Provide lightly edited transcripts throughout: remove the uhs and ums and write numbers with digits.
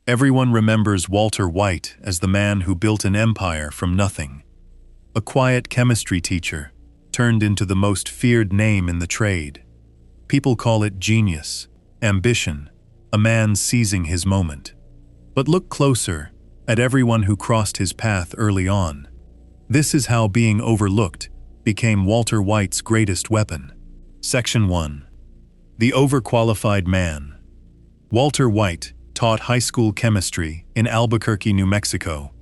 Everyone remembers Walter White as the man who built an empire from nothing. A quiet chemistry teacher turned into the most feared name in the trade. People call it genius, ambition, a man seizing his moment. But look closer at everyone who crossed his path early on. This is how being overlooked became Walter White's greatest weapon. Section 1. The Overqualified Man. Walter White taught high school chemistry in Albuquerque, New Mexico,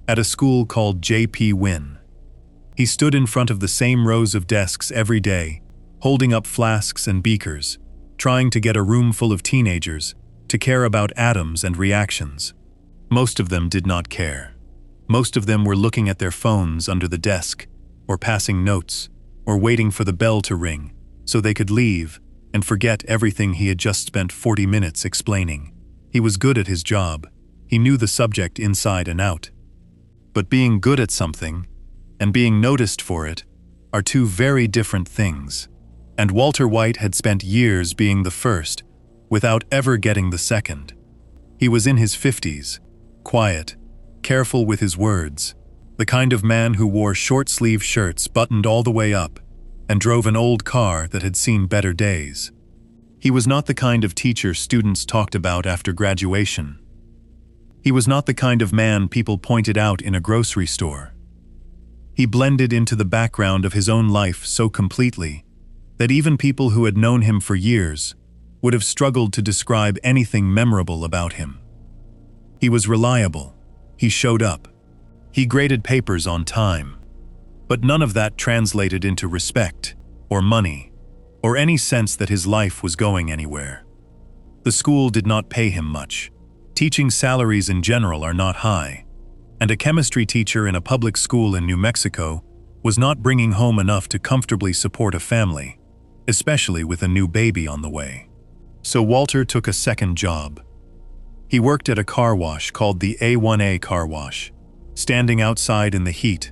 at a school called J.P. Wynne. He stood in front of the same rows of desks every day, holding up flasks and beakers, trying to get a room full of teenagers to care about atoms and reactions. Most of them did not care. Most of them were looking at their phones under the desk, or passing notes, or waiting for the bell to ring so they could leave and forget everything he had just spent 40 minutes explaining. He was good at his job. He knew the subject inside and out. But being good at something and being noticed for it are two very different things. And Walter White had spent years being the first without ever getting the second. He was in his 50s, quiet, careful with his words, the kind of man who wore short-sleeve shirts buttoned all the way up and drove an old car that had seen better days. He was not the kind of teacher students talked about after graduation. He was not the kind of man people pointed out in a grocery store. He blended into the background of his own life so completely that even people who had known him for years would have struggled to describe anything memorable about him. He was reliable. He showed up. He graded papers on time. But none of that translated into respect or money or any sense that his life was going anywhere. The school did not pay him much. Teaching salaries in general are not high, and a chemistry teacher in a public school in New Mexico was not bringing home enough to comfortably support a family, especially with a new baby on the way. So Walter took a second job. He worked at a car wash called the A1A Car Wash, standing outside in the heat,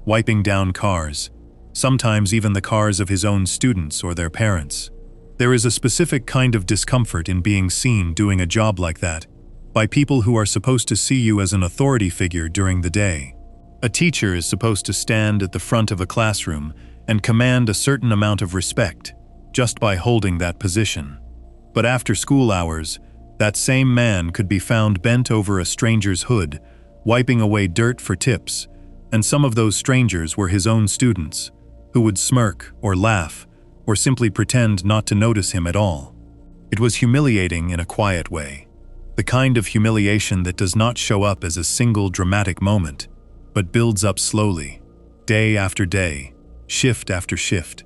wiping down cars, sometimes even the cars of his own students or their parents. There is a specific kind of discomfort in being seen doing a job like that by people who are supposed to see you as an authority figure during the day. A teacher is supposed to stand at the front of a classroom and command a certain amount of respect just by holding that position. But after school hours, that same man could be found bent over a stranger's hood, wiping away dirt for tips, and some of those strangers were his own students, who would smirk or laugh or simply pretend not to notice him at all. It was humiliating in a quiet way, the kind of humiliation that does not show up as a single dramatic moment, but builds up slowly, day after day, shift after shift.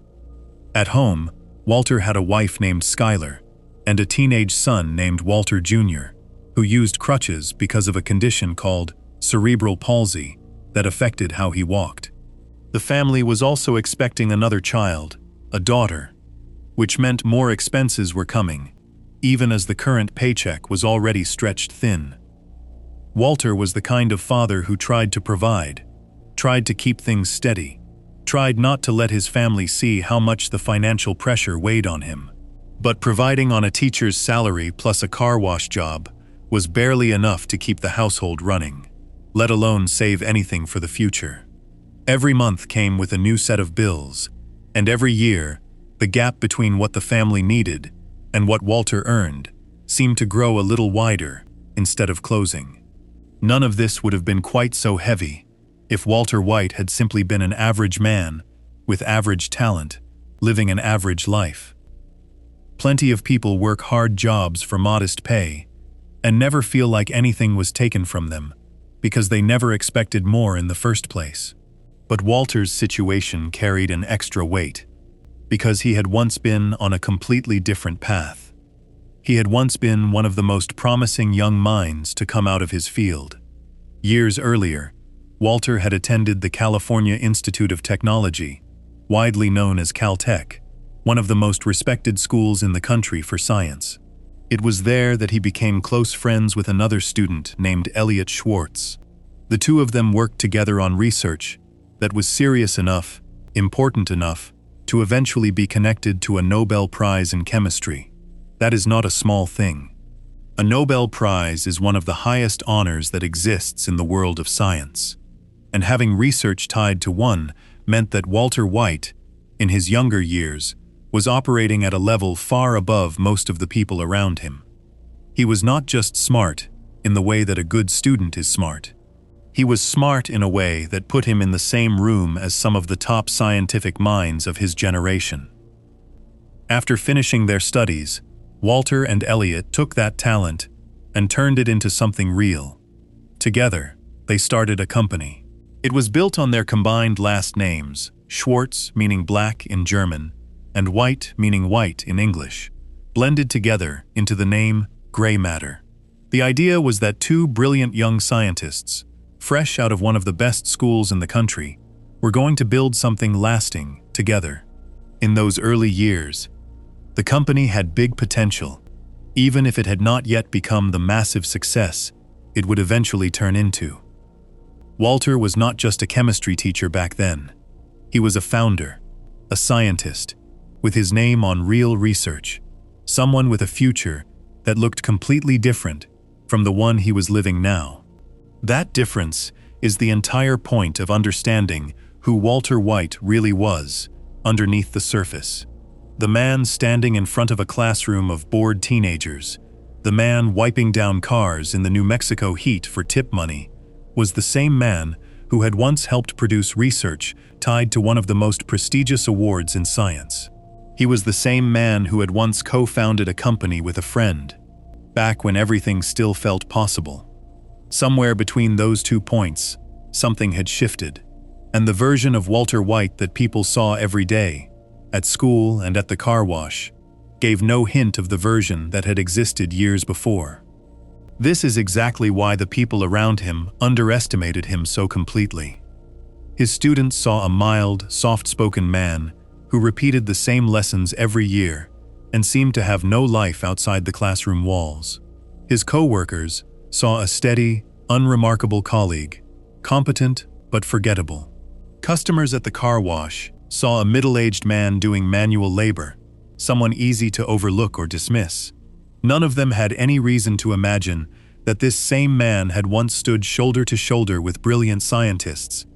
At home, Walter had a wife named Skylar and a teenage son named Walter Jr., who used crutches because of a condition called cerebral palsy that affected how he walked. The family was also expecting another child, a daughter, which meant more expenses were coming, even as the current paycheck was already stretched thin. Walter was the kind of father who tried to provide, tried to keep things steady, tried not to let his family see how much the financial pressure weighed on him. But providing on a teacher's salary plus a car wash job was barely enough to keep the household running, let alone save anything for the future. Every month came with a new set of bills, and every year, the gap between what the family needed and what Walter earned seemed to grow a little wider instead of closing. None of this would have been quite so heavy if Walter White had simply been an average man with average talent, living an average life. Plenty of people work hard jobs for modest pay and never feel like anything was taken from them because they never expected more in the first place. But Walter's situation carried an extra weight because he had once been on a completely different path. He had once been one of the most promising young minds to come out of his field. Years earlier, Walter had attended the California Institute of Technology, widely known as Caltech, one of the most respected schools in the country for science. It was there that he became close friends with another student named Elliot Schwartz. The two of them worked together on research that was serious enough, important enough, to eventually be connected to a Nobel Prize in chemistry. That is not a small thing. A Nobel Prize is one of the highest honors that exists in the world of science, and having research tied to one meant that Walter White, in his younger years, was operating at a level far above most of the people around him. He was not just smart in the way that a good student is smart. He was smart in a way that put him in the same room as some of the top scientific minds of his generation. After finishing their studies, Walter and Elliot took that talent and turned it into something real. Together, they started a company. It was built on their combined last names, Schwartz meaning black in German, and White meaning white in English, blended together into the name Gray Matter. The idea was that two brilliant young scientists, fresh out of one of the best schools in the country, were going to build something lasting together. In those early years, the company had big potential, even if it had not yet become the massive success it would eventually turn into. Walter was not just a chemistry teacher back then. He was a founder, a scientist, with his name on real research, someone with a future that looked completely different from the one he was living now. That difference is the entire point of understanding who Walter White really was underneath the surface. The man standing in front of a classroom of bored teenagers, the man wiping down cars in the New Mexico heat for tip money, was the same man who had once helped produce research tied to one of the most prestigious awards in science. He was the same man who had once co-founded a company with a friend, back when everything still felt possible. Somewhere between those 2 points, something had shifted, and the version of Walter White that people saw every day, at school and at the car wash, gave no hint of the version that had existed years before. This is exactly why the people around him underestimated him so completely. His students saw a mild, soft-spoken man who repeated the same lessons every year and seemed to have no life outside the classroom walls. His co-workers saw a steady, unremarkable colleague, competent but forgettable. Customers at the car wash saw a middle-aged man doing manual labor, someone easy to overlook or dismiss. None of them had any reason to imagine that this same man had once stood shoulder to shoulder with brilliant scientists,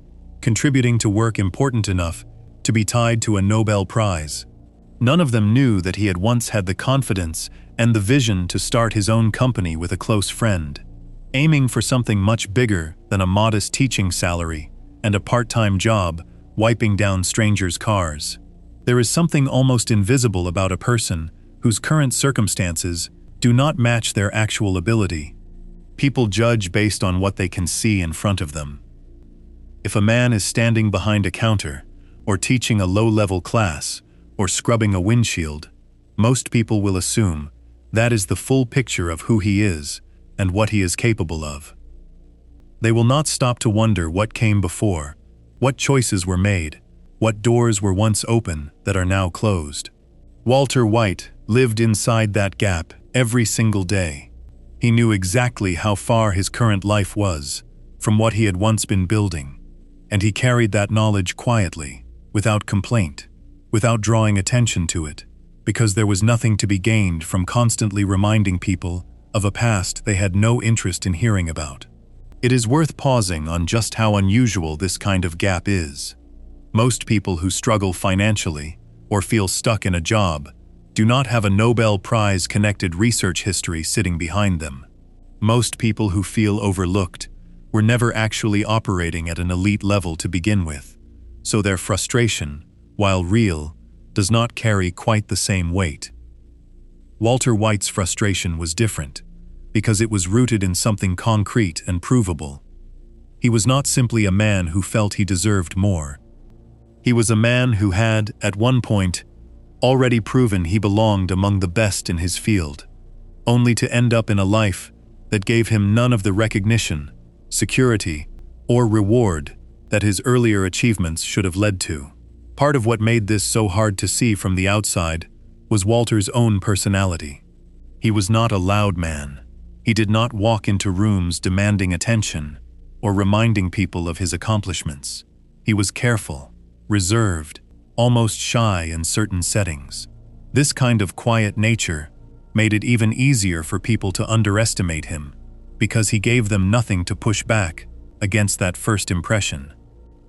contributing to work important enough to be tied to a Nobel Prize. None of them knew that he had once had the confidence and the vision to start his own company with a close friend, aiming for something much bigger than a modest teaching salary and a part-time job wiping down strangers' cars. There is something almost invisible about a person whose current circumstances do not match their actual ability. People judge based on what they can see in front of them. If a man is standing behind a counter, or teaching a low-level class, or scrubbing a windshield, most people will assume that is the full picture of who he is and what he is capable of. They will not stop to wonder what came before, what choices were made, what doors were once open that are now closed. Walter White lived inside that gap every single day. He knew exactly how far his current life was from what he had once been building, and he carried that knowledge quietly, without complaint, without drawing attention to it, because there was nothing to be gained from constantly reminding people of a past they had no interest in hearing about. It is worth pausing on just how unusual this kind of gap is. Most people who struggle financially or feel stuck in a job do not have a Nobel Prize-connected research history sitting behind them. Most people who feel overlooked were never actually operating at an elite level to begin with, so their frustration, while real, does not carry quite the same weight. Walter White's frustration was different, because it was rooted in something concrete and provable. He was not simply a man who felt he deserved more. He was a man who had, at one point, already proven he belonged among the best in his field, only to end up in a life that gave him none of the recognition, security, or reward that his earlier achievements should have led to. Part of what made this so hard to see from the outside was Walter's own personality. He was not a loud man. He did not walk into rooms demanding attention or reminding people of his accomplishments. He was careful, reserved, almost shy in certain settings. This kind of quiet nature made it even easier for people to underestimate him, because he gave them nothing to push back against that first impression.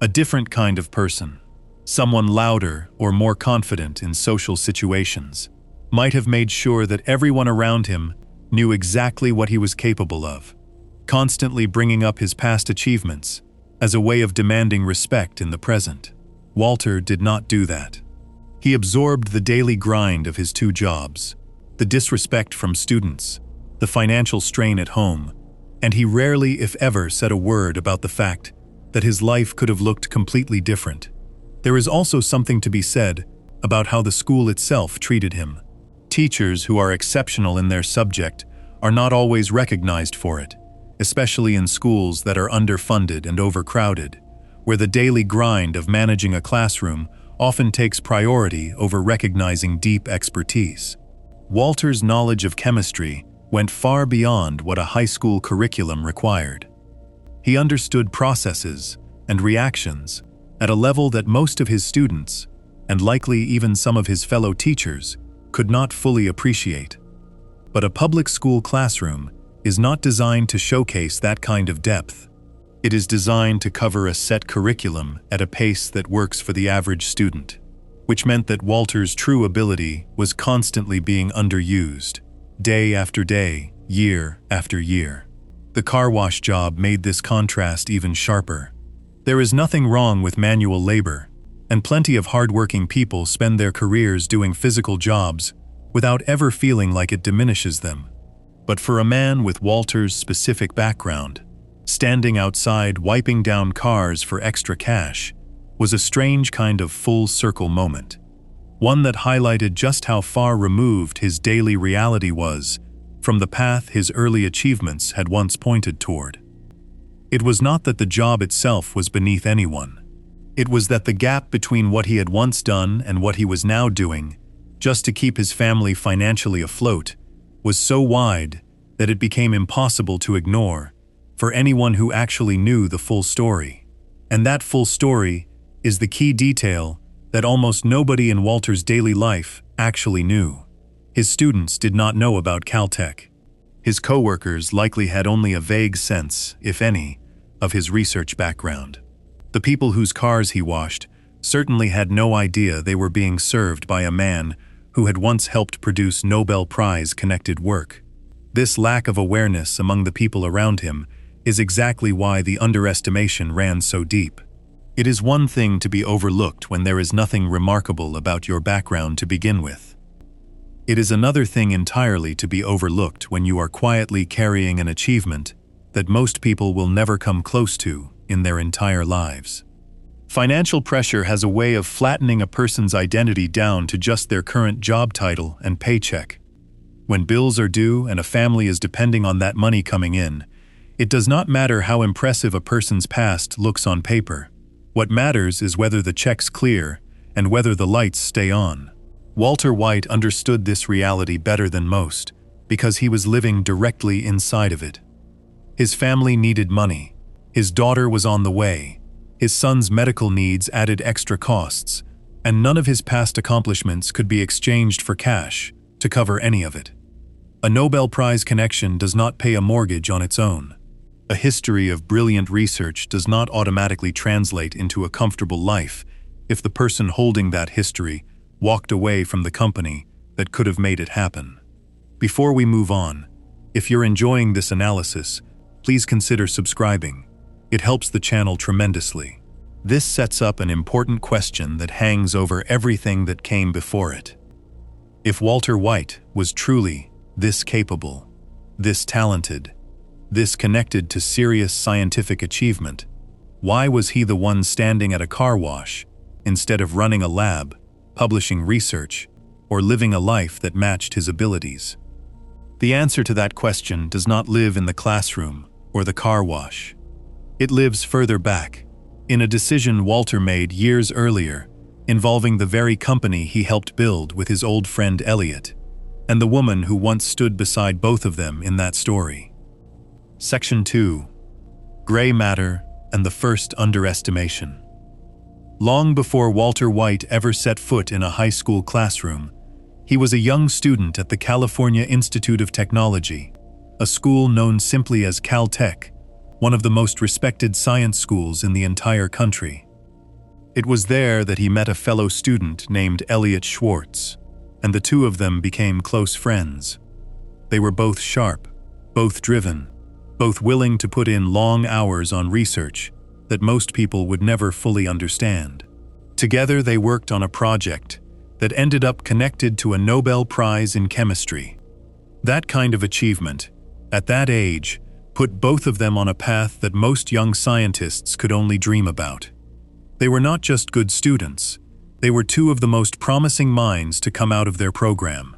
A different kind of person, someone louder or more confident in social situations, might have made sure that everyone around him knew exactly what he was capable of, constantly bringing up his past achievements as a way of demanding respect in the present. Walter did not do that. He absorbed the daily grind of his 2 jobs, the disrespect from students, the financial strain at home, and he rarely, if ever, said a word about the fact that his life could have looked completely different. There is also something to be said about how the school itself treated him. Teachers who are exceptional in their subject are not always recognized for it, especially in schools that are underfunded and overcrowded, where the daily grind of managing a classroom often takes priority over recognizing deep expertise. Walter's knowledge of chemistry went far beyond what a high school curriculum required. He understood processes and reactions at a level that most of his students, and likely even some of his fellow teachers, could not fully appreciate. But a public school classroom is not designed to showcase that kind of depth. It is designed to cover a set curriculum at a pace that works for the average student, which meant that Walter's true ability was constantly being underused, day after day, year after year. The car wash job made this contrast even sharper. There is nothing wrong with manual labor, and plenty of hardworking people spend their careers doing physical jobs without ever feeling like it diminishes them. But for a man with Walter's specific background, standing outside wiping down cars for extra cash was a strange kind of full-circle moment, one that highlighted just how far removed his daily reality was from the path his early achievements had once pointed toward. It was not that the job itself was beneath anyone. It was that the gap between what he had once done and what he was now doing, just to keep his family financially afloat, was so wide that it became impossible to ignore for anyone who actually knew the full story. And that full story is the key detail that almost nobody in Walter's daily life actually knew. His students did not know about Caltech. His coworkers likely had only a vague sense, if any, of his research background. The people whose cars he washed certainly had no idea they were being served by a man who had once helped produce Nobel Prize-connected work. This lack of awareness among the people around him is exactly why the underestimation ran so deep. It is one thing to be overlooked when there is nothing remarkable about your background to begin with. It is another thing entirely to be overlooked when you are quietly carrying an achievement that most people will never come close to in their entire lives. Financial pressure has a way of flattening a person's identity down to just their current job title and paycheck. When bills are due and a family is depending on that money coming in, it does not matter how impressive a person's past looks on paper. What matters is whether the checks clear and whether the lights stay on. Walter White understood this reality better than most because he was living directly inside of it. His family needed money. His daughter was on the way. His son's medical needs added extra costs, and none of his past accomplishments could be exchanged for cash to cover any of it. A Nobel Prize connection does not pay a mortgage on its own. A history of brilliant research does not automatically translate into a comfortable life if the person holding that history walked away from the company that could have made it happen. Before we move on, if you're enjoying this analysis, please consider subscribing. It helps the channel tremendously. This sets up an important question that hangs over everything that came before it. If Walter White was truly this capable, this talented, this connected to serious scientific achievement, why was he the one standing at a car wash instead of running a lab, publishing research, or living a life that matched his abilities? The answer to that question does not live in the classroom or the car wash. It lives further back, in a decision Walter made years earlier, involving the very company he helped build with his old friend Elliot, and the woman who once stood beside both of them in that story. Section 2. Gray Matter and the First Underestimation. Long before Walter White ever set foot in a high school classroom, He was a young student at the California Institute of Technology, a school known simply as Caltech, one of the most respected science schools in the entire country. It was there that he met a fellow student named Elliot Schwartz, and the two of them became close friends. They were both sharp, both driven, both willing to put in long hours on research that most people would never fully understand. Together they worked on a project that ended up connected to a Nobel Prize in chemistry. That kind of achievement, at that age, put both of them on a path that most young scientists could only dream about. They were not just good students, they were two of the most promising minds to come out of their program.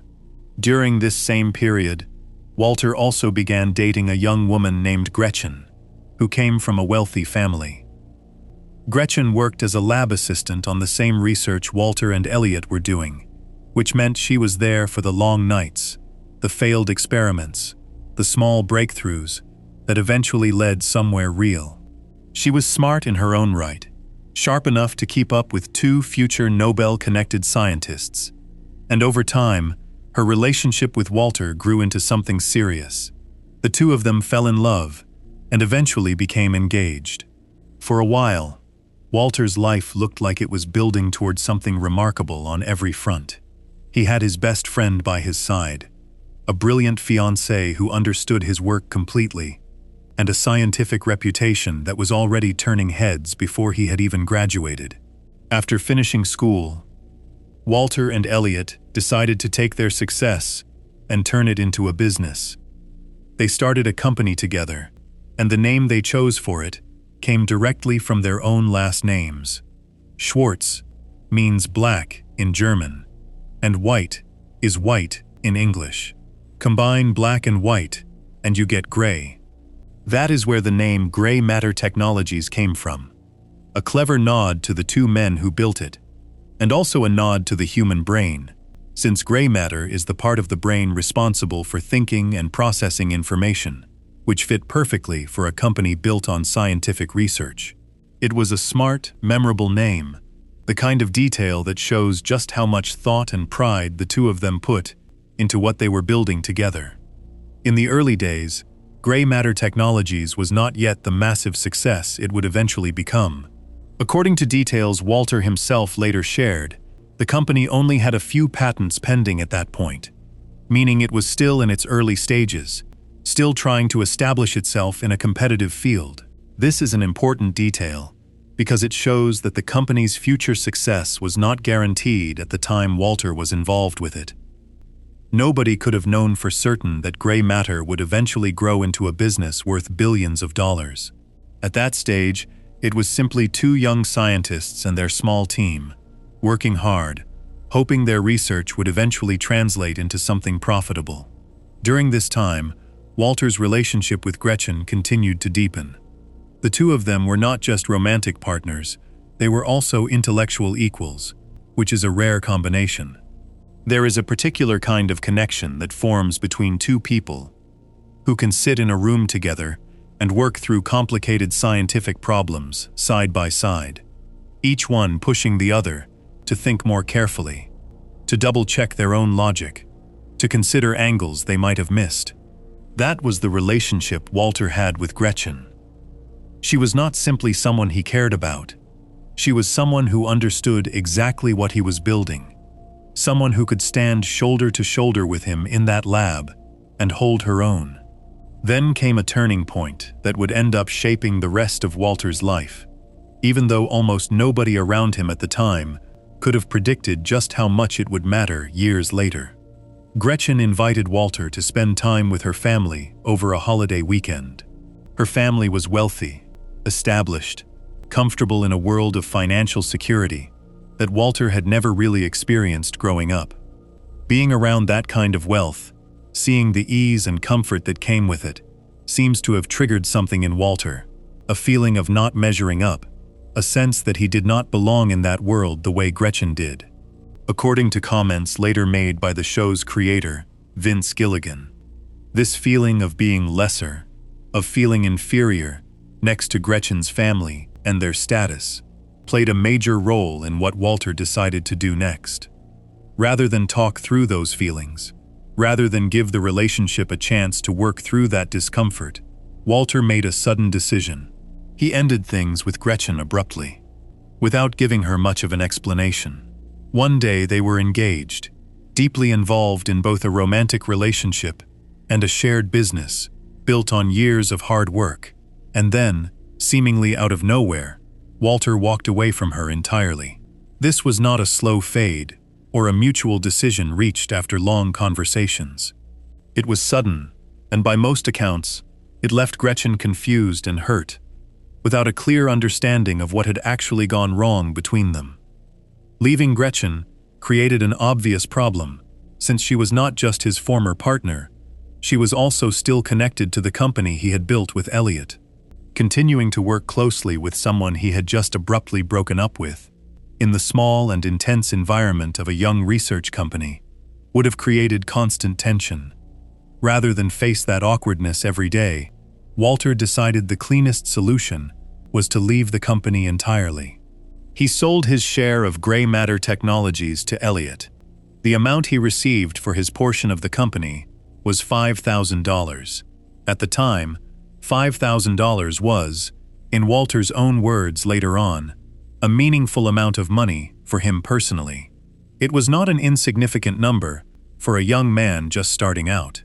During this same period, Walter also began dating a young woman named Gretchen, who came from a wealthy family. Gretchen worked as a lab assistant on the same research Walter and Elliot were doing, which meant she was there for the long nights, the failed experiments, the small breakthroughs that eventually led somewhere real. She was smart in her own right, sharp enough to keep up with two future Nobel-connected scientists, and over time, her relationship with Walter grew into something serious. The two of them fell in love and eventually became engaged. For a while, Walter's life looked like it was building towards something remarkable on every front. He had his best friend by his side, a brilliant fiancée who understood his work completely, and a scientific reputation that was already turning heads before he had even graduated. After finishing school, Walter and Elliot decided to take their success and turn it into a business. They started a company together, and the name they chose for it came directly from their own last names. Schwartz means black in German, and white is white in English. Combine black and white, and you get gray. That is where the name Gray Matter Technologies came from, a clever nod to the two men who built it, and also a nod to the human brain, since gray matter is the part of the brain responsible for thinking and processing information, which fit perfectly for a company built on scientific research. It was a smart, memorable name, the kind of detail that shows just how much thought and pride the two of them put into what they were building together. In the early days, Gray Matter Technologies was not yet the massive success it would eventually become. According to details Walter himself later shared, the company only had a few patents pending at that point, meaning it was still in its early stages, still trying to establish itself in a competitive field. This is an important detail because it shows that the company's future success was not guaranteed at the time Walter was involved with it. Nobody could have known for certain that gray matter would eventually grow into a business worth billions of dollars. At that stage, it was simply two young scientists and their small team, working hard, hoping their research would eventually translate into something profitable. During this time, Walter's relationship with Gretchen continued to deepen. The two of them were not just romantic partners, they were also intellectual equals, which is a rare combination. There is a particular kind of connection that forms between two people who can sit in a room together and work through complicated scientific problems side by side, each one pushing the other to think more carefully, to double-check their own logic, to consider angles they might have missed. That was the relationship Walter had with Gretchen. She was not simply someone he cared about. She was someone who understood exactly what he was building, someone who could stand shoulder to shoulder with him in that lab and hold her own. Then came a turning point that would end up shaping the rest of Walter's life, even though almost nobody around him at the time could have predicted just how much it would matter years later. Gretchen invited Walter to spend time with her family over a holiday weekend. Her family was wealthy, established, comfortable in a world of financial security that Walter had never really experienced growing up. Being around that kind of wealth, seeing the ease and comfort that came with it, seems to have triggered something in Walter, a feeling of not measuring up, a sense that he did not belong in that world the way Gretchen did. According to comments later made by the show's creator, Vince Gilligan, this feeling of being lesser, of feeling inferior next to Gretchen's family and their status, played a major role in what Walter decided to do next. Rather than talk through those feelings, rather than give the relationship a chance to work through that discomfort, Walter made a sudden decision. He ended things with Gretchen abruptly, without giving her much of an explanation. One day they were engaged, deeply involved in both a romantic relationship and a shared business built on years of hard work, and then, seemingly out of nowhere, Walter walked away from her entirely. This was not a slow fade or a mutual decision reached after long conversations. It was sudden, and by most accounts, it left Gretchen confused and hurt, without a clear understanding of what had actually gone wrong between them. Leaving Gretchen created an obvious problem, since she was not just his former partner, she was also still connected to the company he had built with Elliot. Continuing to work closely with someone he had just abruptly broken up with, in the small and intense environment of a young research company, would have created constant tension. Rather than face that awkwardness every day, Walter decided the cleanest solution was to leave the company entirely. He sold his share of Gray Matter Technologies to Elliot. The amount he received for his portion of the company was $5,000. At the time, $5,000 was, in Walter's own words later on, a meaningful amount of money for him personally. It was not an insignificant number for a young man just starting out.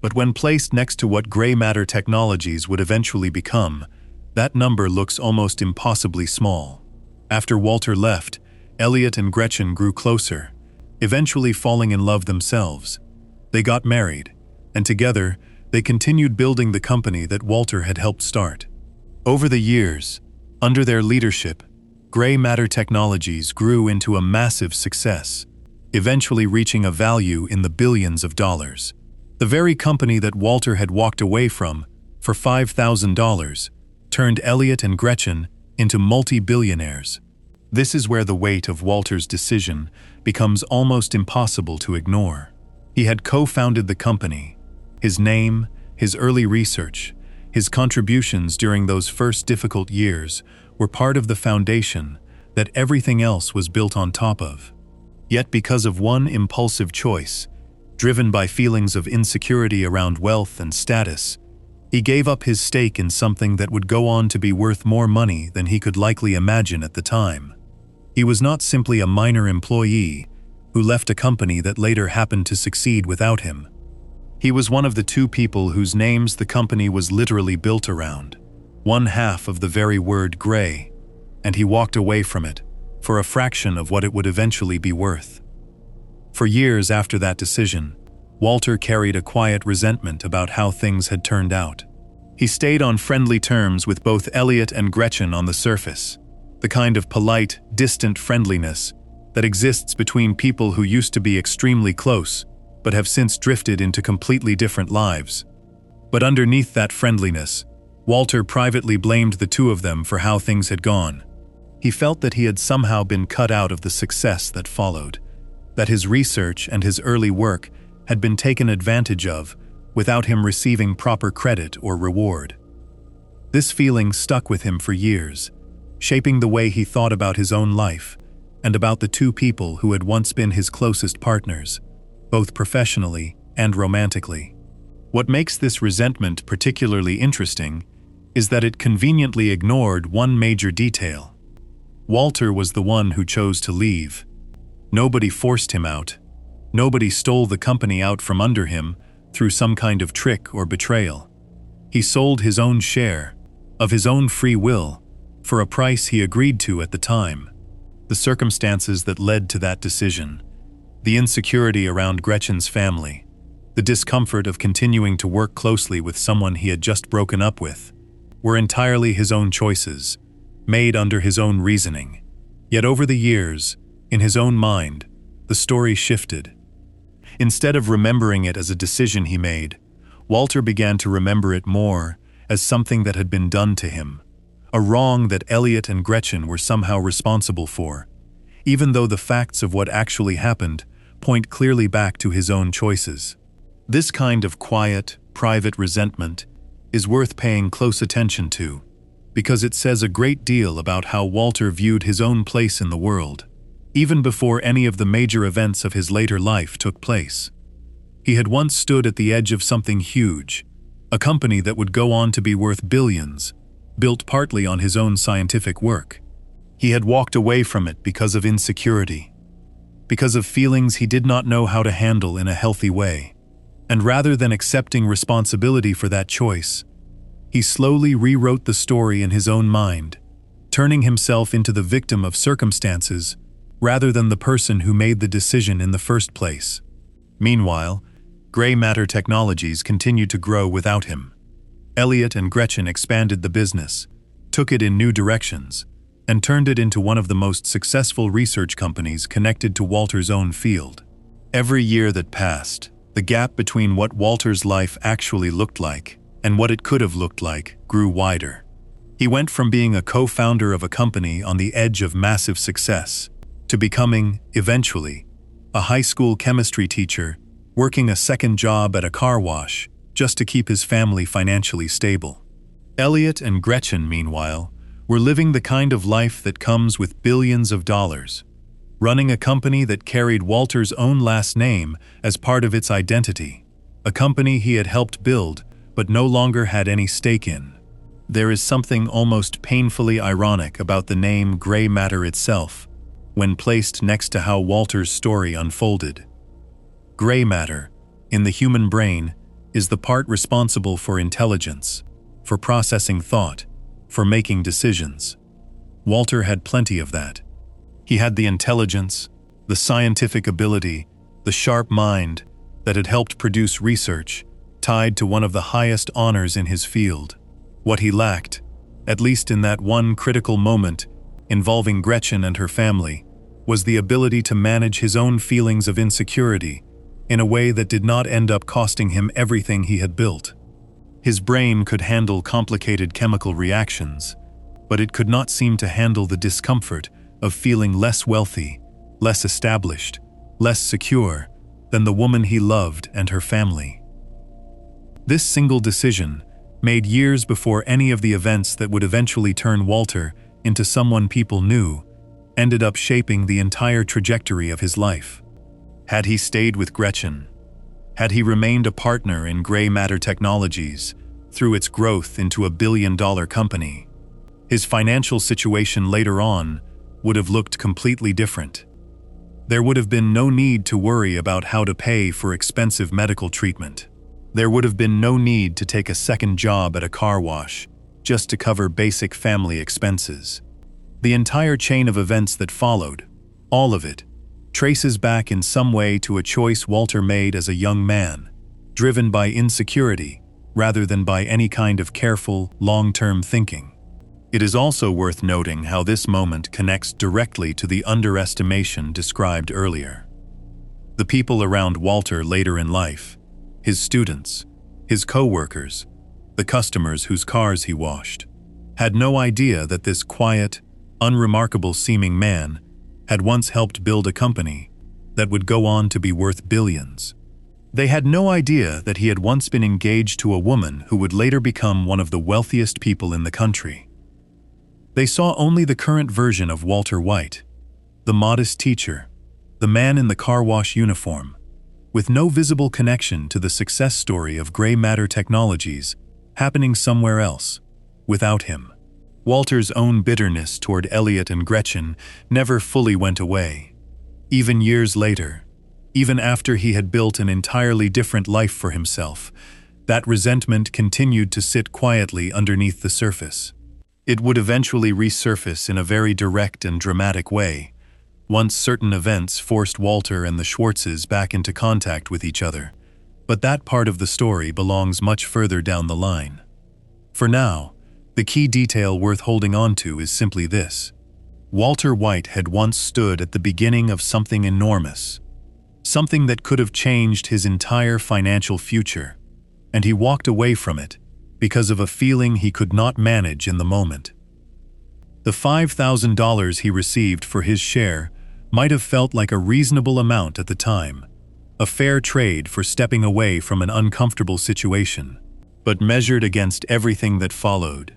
But when placed next to what Gray Matter Technologies would eventually become, that number looks almost impossibly small. After Walter left, Elliot and Gretchen grew closer, eventually falling in love themselves. They got married, and together, they continued building the company that Walter had helped start. Over the years, under their leadership, Gray Matter Technologies grew into a massive success, eventually reaching a value in the billions of dollars. The very company that Walter had walked away from for $5,000 turned Elliot and Gretchen into multi-billionaires. This is where the weight of Walter's decision becomes almost impossible to ignore. He had co-founded the company. His name, his early research, his contributions during those first difficult years were part of the foundation that everything else was built on top of. Yet because of one impulsive choice, driven by feelings of insecurity around wealth and status, he gave up his stake in something that would go on to be worth more money than he could likely imagine at the time. He was not simply a minor employee who left a company that later happened to succeed without him. He was one of the two people whose names the company was literally built around, one half of the very word gray, and he walked away from it for a fraction of what it would eventually be worth. For years after that decision, Walter carried a quiet resentment about how things had turned out. He stayed on friendly terms with both Elliot and Gretchen on the surface, the kind of polite, distant friendliness that exists between people who used to be extremely close but have since drifted into completely different lives. But underneath that friendliness, Walter privately blamed the two of them for how things had gone. He felt that he had somehow been cut out of the success that followed, that his research and his early work had been taken advantage of without him receiving proper credit or reward. This feeling stuck with him for years, shaping the way he thought about his own life and about the two people who had once been his closest partners, both professionally and romantically. What makes this resentment particularly interesting is that it conveniently ignored one major detail. Walter was the one who chose to leave. Nobody forced him out. Nobody stole the company out from under him through some kind of trick or betrayal. He sold his own share, of his own free will, for a price he agreed to at the time. The circumstances that led to that decision, the insecurity around Gretchen's family, the discomfort of continuing to work closely with someone he had just broken up with, were entirely his own choices, made under his own reasoning. Yet over the years, in his own mind, the story shifted. Instead of remembering it as a decision he made, Walter began to remember it more as something that had been done to him, a wrong that Elliot and Gretchen were somehow responsible for, even though the facts of what actually happened point clearly back to his own choices. This kind of quiet, private resentment is worth paying close attention to, because it says a great deal about how Walter viewed his own place in the world. even before any of the major events of his later life took place. He had once stood at the edge of something huge, a company that would go on to be worth billions, built partly on his own scientific work. He had walked away from it because of insecurity, because of feelings he did not know how to handle in a healthy way. And rather than accepting responsibility for that choice, he slowly rewrote the story in his own mind, turning himself into the victim of circumstances rather than the person who made the decision in the first place. Meanwhile, Gray Matter Technologies continued to grow without him. Elliot and Gretchen expanded the business, took it in new directions, and turned it into one of the most successful research companies connected to Walter's own field. Every year that passed, the gap between what Walter's life actually looked like and what it could have looked like grew wider. He went from being a co-founder of a company on the edge of massive success to becoming, eventually, a high school chemistry teacher working a second job at a car wash just to keep his family financially stable. Elliot and Gretchen, meanwhile, were living the kind of life that comes with billions of dollars, running a company that carried Walter's own last name as part of its identity, a company he had helped build but no longer had any stake in. There is something almost painfully ironic about the name Gray Matter itself, when placed next to how Walter's story unfolded. Gray matter, in the human brain, is the part responsible for intelligence, for processing thought, for making decisions. Walter had plenty of that. He had the intelligence, the scientific ability, the sharp mind that had helped produce research tied to one of the highest honors in his field. What he lacked, at least in that one critical moment involving Gretchen and her family, was the ability to manage his own feelings of insecurity in a way that did not end up costing him everything he had built. His brain could handle complicated chemical reactions, but it could not seem to handle the discomfort of feeling less wealthy, less established, less secure than the woman he loved and her family. This single decision, made years before any of the events that would eventually turn Walter into someone people knew, ended up shaping the entire trajectory of his life. Had he stayed with Gretchen, had he remained a partner in Gray Matter Technologies through its growth into a billion-dollar company, his financial situation later on would have looked completely different. There would have been no need to worry about how to pay for expensive medical treatment. There would have been no need to take a second job at a car wash just to cover basic family expenses. The entire chain of events that followed, all of it, traces back in some way to a choice Walter made as a young man, driven by insecurity rather than by any kind of careful, long-term thinking. It is also worth noting how this moment connects directly to the underestimation described earlier. The people around Walter later in life, his students, his co-workers, the customers whose cars he washed, had no idea that this quiet, unremarkable-seeming man had once helped build a company that would go on to be worth billions. They had no idea that he had once been engaged to a woman who would later become one of the wealthiest people in the country. They saw only the current version of Walter White, the modest teacher, the man in the car wash uniform, with no visible connection to the success story of Gray Matter Technologies happening somewhere else, without him. Walter's own bitterness toward Elliot and Gretchen never fully went away. Even years later, even after he had built an entirely different life for himself, that resentment continued to sit quietly underneath the surface. It would eventually resurface in a very direct and dramatic way, once certain events forced Walter and the Schwartzes back into contact with each other. But that part of the story belongs much further down the line. For now, the key detail worth holding on to is simply this. Walter White had once stood at the beginning of something enormous, something that could have changed his entire financial future, and he walked away from it because of a feeling he could not manage in the moment. The $5,000 he received for his share might have felt like a reasonable amount at the time, a fair trade for stepping away from an uncomfortable situation, but measured against everything that followed,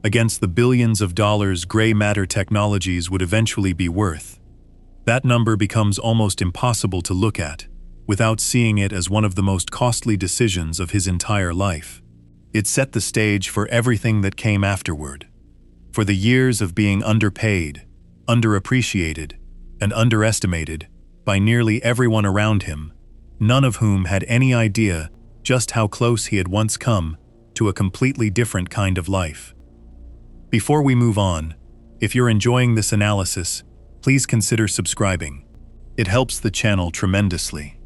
against the billions of dollars Gray Matter Technologies would eventually be worth, That number becomes almost impossible to look at, without seeing it as one of the most costly decisions of his entire life. It set the stage for everything that came afterward. For the years of being underpaid, underappreciated, and underestimated by nearly everyone around him, none of whom had any idea just how close he had once come to a completely different kind of life. Before we move on, if you're enjoying this analysis, please consider subscribing. It helps the channel tremendously.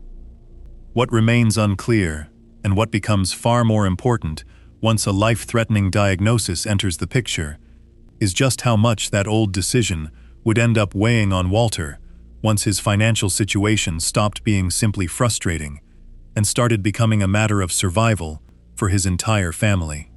What remains unclear, and what becomes far more important once a life-threatening diagnosis enters the picture, is just how much that old decision would end up weighing on Walter once his financial situation stopped being simply frustrating and started becoming a matter of survival for his entire family.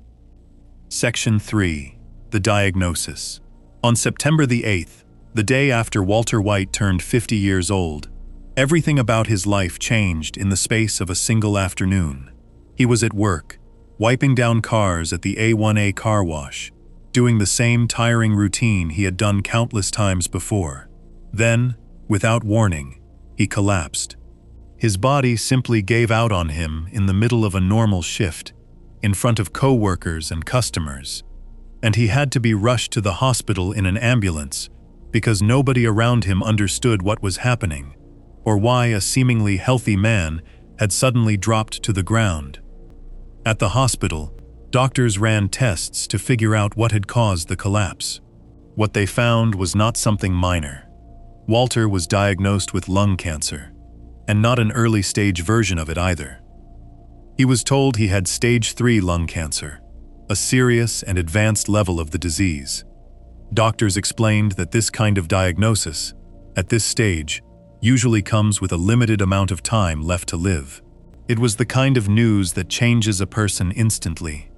Section 3. The Diagnosis. On September the 8th, the day after Walter White turned 50 years old, everything about his life changed in the space of a single afternoon. He was at work, wiping down cars at the A1A car wash, doing the same tiring routine he had done countless times before. Then, without warning, he collapsed. His body simply gave out on him in the middle of a normal shift, in front of co-workers and customers, and he had to be rushed to the hospital in an ambulance because nobody around him understood what was happening, or why a seemingly healthy man had suddenly dropped to the ground. At the hospital, doctors ran tests to figure out what had caused the collapse. What they found was not something minor. Walter was diagnosed with lung cancer, and not an early-stage version of it either. He was told he had stage 3 lung cancer, a serious and advanced level of the disease. Doctors explained that this kind of diagnosis, at this stage, usually comes with a limited amount of time left to live. It was the kind of news that changes a person instantly.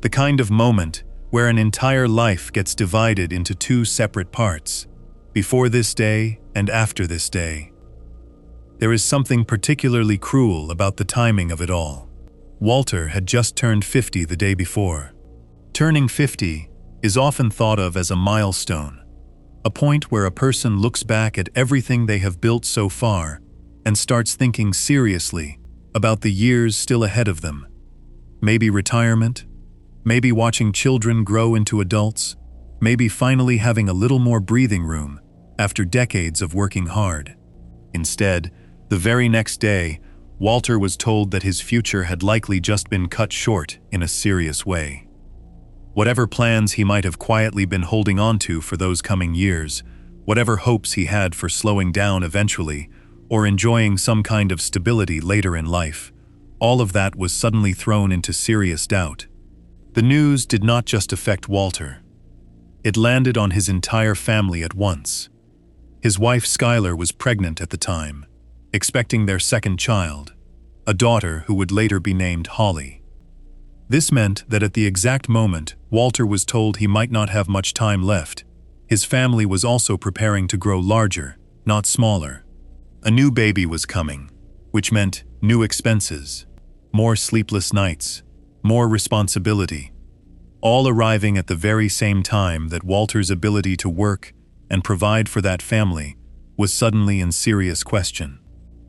The kind of moment where an entire life gets divided into two separate parts, before this day and after this day. There is something particularly cruel about the timing of it all. Walter had just turned 50 the day before. Turning 50 is often thought of as a milestone, a point where a person looks back at everything they have built so far and starts thinking seriously about the years still ahead of them. Maybe retirement, maybe watching children grow into adults, maybe finally having a little more breathing room after decades of working hard. Instead, the very next day, Walter was told that his future had likely just been cut short in a serious way. Whatever plans he might have quietly been holding on to for those coming years, whatever hopes he had for slowing down eventually, or enjoying some kind of stability later in life, all of that was suddenly thrown into serious doubt. The news did not just affect Walter. It landed on his entire family at once. His wife Skylar was pregnant at the time, expecting their second child, a daughter who would later be named Holly. This meant that at the exact moment Walter was told he might not have much time left, his family was also preparing to grow larger, not smaller. A new baby was coming, which meant new expenses, more sleepless nights, more responsibility, all arriving at the very same time that Walter's ability to work and provide for that family was suddenly in serious question.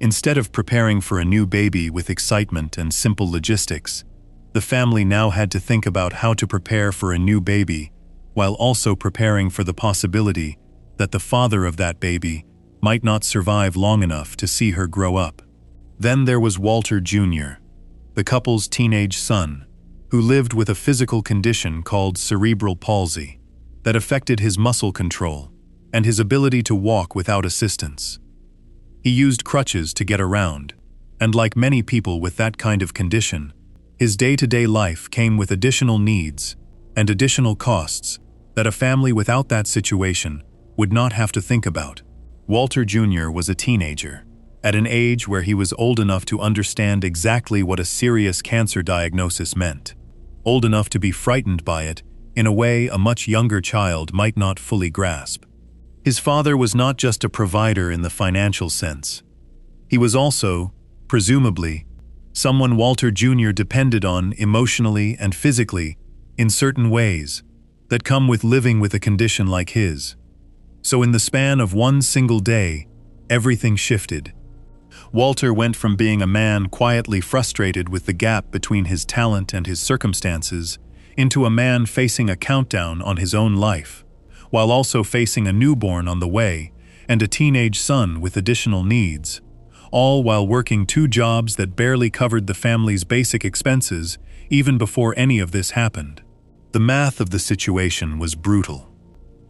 Instead of preparing for a new baby with excitement and simple logistics, the family now had to think about how to prepare for a new baby while also preparing for the possibility that the father of that baby might not survive long enough to see her grow up. Then there was Walter Jr., the couple's teenage son, who lived with a physical condition called cerebral palsy that affected his muscle control and his ability to walk without assistance. He used crutches to get around, and like many people with that kind of condition, his day-to-day life came with additional needs and additional costs that a family without that situation would not have to think about. Walter Jr. was a teenager, at an age where he was old enough to understand exactly what a serious cancer diagnosis meant, old enough to be frightened by it in a way a much younger child might not fully grasp. His father was not just a provider in the financial sense. He was also, presumably, someone Walter Jr. depended on emotionally and physically in certain ways that come with living with a condition like his. So in the span of one single day, everything shifted. Walter went from being a man quietly frustrated with the gap between his talent and his circumstances into a man facing a countdown on his own life, while also facing a newborn on the way and a teenage son with additional needs, all while working 2 jobs that barely covered the family's basic expenses even before any of this happened. The math of the situation was brutal.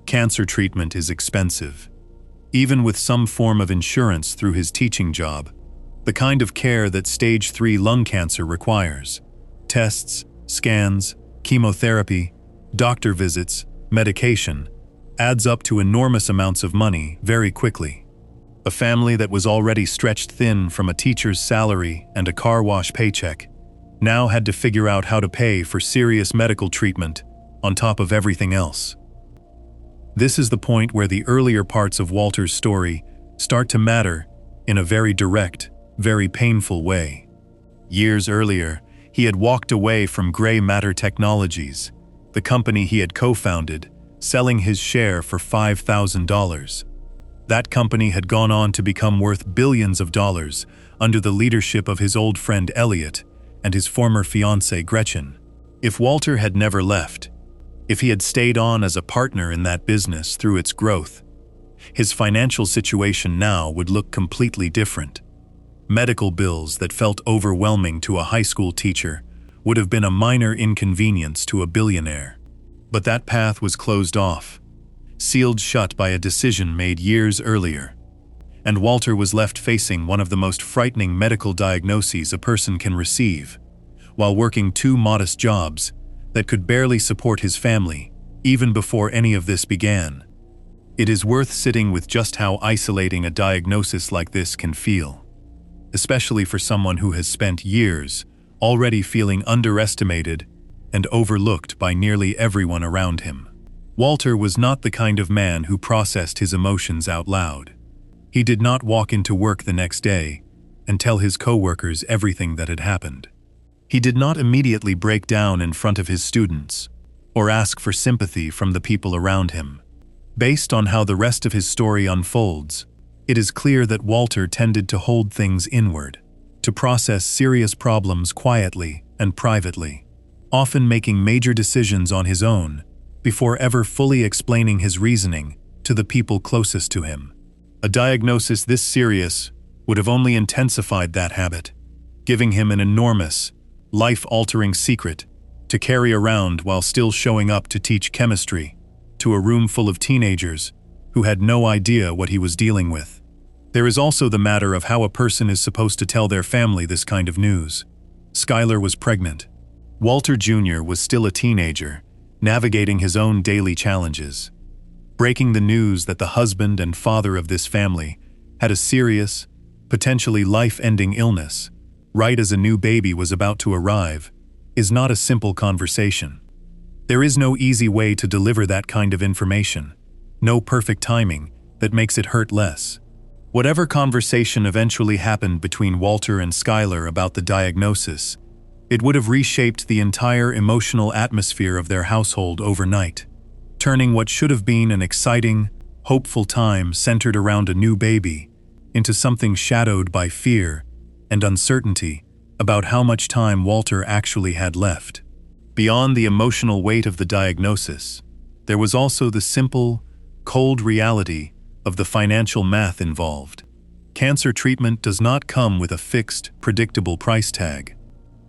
Cancer treatment is expensive. Even with some form of insurance through his teaching job, the kind of care that stage 3 lung cancer requires, tests, scans, chemotherapy, doctor visits, medication, adds up to enormous amounts of money very quickly. A family that was already stretched thin from a teacher's salary and a car wash paycheck now had to figure out how to pay for serious medical treatment on top of everything else. This is the point where the earlier parts of Walter's story start to matter in a very direct, very painful way. Years earlier, he had walked away from Gray Matter Technologies, the company he had co-founded, selling his share for $5,000. That company had gone on to become worth billions of dollars under the leadership of his old friend Elliot and his former fiancée Gretchen. If Walter had never left, if he had stayed on as a partner in that business through its growth, his financial situation now would look completely different. Medical bills that felt overwhelming to a high school teacher would have been a minor inconvenience to a billionaire. But that path was closed off, sealed shut by a decision made years earlier, and Walter was left facing one of the most frightening medical diagnoses a person can receive, while working 2 modest jobs that could barely support his family, even before any of this began. It is worth sitting with just how isolating a diagnosis like this can feel, especially for someone who has spent years already feeling underestimated and overlooked by nearly everyone around him. Walter was not the kind of man who processed his emotions out loud. He did not walk into work the next day and tell his coworkers everything that had happened. He did not immediately break down in front of his students or ask for sympathy from the people around him. Based on how the rest of his story unfolds, it is clear that Walter tended to hold things inward, to process serious problems quietly and privately, often making major decisions on his own before ever fully explaining his reasoning to the people closest to him. A diagnosis this serious would have only intensified that habit, giving him an enormous, life-altering secret to carry around while still showing up to teach chemistry to a room full of teenagers who had no idea what he was dealing with. There is also the matter of how a person is supposed to tell their family this kind of news. Skylar was pregnant. Walter Jr. was still a teenager, navigating his own daily challenges. Breaking the news that the husband and father of this family had a serious, potentially life-ending illness, right as a new baby was about to arrive, is not a simple conversation. There is no easy way to deliver that kind of information, no perfect timing that makes it hurt less. Whatever conversation eventually happened between Walter and Skylar about the diagnosis, it would have reshaped the entire emotional atmosphere of their household overnight, turning what should have been an exciting, hopeful time centered around a new baby into something shadowed by fear and uncertainty about how much time Walter actually had left. Beyond the emotional weight of the diagnosis, there was also the simple, cold reality of the financial math involved. Cancer treatment does not come with a fixed, predictable price tag.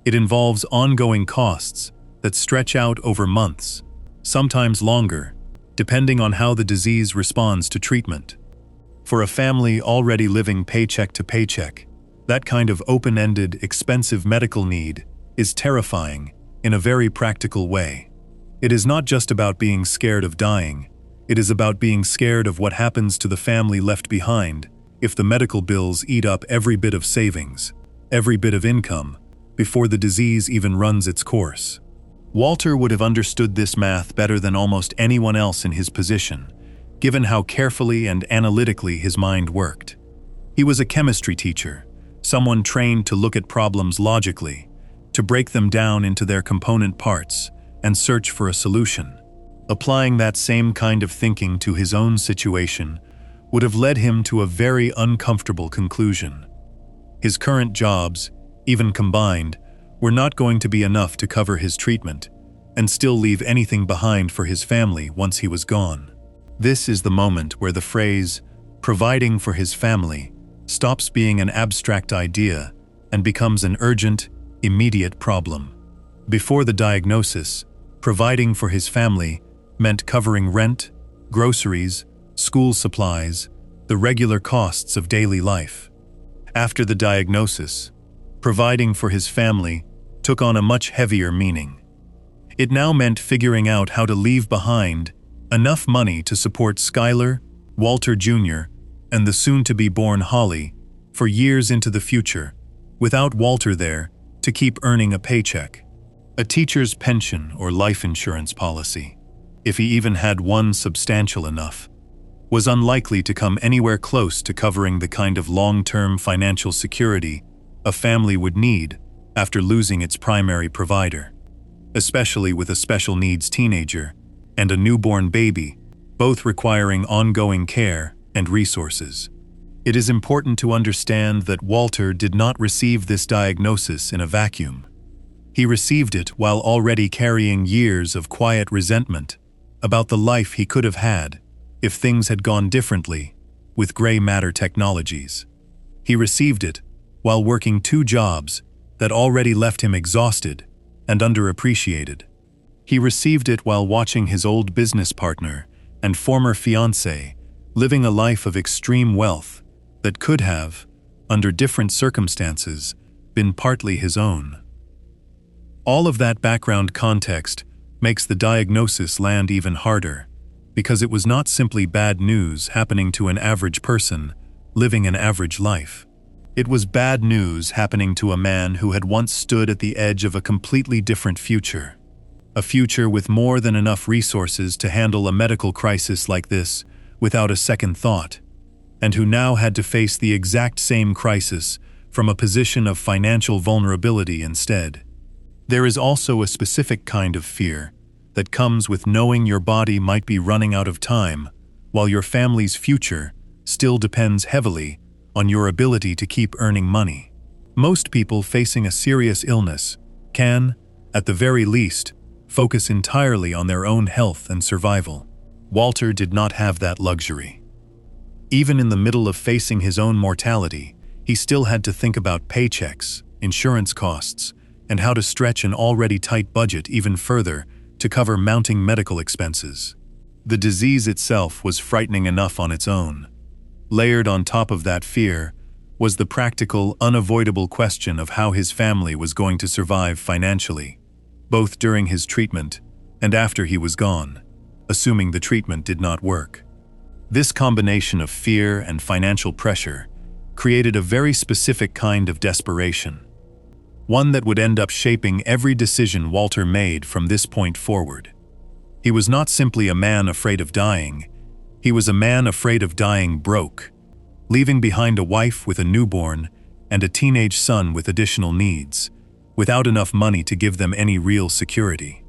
It involves ongoing costs that stretch out over months, sometimes longer, depending on how the disease responds to treatment. For a family already living paycheck to paycheck, that kind of open-ended, expensive medical need is terrifying in a very practical way. It is not just about being scared of dying. It is about being scared of what happens to the family left behind if the medical bills eat up every bit of savings, every bit of income, before the disease even runs its course. Walter would have understood this math better than almost anyone else in his position, given how carefully and analytically his mind worked. He was a chemistry teacher, someone trained to look at problems logically, to break them down into their component parts and search for a solution. Applying that same kind of thinking to his own situation would have led him to a very uncomfortable conclusion. His current jobs, even combined, were not going to be enough to cover his treatment and still leave anything behind for his family once he was gone. This is the moment where the phrase, providing for his family, stops being an abstract idea and becomes an urgent, immediate problem. Before the diagnosis, providing for his family meant covering rent, groceries, school supplies, the regular costs of daily life. After the diagnosis, providing for his family took on a much heavier meaning. It now meant figuring out how to leave behind enough money to support Skylar, Walter Jr., and the soon-to-be-born Holly for years into the future, without Walter there to keep earning a paycheck. A teacher's pension or life insurance policy, if he even had one substantial enough, was unlikely to come anywhere close to covering the kind of long-term financial security a family would need after losing its primary provider, especially with a special needs teenager and a newborn baby, both requiring ongoing care and resources. It is important to understand that Walter did not receive this diagnosis in a vacuum. He received it while already carrying years of quiet resentment about the life he could have had if things had gone differently with gray matter technologies. He received it while working 2 jobs that already left him exhausted and underappreciated. He received it while watching his old business partner and former fiancé living a life of extreme wealth that could have, under different circumstances, been partly his own. All of that background context makes the diagnosis land even harder, because it was not simply bad news happening to an average person living an average life. It was bad news happening to a man who had once stood at the edge of a completely different future. A future with more than enough resources to handle a medical crisis like this without a second thought, and who now had to face the exact same crisis from a position of financial vulnerability instead. There is also a specific kind of fear that comes with knowing your body might be running out of time while your family's future still depends heavily on your ability to keep earning money. Most people facing a serious illness can, at the very least, focus entirely on their own health and survival. Walter did not have that luxury. Even in the middle of facing his own mortality, he still had to think about paychecks, insurance costs, and how to stretch an already tight budget even further to cover mounting medical expenses. The disease itself was frightening enough on its own. Layered on top of that fear was the practical, unavoidable question of how his family was going to survive financially, both during his treatment and after he was gone, assuming the treatment did not work. This combination of fear and financial pressure created a very specific kind of desperation, one that would end up shaping every decision Walter made from this point forward. He was not simply a man afraid of dying, he was a man afraid of dying broke, leaving behind a wife with a newborn and a teenage son with additional needs, without enough money to give them any real security.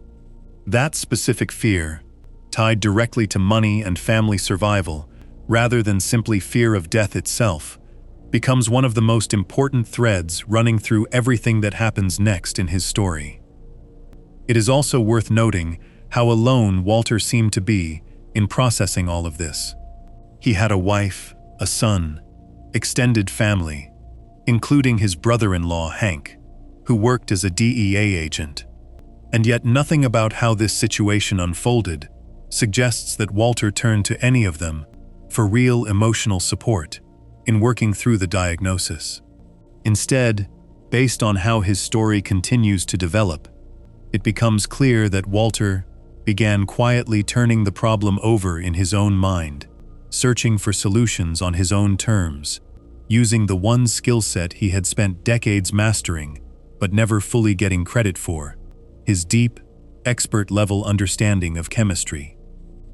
That specific fear, tied directly to money and family survival, rather than simply fear of death itself, becomes one of the most important threads running through everything that happens next in his story. It is also worth noting how alone Walter seemed to be in processing all of this. He had a wife, a son, extended family, including his brother-in-law Hank, who worked as a DEA agent. And yet nothing about how this situation unfolded suggests that Walter turned to any of them for real emotional support in working through the diagnosis. Instead, based on how his story continues to develop, it becomes clear that Walter began quietly turning the problem over in his own mind, searching for solutions on his own terms, using the one skill set he had spent decades mastering but never fully getting credit for, his deep, expert-level understanding of chemistry.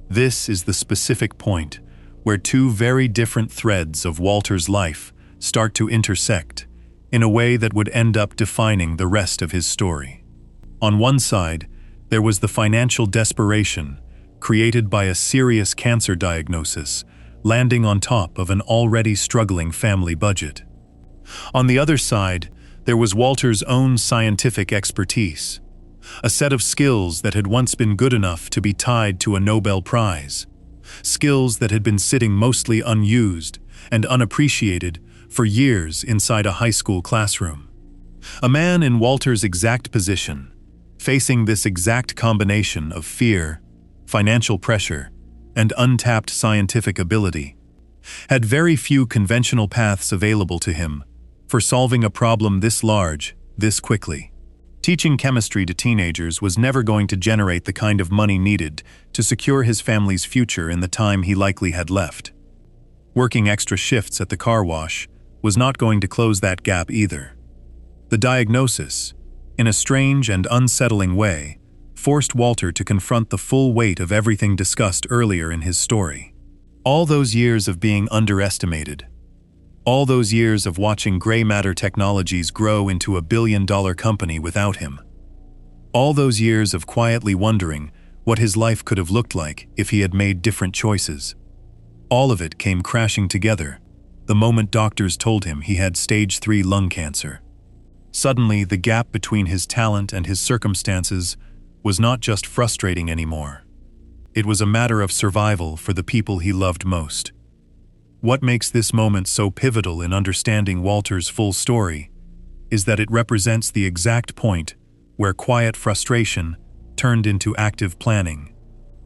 This is the specific point where 2 very different threads of Walter's life start to intersect in a way that would end up defining the rest of his story. On one side, there was the financial desperation created by a serious cancer diagnosis, landing on top of an already struggling family budget. On the other side, there was Walter's own scientific expertise, a set of skills that had once been good enough to be tied to a Nobel Prize, skills that had been sitting mostly unused and unappreciated for years inside a high school classroom. A man in Walter's exact position, facing this exact combination of fear, financial pressure, and untapped scientific ability, had very few conventional paths available to him for solving a problem this large, this quickly. Teaching chemistry to teenagers was never going to generate the kind of money needed to secure his family's future in the time he likely had left. Working extra shifts at the car wash was not going to close that gap either. The diagnosis, in a strange and unsettling way, forced Walter to confront the full weight of everything discussed earlier in his story. All those years of being underestimated, all those years of watching gray matter technologies grow into a billion-dollar company without him. All those years of quietly wondering what his life could have looked like if he had made different choices. All of it came crashing together the moment doctors told him he had stage 3 lung cancer. Suddenly, the gap between his talent and his circumstances was not just frustrating anymore. It was a matter of survival for the people he loved most. What makes this moment so pivotal in understanding Walter's full story is that it represents the exact point where quiet frustration turned into active planning.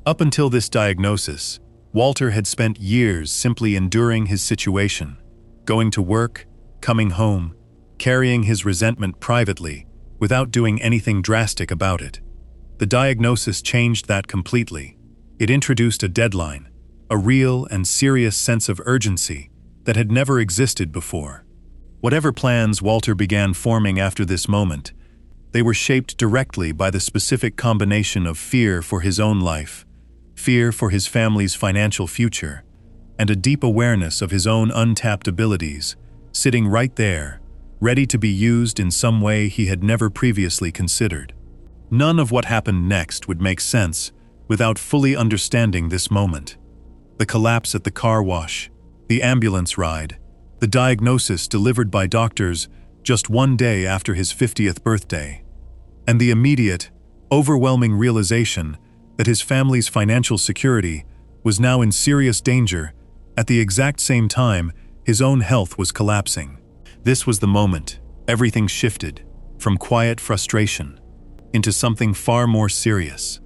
Up until this diagnosis, Walter had spent years simply enduring his situation, going to work, coming home, carrying his resentment privately without doing anything drastic about it. The diagnosis changed that completely. It introduced a deadline, a real and serious sense of urgency that had never existed before. Whatever plans Walter began forming after this moment, they were shaped directly by the specific combination of fear for his own life, fear for his family's financial future, and a deep awareness of his own untapped abilities, sitting right there, ready to be used in some way he had never previously considered. None of what happened next would make sense without fully understanding this moment. The collapse at the car wash, the ambulance ride, the diagnosis delivered by doctors just one day after his 50th birthday, and the immediate, overwhelming realization that his family's financial security was now in serious danger at the exact same time his own health was collapsing. This was the moment everything shifted from quiet frustration into something far more serious,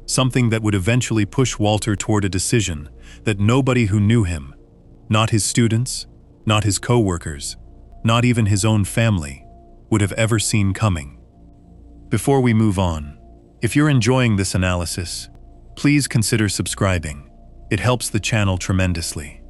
something that would eventually push Walter toward a decision that nobody who knew him, not his students, not his co-workers, not even his own family, would have ever seen coming. Before we move on, if you're enjoying this analysis, please consider subscribing. It helps the channel tremendously.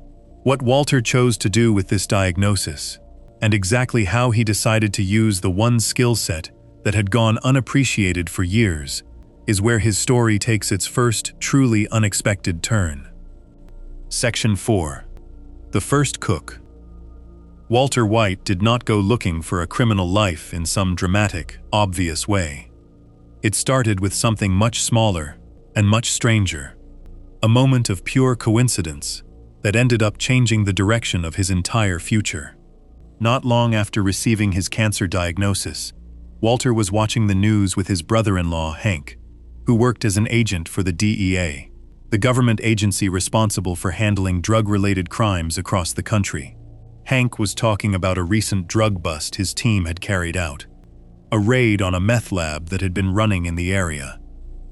What Walter chose to do with this diagnosis, and exactly how he decided to use the one skill set that had gone unappreciated for years, is where his story takes its first truly unexpected turn. Section 4. The First Cook. Walter White did not go looking for a criminal life in some dramatic, obvious way. It started with something much smaller and much stranger, a moment of pure coincidence that ended up changing the direction of his entire future. Not long after receiving his cancer diagnosis, Walter was watching the news with his brother-in-law, Hank, who worked as an agent for the DEA, the government agency responsible for handling drug-related crimes across the country. Hank was talking about a recent drug bust his team had carried out, a raid on a meth lab that had been running in the area.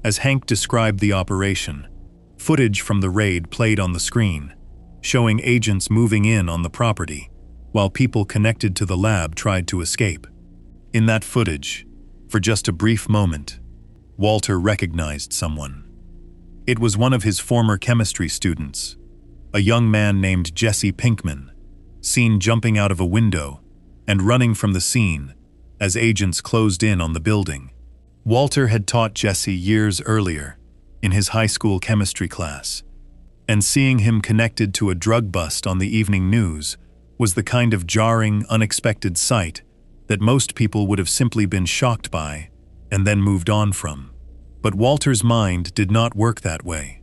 As Hank described the operation, footage from the raid played on the screen, showing agents moving in on the property, while people connected to the lab tried to escape. In that footage, for just a brief moment, Walter recognized someone. It was one of his former chemistry students, a young man named Jesse Pinkman, seen jumping out of a window and running from the scene as agents closed in on the building. Walter had taught Jesse years earlier in his high school chemistry class, and seeing him connected to a drug bust on the evening news was the kind of jarring, unexpected sight that most people would have simply been shocked by and then moved on from. But Walter's mind did not work that way.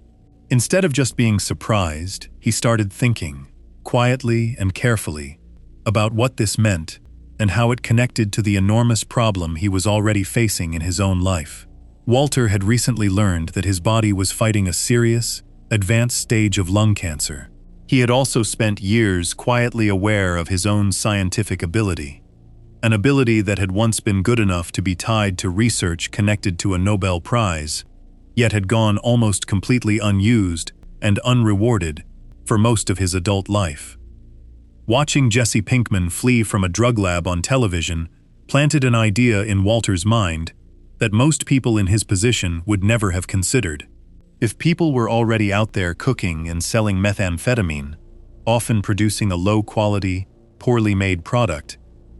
Instead of just being surprised, he started thinking, quietly and carefully, about what this meant and how it connected to the enormous problem he was already facing in his own life. Walter had recently learned that his body was fighting a serious, advanced stage of lung cancer. He had also spent years quietly aware of his own scientific ability, an ability that had once been good enough to be tied to research connected to a Nobel Prize, yet had gone almost completely unused and unrewarded for most of his adult life. Watching Jesse Pinkman flee from a drug lab on television planted an idea in Walter's mind that most people in his position would never have considered. If people were already out there cooking and selling methamphetamine, often producing a low-quality, poorly made product,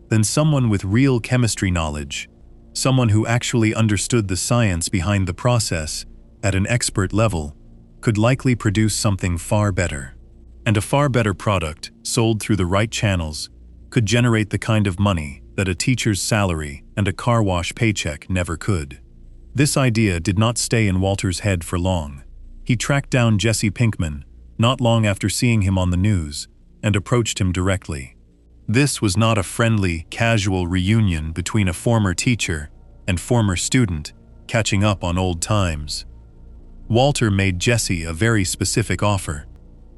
then someone with real chemistry knowledge, someone who actually understood the science behind the process at an expert level, could likely produce something far better. And a far better product, sold through the right channels, could generate the kind of money that a teacher's salary and a car wash paycheck never could. This idea did not stay in Walter's head for long. He tracked down Jesse Pinkman not long after seeing him on the news and approached him directly. This was not a friendly, casual reunion between a former teacher and former student catching up on old times. Walter made Jesse a very specific offer,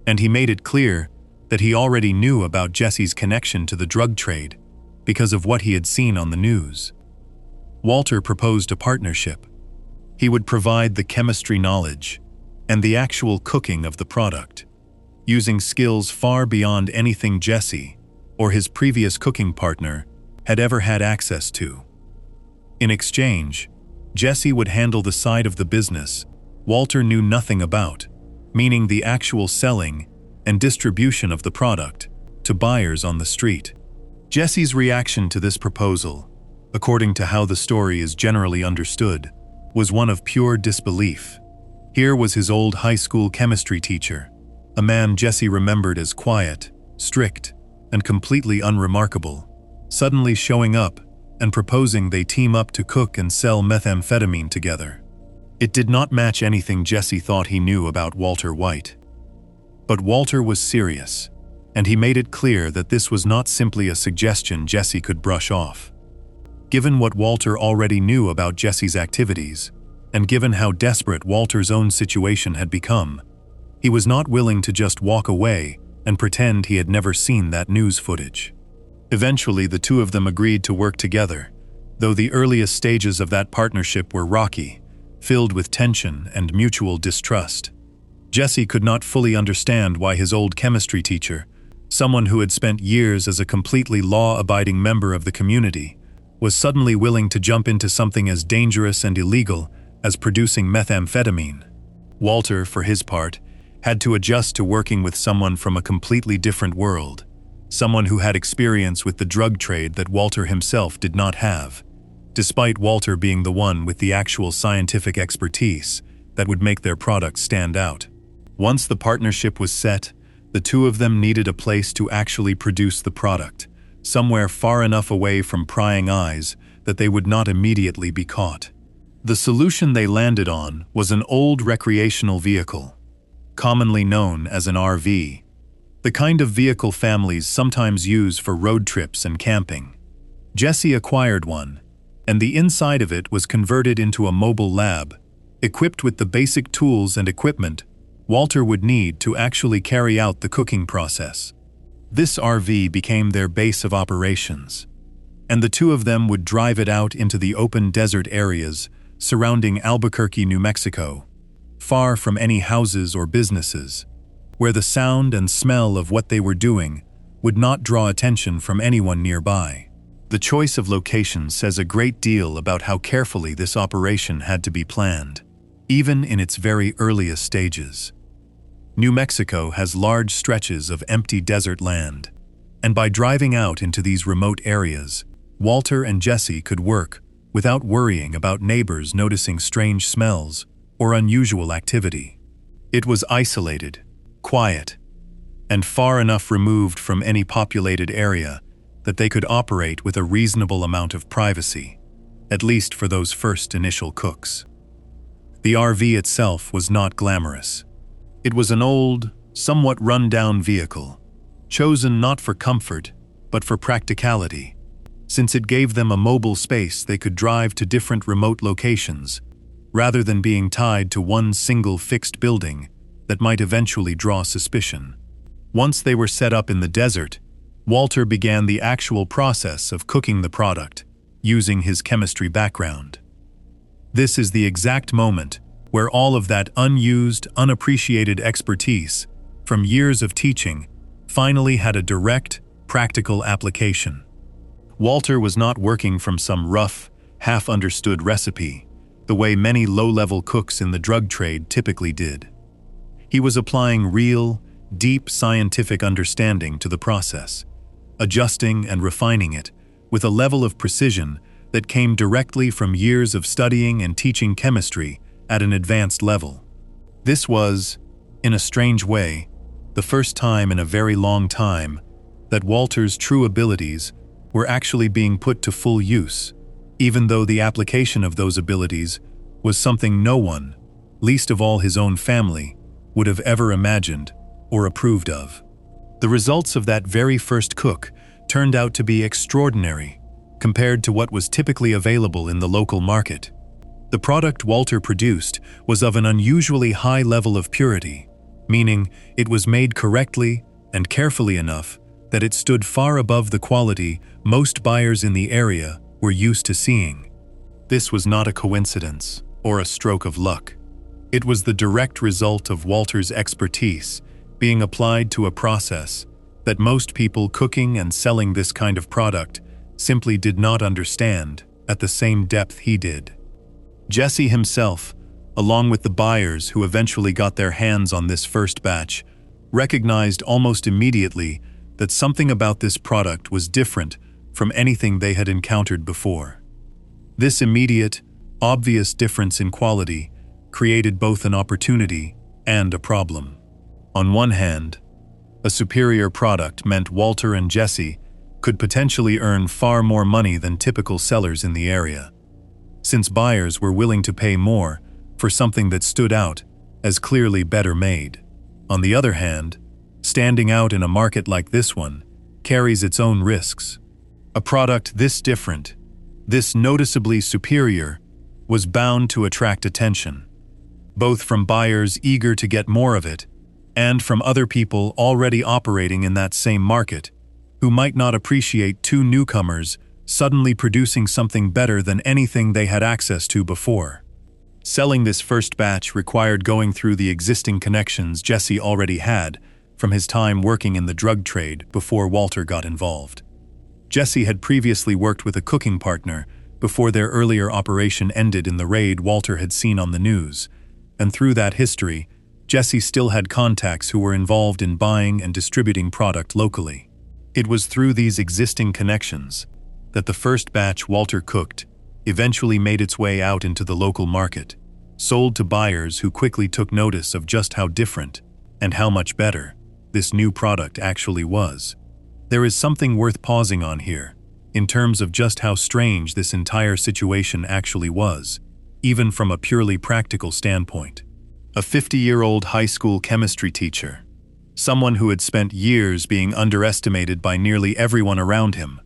and he made it clear that he already knew about Jesse's connection to the drug trade because of what he had seen on the news. Walter proposed a partnership. He would provide the chemistry knowledge and the actual cooking of the product, using skills far beyond anything Jesse or his previous cooking partner had ever had access to. In exchange, Jesse would handle the side of the business Walter knew nothing about, meaning the actual selling and distribution of the product to buyers on the street. Jesse's reaction to this proposal, according to how the story is generally understood, was one of pure disbelief. Here was his old high school chemistry teacher, a man Jesse remembered as quiet, strict, and completely unremarkable, suddenly showing up and proposing they team up to cook and sell methamphetamine together. It did not match anything Jesse thought he knew about Walter White. But Walter was serious, and he made it clear that this was not simply a suggestion Jesse could brush off. Given what Walter already knew about Jesse's activities, and given how desperate Walter's own situation had become, he was not willing to just walk away and pretend he had never seen that news footage. Eventually, the two of them agreed to work together, though the earliest stages of that partnership were rocky, filled with tension and mutual distrust. Jesse could not fully understand why his old chemistry teacher, someone who had spent years as a completely law-abiding member of the community, was suddenly willing to jump into something as dangerous and illegal as producing methamphetamine. Walter, for his part, had to adjust to working with someone from a completely different world, someone who had experience with the drug trade that Walter himself did not have, despite Walter being the one with the actual scientific expertise that would make their product stand out. Once the partnership was set, the two of them needed a place to actually produce the product, somewhere far enough away from prying eyes that they would not immediately be caught. The solution they landed on was an old recreational vehicle, commonly known as an RV, the kind of vehicle families sometimes use for road trips and camping. Jesse acquired one, and the inside of it was converted into a mobile lab, equipped with the basic tools and equipment Walter would need to actually carry out the cooking process. This RV became their base of operations, and the two of them would drive it out into the open desert areas surrounding Albuquerque, New Mexico, far from any houses or businesses, where the sound and smell of what they were doing would not draw attention from anyone nearby. The choice of location says a great deal about how carefully this operation had to be planned, even in its very earliest stages. New Mexico has large stretches of empty desert land, and by driving out into these remote areas, Walter and Jesse could work without worrying about neighbors noticing strange smells or unusual activity. It was isolated, quiet, and far enough removed from any populated area that they could operate with a reasonable amount of privacy, at least for those first initial cooks. The RV itself was not glamorous. It was an old, somewhat run-down vehicle, chosen not for comfort, but for practicality, since it gave them a mobile space they could drive to different remote locations, rather than being tied to one single fixed building that might eventually draw suspicion. Once they were set up in the desert, Walter began the actual process of cooking the product, using his chemistry background. This is the exact moment where all of that unused, unappreciated expertise from years of teaching finally had a direct, practical application. Walter was not working from some rough, half-understood recipe, the way many low-level cooks in the drug trade typically did. He was applying real, deep scientific understanding to the process, adjusting and refining it with a level of precision that came directly from years of studying and teaching chemistry at an advanced level. This was, in a strange way, the first time in a very long time that Walter's true abilities were actually being put to full use, even though the application of those abilities was something no one, least of all his own family, would have ever imagined or approved of. The results of that very first cook turned out to be extraordinary compared to what was typically available in the local market. The product Walter produced was of an unusually high level of purity, meaning it was made correctly and carefully enough that it stood far above the quality most buyers in the area were used to seeing. This was not a coincidence or a stroke of luck. It was the direct result of Walter's expertise being applied to a process that most people cooking and selling this kind of product simply did not understand at the same depth he did. Jesse himself, along with the buyers who eventually got their hands on this first batch, recognized almost immediately that something about this product was different from anything they had encountered before. This immediate, obvious difference in quality created both an opportunity and a problem. On one hand, a superior product meant Walter and Jesse could potentially earn far more money than typical sellers in the area, since buyers were willing to pay more for something that stood out as clearly better made. On the other hand, standing out in a market like this one carries its own risks. A product this different, this noticeably superior, was bound to attract attention, both from buyers eager to get more of it and from other people already operating in that same market who might not appreciate two newcomers suddenly producing something better than anything they had access to before. Selling this first batch required going through the existing connections Jesse already had from his time working in the drug trade before Walter got involved. Jesse had previously worked with a cooking partner before their earlier operation ended in the raid Walter had seen on the news, and through that history, Jesse still had contacts who were involved in buying and distributing product locally. It was through these existing connections that the first batch Walter cooked eventually made its way out into the local market, sold to buyers who quickly took notice of just how different and how much better this new product actually was. There is something worth pausing on here, in terms of just how strange this entire situation actually was, even from a purely practical standpoint. A 50-year-old high school chemistry teacher, someone who had spent years being underestimated by nearly everyone around him,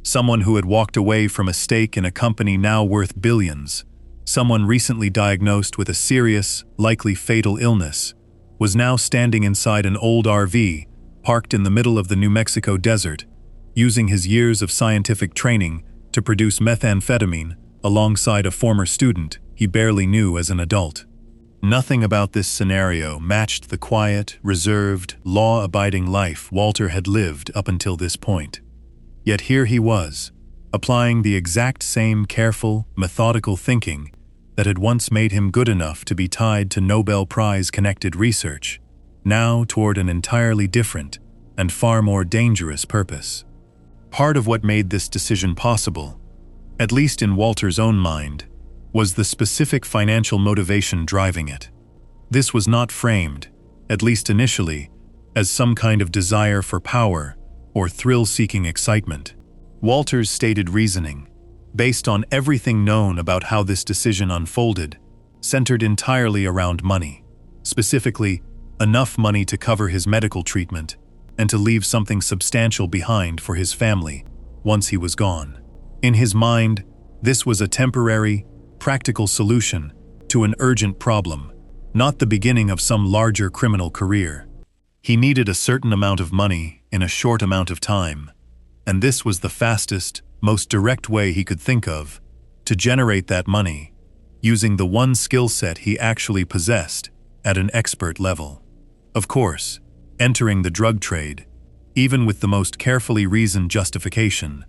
someone who had walked away from a stake in a company now worth billions, someone recently diagnosed with a serious, likely fatal illness, was now standing inside an old RV parked in the middle of the New Mexico desert, using his years of scientific training to produce methamphetamine alongside a former student he barely knew as an adult. Nothing about this scenario matched the quiet, reserved, law-abiding life Walter had lived up until this point. Yet here he was, applying the exact same careful, methodical thinking that had once made him good enough to be tied to Nobel Prize-connected research, now toward an entirely different and far more dangerous purpose. Part of what made this decision possible, at least in Walter's own mind, was the specific financial motivation driving it. This was not framed, at least initially, as some kind of desire for power or thrill-seeking excitement. Walter's stated reasoning, based on everything known about how this decision unfolded, centered entirely around money, specifically enough money to cover his medical treatment and to leave something substantial behind for his family once he was gone. In his mind, this was a temporary, practical solution to an urgent problem, not the beginning of some larger criminal career. He needed a certain amount of money in a short amount of time, and this was the fastest, most direct way he could think of to generate that money, using the one skill set he actually possessed at an expert level. Of course, entering the drug trade, even with the most carefully reasoned justification,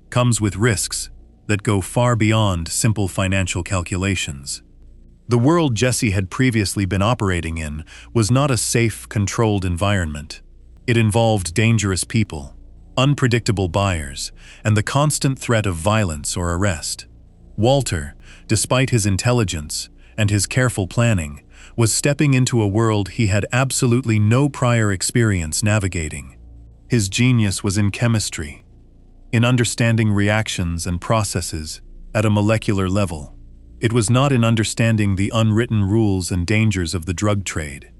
comes with risks that go far beyond simple financial calculations. The world Jesse had previously been operating in was not a safe, controlled environment. It involved dangerous people, unpredictable buyers, and the constant threat of violence or arrest. Walter, despite his intelligence and his careful planning, was stepping into a world he had absolutely no prior experience navigating. His genius was in chemistry, in understanding reactions and processes at a molecular level. It was not in understanding the unwritten rules and dangers of the drug trade,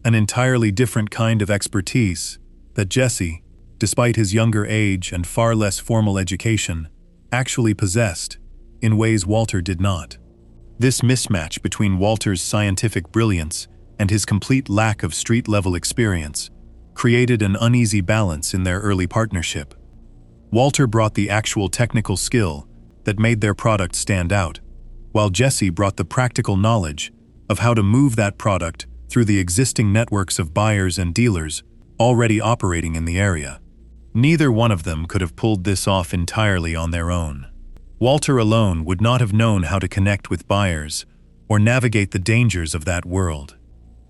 an entirely different kind of expertise that Jesse, despite his younger age and far less formal education, actually possessed in ways Walter did not. This mismatch between Walter's scientific brilliance and his complete lack of street-level experience created an uneasy balance in their early partnership. Walter brought the actual technical skill that made their product stand out, while Jesse brought the practical knowledge of how to move that product through the existing networks of buyers and dealers already operating in the area. Neither one of them could have pulled this off entirely on their own. Walter alone would not have known how to connect with buyers or navigate the dangers of that world.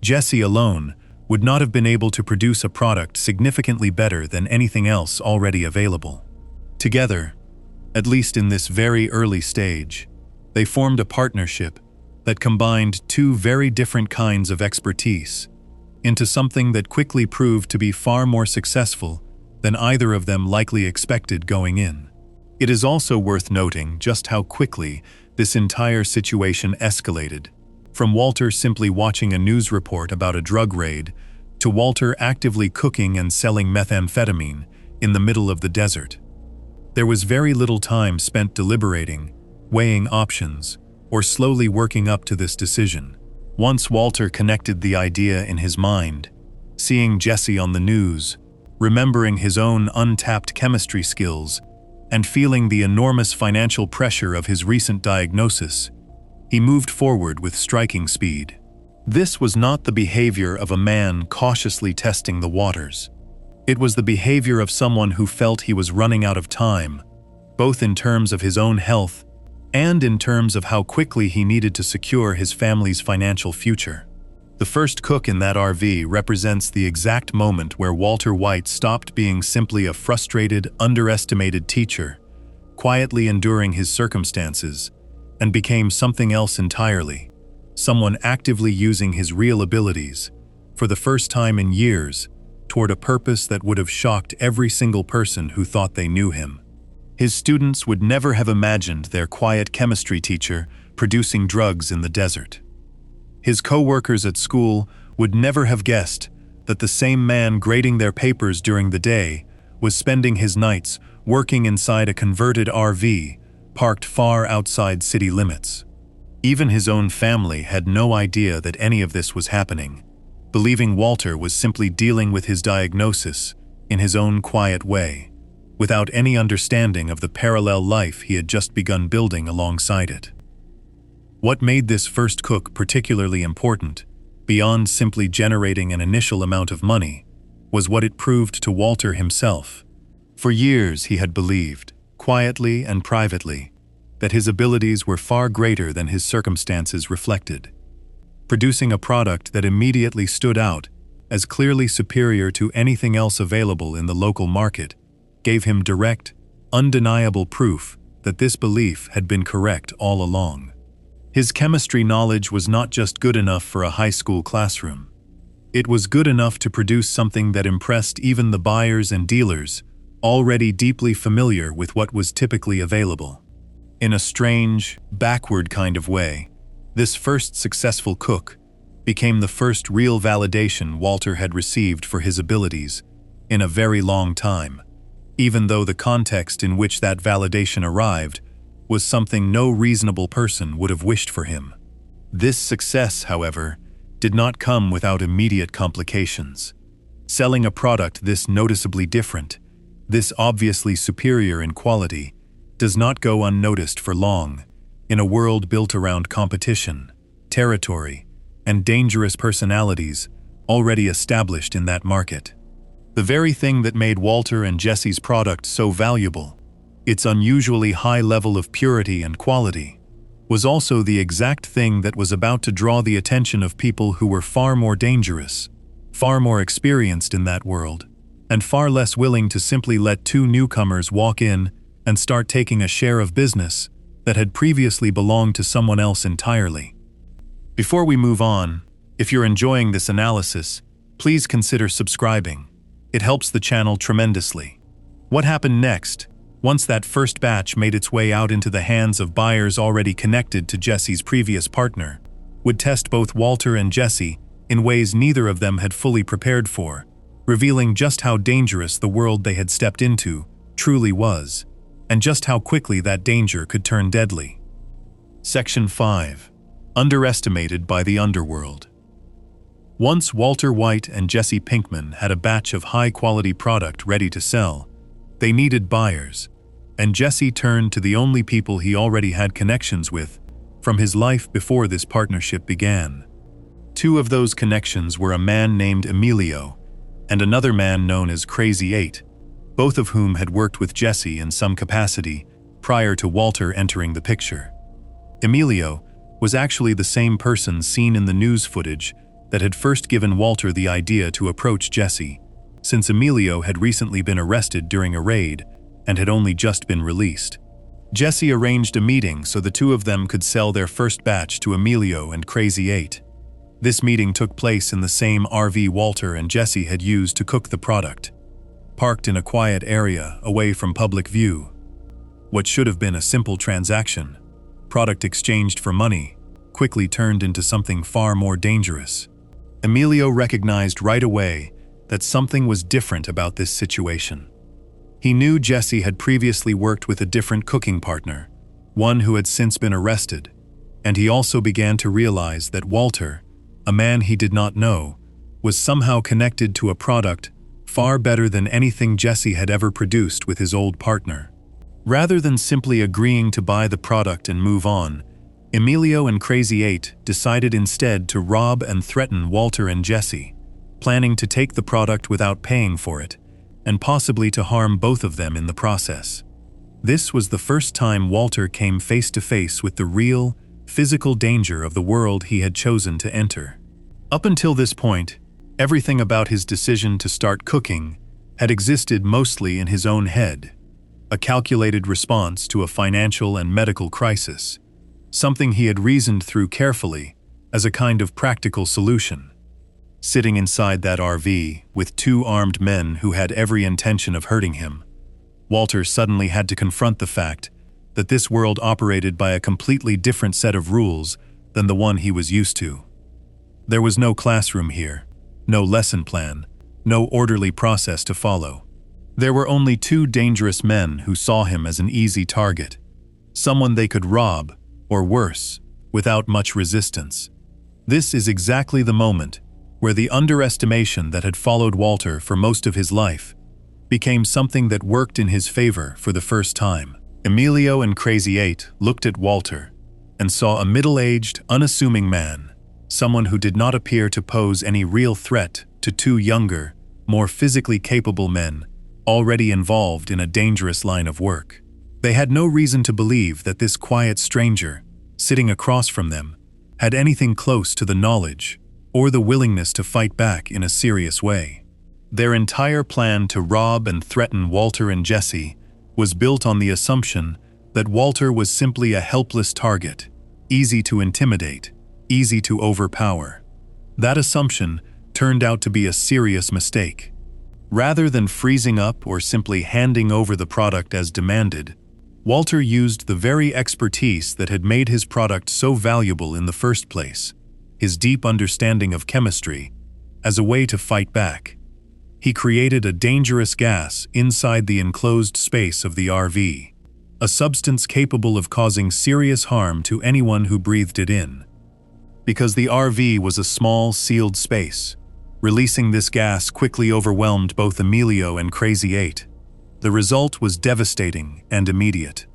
Jesse alone would not have been able to produce a product significantly better than anything else already available. Together, at least in this very early stage, they formed a partnership that combined two very different kinds of expertise into something that quickly proved to be far more successful than either of them likely expected going in. It is also worth noting just how quickly this entire situation escalated, from Walter simply watching a news report about a drug raid to Walter actively cooking and selling methamphetamine in the middle of the desert. There was very little time spent deliberating, weighing options, or slowly working up to this decision. Once Walter connected the idea in his mind, seeing Jesse on the news, remembering his own untapped chemistry skills, and feeling the enormous financial pressure of his recent diagnosis, he moved forward with striking speed. This was not the behavior of a man cautiously testing the waters. It was the behavior of someone who felt he was running out of time, both in terms of his own health and in terms of how quickly he needed to secure his family's financial future. The first cook in that RV represents the exact moment where Walter White stopped being simply a frustrated, underestimated teacher, quietly enduring his circumstances, and became something else entirely, someone actively using his real abilities, for the first time in years, toward a purpose that would have shocked every single person who thought they knew him. His students would never have imagined their quiet chemistry teacher producing drugs in the desert. His co-workers at school would never have guessed that the same man grading their papers during the day was spending his nights working inside a converted RV parked far outside city limits. Even his own family had no idea that any of this was happening, believing Walter was simply dealing with his diagnosis in his own quiet way, without any understanding of the parallel life he had just begun building alongside it. What made this first cook particularly important, beyond simply generating an initial amount of money, was what it proved to Walter himself. For years he had believed, quietly and privately, that his abilities were far greater than his circumstances reflected. Producing a product that immediately stood out as clearly superior to anything else available in the local market gave him direct, undeniable proof that this belief had been correct all along. His chemistry knowledge was not just good enough for a high school classroom. It was good enough to produce something that impressed even the buyers and dealers already deeply familiar with what was typically available. In a strange, backward kind of way, this first successful cook became the first real validation Walter had received for his abilities in a very long time, even though the context in which that validation arrived was something no reasonable person would have wished for him. This success, however, did not come without immediate complications. Selling a product this noticeably different, this obviously superior in quality, does not go unnoticed for long in a world built around competition, territory, and dangerous personalities already established in that market. The very thing that made Walter and Jesse's product so valuable, its unusually high level of purity and quality, was also the exact thing that was about to draw the attention of people who were far more dangerous, far more experienced in that world, and far less willing to simply let two newcomers walk in and start taking a share of business that had previously belonged to someone else entirely. Before we move on, if you're enjoying this analysis, please consider subscribing. It helps the channel tremendously. What happened next, once that first batch made its way out into the hands of buyers already connected to Jesse's previous partner, would test both Walter and Jesse in ways neither of them had fully prepared for, revealing just how dangerous the world they had stepped into truly was, and just how quickly that danger could turn deadly. Section 5. Underestimated by the Underworld. Once Walter White and Jesse Pinkman had a batch of high-quality product ready to sell, they needed buyers, and Jesse turned to the only people he already had connections with from his life before this partnership began. Two of those connections were a man named Emilio and another man known as Crazy 8, both of whom had worked with Jesse in some capacity prior to Walter entering the picture. Emilio was actually the same person seen in the news footage that had first given Walter the idea to approach Jesse, since Emilio had recently been arrested during a raid and had only just been released. Jesse arranged a meeting so the two of them could sell their first batch to Emilio and Crazy 8. This meeting took place in the same RV Walter and Jesse had used to cook the product, parked in a quiet area away from public view. What should have been a simple transaction, product exchanged for money, quickly turned into something far more dangerous. Emilio recognized right away that something was different about this situation. He knew Jesse had previously worked with a different cooking partner, one who had since been arrested, and he also began to realize that Walter, a man he did not know, was somehow connected to a product far better than anything Jesse had ever produced with his old partner. Rather than simply agreeing to buy the product and move on, Emilio and Crazy 8 decided instead to rob and threaten Walter and Jesse, planning to take the product without paying for it, and possibly to harm both of them in the process. This was the first time Walter came face to face with the real, physical danger of the world he had chosen to enter. Up until this point, everything about his decision to start cooking had existed mostly in his own head, a calculated response to a financial and medical crisis, something he had reasoned through carefully as a kind of practical solution. Sitting inside that RV with two armed men who had every intention of hurting him, Walter suddenly had to confront the fact that this world operated by a completely different set of rules than the one he was used to. There was no classroom here, no lesson plan, no orderly process to follow. There were only two dangerous men who saw him as an easy target, someone they could rob, or worse, without much resistance. This is exactly the moment where the underestimation that had followed Walter for most of his life became something that worked in his favor for the first time. Emilio and Crazy 8 looked at Walter and saw a middle-aged, unassuming man, someone who did not appear to pose any real threat to two younger, more physically capable men already involved in a dangerous line of work. They had no reason to believe that this quiet stranger, sitting across from them, had anything close to the knowledge or the willingness to fight back in a serious way. Their entire plan to rob and threaten Walter and Jesse was built on the assumption that Walter was simply a helpless target, easy to intimidate, easy to overpower. That assumption turned out to be a serious mistake. Rather than freezing up or simply handing over the product as demanded, Walter used the very expertise that had made his product so valuable in the first place. his deep understanding of chemistry, as a way to fight back. He created a dangerous gas inside the enclosed space of the RV, a substance capable of causing serious harm to anyone who breathed it in. Because the RV was a small, sealed space, releasing this gas quickly overwhelmed both Emilio and Crazy 8. The result was devastating and immediate.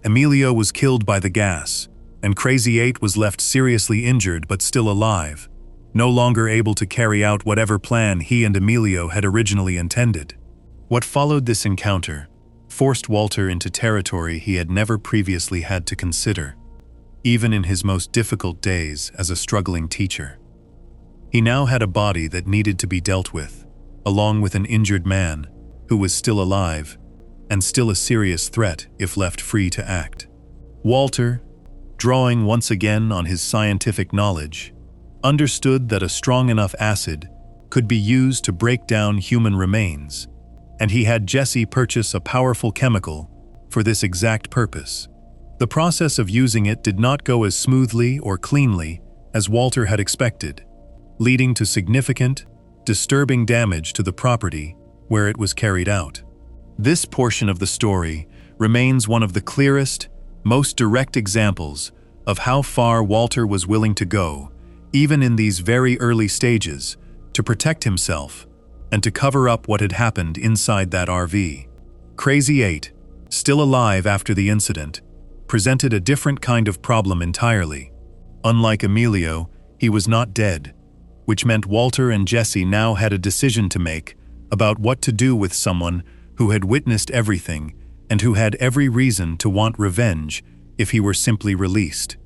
Emilio was killed by the gas, and Crazy 8 was left seriously injured but still alive, no longer able to carry out whatever plan he and Emilio had originally intended. What followed this encounter forced Walter into territory he had never previously had to consider, even in his most difficult days as a struggling teacher. He now had a body that needed to be dealt with, along with an injured man who was still alive and still a serious threat if left free to act. Walter, drawing once again on his scientific knowledge, understood that a strong enough acid could be used to break down human remains, and he had Jesse purchase a powerful chemical for this exact purpose. The process of using it did not go as smoothly or cleanly as Walter had expected, leading to significant, disturbing damage to the property where it was carried out. This portion of the story remains one of the clearest, most direct examples of how far Walter was willing to go, even in these very early stages, to protect himself and to cover up what had happened inside that RV. Crazy 8, still alive after the incident, presented a different kind of problem entirely. Unlike Emilio, he was not dead, which meant Walter and Jesse now had a decision to make about what to do with someone who had witnessed everything and who had every reason to want revenge if he were simply released.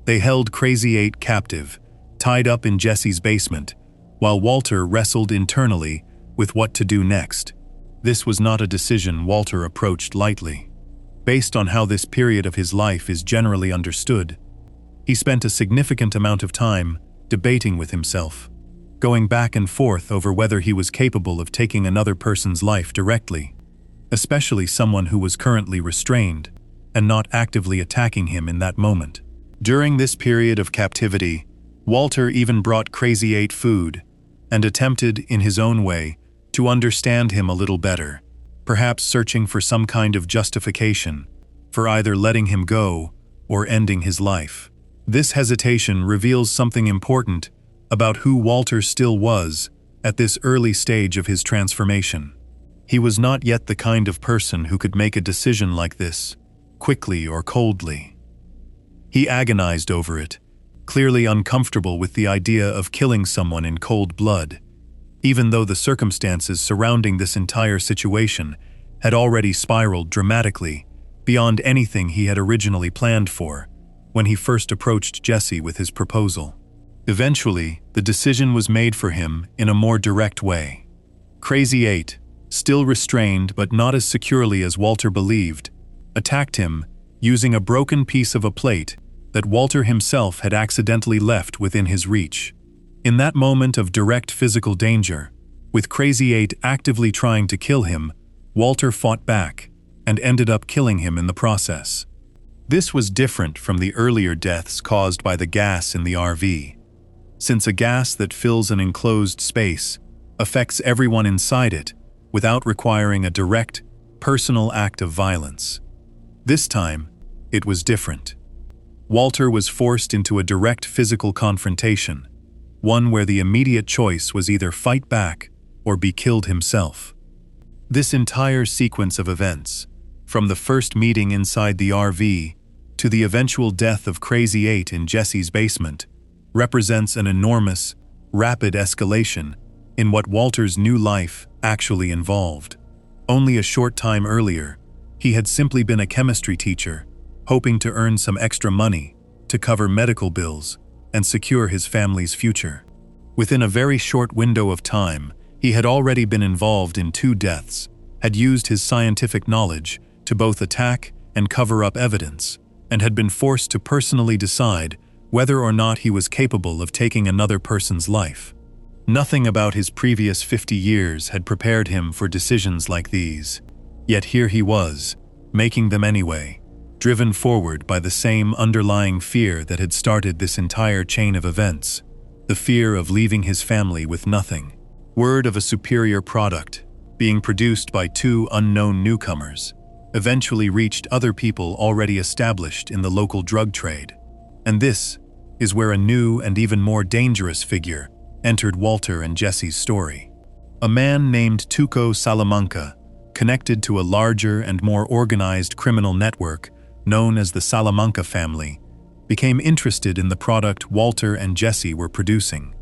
They held Crazy 8 captive, tied up in Jesse's basement, while Walter wrestled internally with what to do next. This was not a decision Walter approached lightly. Based on how this period of his life is generally understood, he spent a significant amount of time debating with himself, going back and forth over whether he was capable of taking another person's life directly, especially someone who was currently restrained and not actively attacking him in that moment. During this period of captivity, Walter even brought Crazy 8 food and attempted, in his own way, to understand him a little better, perhaps searching for some kind of justification for either letting him go or ending his life. This hesitation reveals something important about who Walter still was at this early stage of his transformation. He was not yet the kind of person who could make a decision like this, quickly or coldly. He agonized over it, clearly uncomfortable with the idea of killing someone in cold blood, even though the circumstances surrounding this entire situation had already spiraled dramatically beyond anything he had originally planned for when he first approached Jesse with his proposal. Eventually, the decision was made for him in a more direct way. Crazy 8, still restrained but not as securely as Walter believed, attacked him using a broken piece of a plate that Walter himself had accidentally left within his reach. In that moment of direct physical danger, with Crazy 8 actively trying to kill him, Walter fought back and ended up killing him in the process. This was different from the earlier deaths caused by the gas in the RV, since a gas that fills an enclosed space affects everyone inside it without requiring a direct, personal act of violence. This time, it was different. Walter was forced into a direct physical confrontation, one where the immediate choice was either fight back or be killed himself. This entire sequence of events, from the first meeting inside the RV to the eventual death of Crazy 8 in Jesse's basement, represents an enormous, rapid escalation in what Walter's new life actually involved. Only a short time earlier, he had simply been a chemistry teacher, hoping to earn some extra money to cover medical bills and secure his family's future. Within a very short window of time, he had already been involved in 2 deaths, had used his scientific knowledge to both attack and cover up evidence, and had been forced to personally decide whether or not he was capable of taking another person's life. Nothing about his previous 50 years had prepared him for decisions like these, yet here he was, making them anyway, driven forward by the same underlying fear that had started this entire chain of events. the fear of leaving his family with nothing. Word of a superior product, being produced by two unknown newcomers, eventually reached other people already established in the local drug trade. And this is where a new and even more dangerous figure entered Walter and Jesse's story. A man named Tuco Salamanca, connected to a larger and more organized criminal network known as the Salamanca family, became interested in the product Walter and Jesse were producing.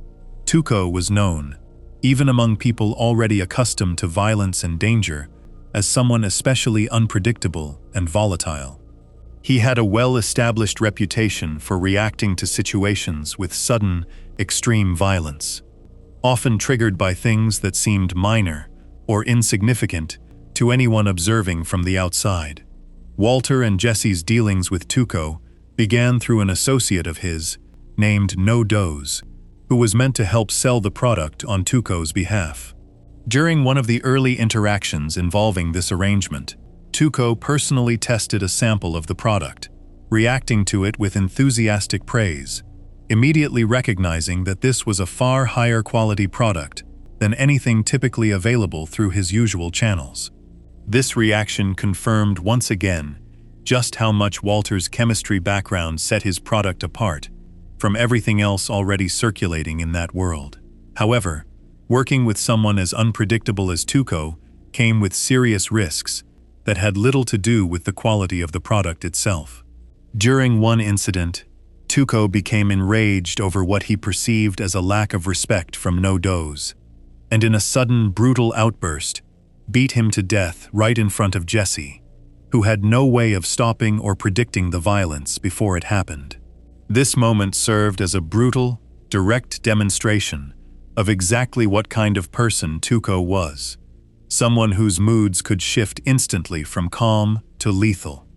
Tuco was known, even among people already accustomed to violence and danger, as someone especially unpredictable and volatile. He had a well-established reputation for reacting to situations with sudden, extreme violence, often triggered by things that seemed minor or insignificant to anyone observing from the outside. Walter and Jesse's dealings with Tuco began through an associate of his named No Dose, who was meant to help sell the product on Tuco's behalf. During one of the early interactions involving this arrangement, Tuco personally tested a sample of the product, reacting to it with enthusiastic praise, immediately recognizing that this was a far higher quality product than anything typically available through his usual channels. This reaction confirmed once again just how much Walter's chemistry background set his product apart from everything else already circulating in that world. However, working with someone as unpredictable as Tuco came with serious risks that had little to do with the quality of the product itself. During one incident, Tuco became enraged over what he perceived as a lack of respect from No Dose, and in a sudden, brutal outburst, beat him to death right in front of Jesse, who had no way of stopping or predicting the violence before it happened. This moment served as a brutal, direct demonstration of exactly what kind of person Tuco was, someone whose moods could shift instantly from calm to lethal,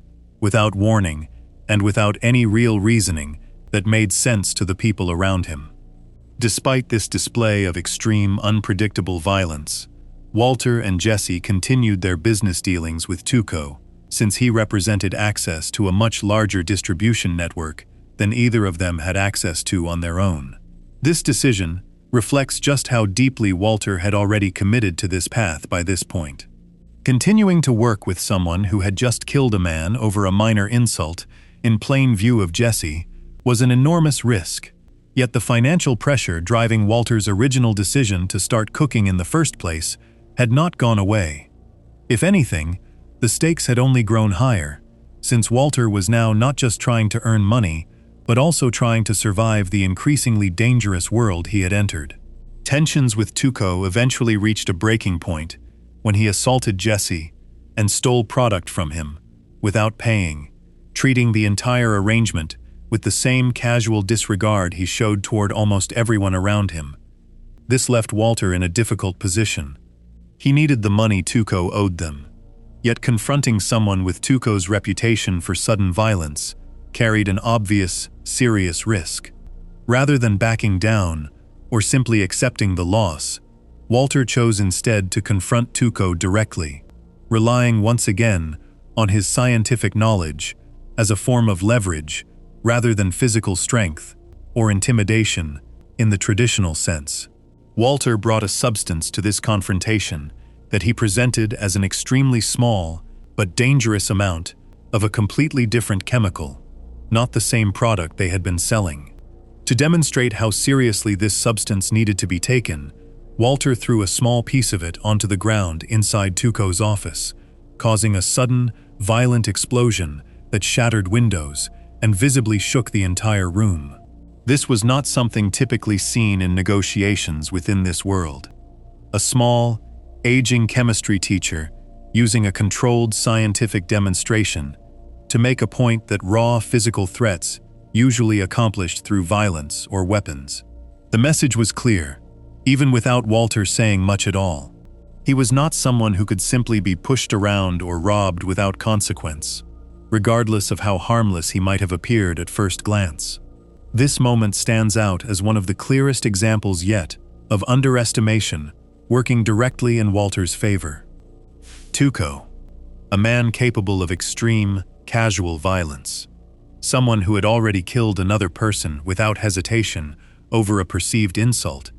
without warning and without any real reasoning that made sense to the people around him. Despite this display of extreme, unpredictable violence, Walter and Jesse continued their business dealings with Tuco, since he represented access to a much larger distribution network than either of them had access to on their own. This decision reflects just how deeply Walter had already committed to this path by this point. Continuing to work with someone who had just killed a man over a minor insult in plain view of Jesse was an enormous risk, yet the financial pressure driving Walter's original decision to start cooking in the first place had not gone away. If anything, the stakes had only grown higher, since Walter was now not just trying to earn money, but also trying to survive the increasingly dangerous world he had entered. Tensions with Tuco eventually reached a breaking point when he assaulted Jesse and stole product from him without paying, treating the entire arrangement with the same casual disregard he showed toward almost everyone around him. This left Walter in a difficult position. He needed the money Tuco owed them, yet confronting someone with Tuco's reputation for sudden violence carried an obvious, serious risk. Rather than backing down or simply accepting the loss, Walter chose instead to confront Tuco directly, relying once again on his scientific knowledge as a form of leverage rather than physical strength or intimidation in the traditional sense. Walter brought a substance to this confrontation that he presented as an extremely small but dangerous amount of a completely different chemical, not the same product they had been selling. To demonstrate how seriously this substance needed to be taken, Walter threw a small piece of it onto the ground inside Tuco's office, causing a sudden, violent explosion that shattered windows and visibly shook the entire room. This was not something typically seen in negotiations within this world. A small, aging chemistry teacher using a controlled scientific demonstration to make a point that raw physical threats usually accomplished through violence or weapons. The message was clear, even without Walter saying much at all. He was not someone who could simply be pushed around or robbed without consequence, regardless of how harmless he might have appeared at first glance. This moment stands out as one of the clearest examples yet of underestimation working directly in Walter's favor. Tuco, a man capable of extreme, casual violence. Someone who had already killed another person without hesitation over a perceived insult,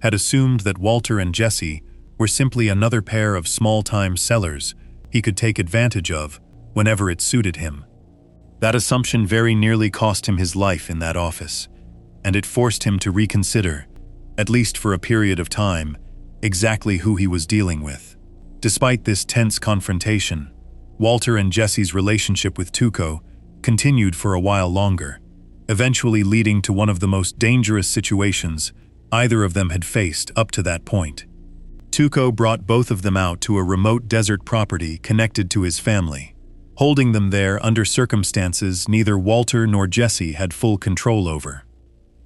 had assumed that Walter and Jesse were simply another pair of small-time sellers he could take advantage of whenever it suited him. That assumption very nearly cost him his life in that office, and it forced him to reconsider, at least for a period of time, exactly who he was dealing with. Despite this tense confrontation, Walter and Jesse's relationship with Tuco continued for a while longer, eventually leading to one of the most dangerous situations either of them had faced up to that point. Tuco brought both of them out to a remote desert property connected to his family, holding them there under circumstances neither Walter nor Jesse had full control over.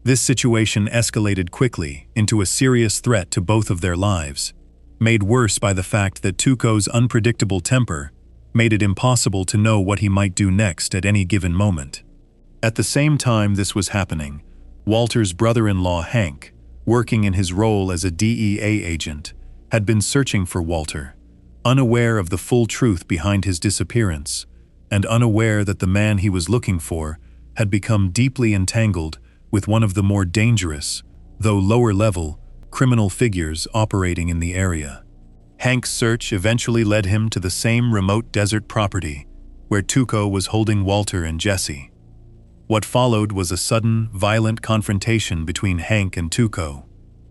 This situation escalated quickly into a serious threat to both of their lives, made worse by the fact that Tuco's unpredictable temper made it impossible to know what he might do next at any given moment. At the same time this was happening, Walter's brother-in-law Hank, working in his role as a DEA agent, had been searching for Walter, unaware of the full truth behind his disappearance, and unaware that the man he was looking for had become deeply entangled with one of the more dangerous, though lower-level, criminal figures operating in the area. Hank's search eventually led him to the same remote desert property where Tuco was holding Walter and Jesse. What followed was a sudden, violent confrontation between Hank and Tuco,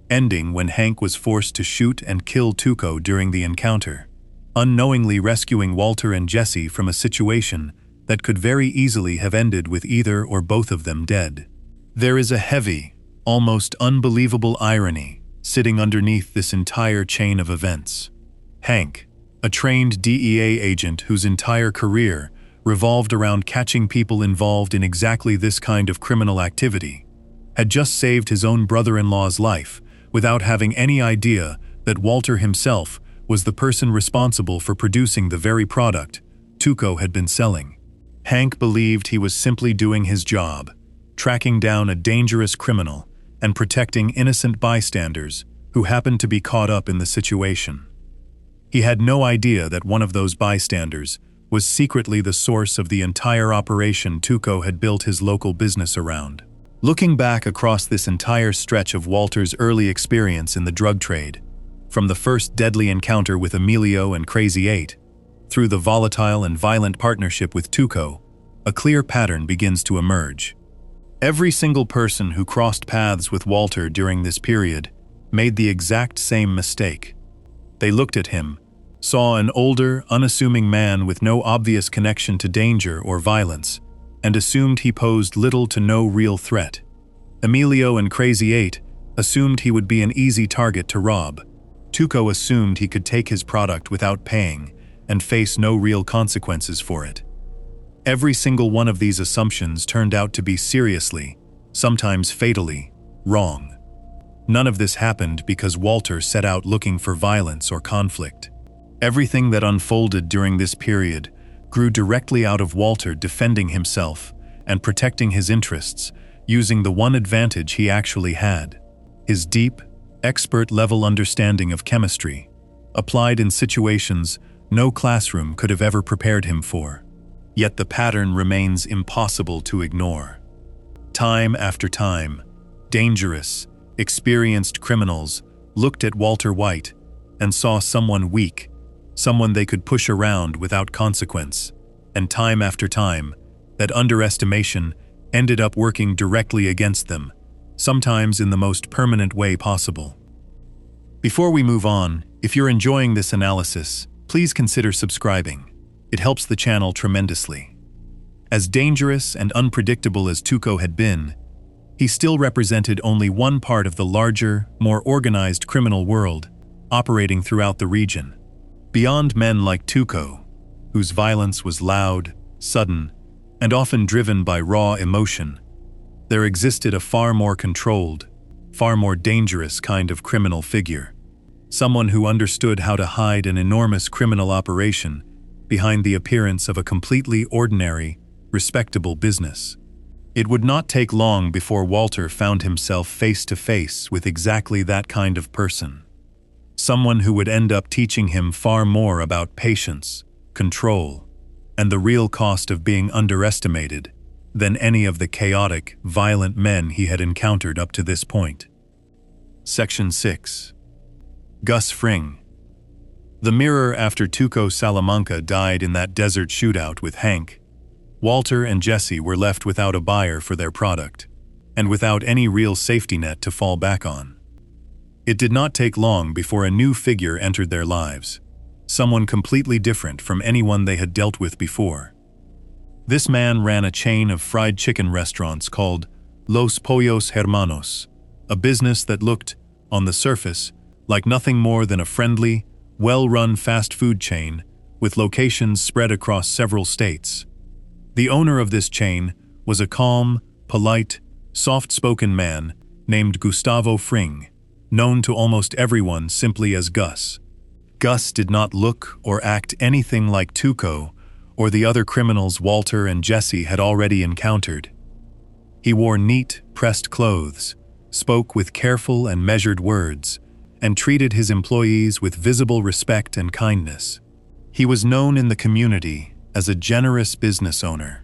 ending when Hank was forced to shoot and kill Tuco during the encounter, unknowingly rescuing Walter and Jesse from a situation that could very easily have ended with either or both of them dead. There is a heavy, almost unbelievable irony sitting underneath this entire chain of events. Hank, a trained DEA agent whose entire career revolved around catching people involved in exactly this kind of criminal activity, had just saved his own brother-in-law's life without having any idea that Walter himself was the person responsible for producing the very product Tuco had been selling. Hank believed he was simply doing his job, tracking down a dangerous criminal and protecting innocent bystanders who happened to be caught up in the situation. He had no idea that one of those bystanders was secretly the source of the entire operation Tuco had built his local business around. Looking back across this entire stretch of Walter's early experience in the drug trade, from the first deadly encounter with Emilio and Crazy 8, through the volatile and violent partnership with Tuco, a clear pattern begins to emerge. Every single person who crossed paths with Walter during this period made the exact same mistake. They looked at him, saw an older, unassuming man with no obvious connection to danger or violence, and assumed he posed little to no real threat. Emilio and Crazy 8 assumed he would be an easy target to rob. Tuco assumed he could take his product without paying and face no real consequences for it. Every single one of these assumptions turned out to be seriously, sometimes fatally, wrong. None of this happened because Walter set out looking for violence or conflict. Everything that unfolded during this period grew directly out of Walter defending himself and protecting his interests using the one advantage he actually had: his deep, expert-level understanding of chemistry, applied in situations no classroom could have ever prepared him for. Yet the pattern remains impossible to ignore. Time after time, dangerous, experienced criminals looked at Walter White and saw someone weak, someone they could push around without consequence, and time after time, that underestimation ended up working directly against them, sometimes in the most permanent way possible. Before we move on, if you're enjoying this analysis, please consider subscribing. It helps the channel tremendously. As dangerous and unpredictable as Tuco had been, he still represented only one part of the larger, more organized criminal world operating throughout the region. Beyond men like Tuco, whose violence was loud, sudden, and often driven by raw emotion, there existed a far more controlled, far more dangerous kind of criminal figure. Someone who understood how to hide an enormous criminal operation behind the appearance of a completely ordinary, respectable business. It would not take long before Walter found himself face to face with exactly that kind of person. Someone who would end up teaching him far more about patience, control, and the real cost of being underestimated than any of the chaotic, violent men he had encountered up to this point. Section 6. Gus Fring. The mirror after Tuco Salamanca died in that desert shootout with Hank, Walter and Jesse were left without a buyer for their product, and without any real safety net to fall back on. It did not take long before a new figure entered their lives, someone completely different from anyone they had dealt with before. This man ran a chain of fried chicken restaurants called Los Pollos Hermanos, a business that looked, on the surface, like nothing more than a friendly, well-run fast food chain with locations spread across several states. The owner of this chain was a calm, polite, soft-spoken man named Gustavo Fring, known to almost everyone simply as Gus. Gus did not look or act anything like Tuco or the other criminals Walter and Jesse had already encountered. He wore neat, pressed clothes, spoke with careful and measured words, and treated his employees with visible respect and kindness. He was known in the community as a generous business owner,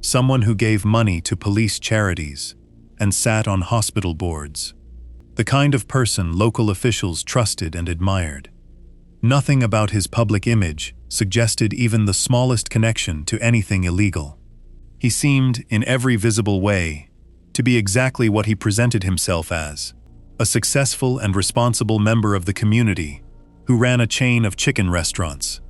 someone who gave money to police charities and sat on hospital boards, the kind of person local officials trusted and admired. Nothing about his public image suggested even the smallest connection to anything illegal. He seemed, in every visible way, to be exactly what he presented himself as, a successful and responsible member of the community who ran a chain of chicken restaurants.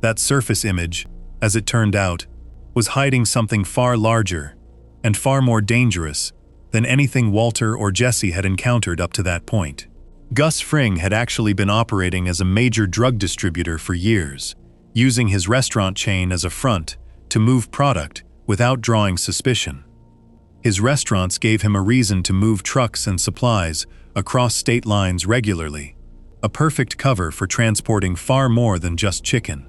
That surface image, as it turned out, was hiding something far larger and far more dangerous than anything Walter or Jesse had encountered up to that point. Gus Fring had actually been operating as a major drug distributor for years, using his restaurant chain as a front to move product without drawing suspicion. His restaurants gave him a reason to move trucks and supplies across state lines regularly, a perfect cover for transporting far more than just chicken.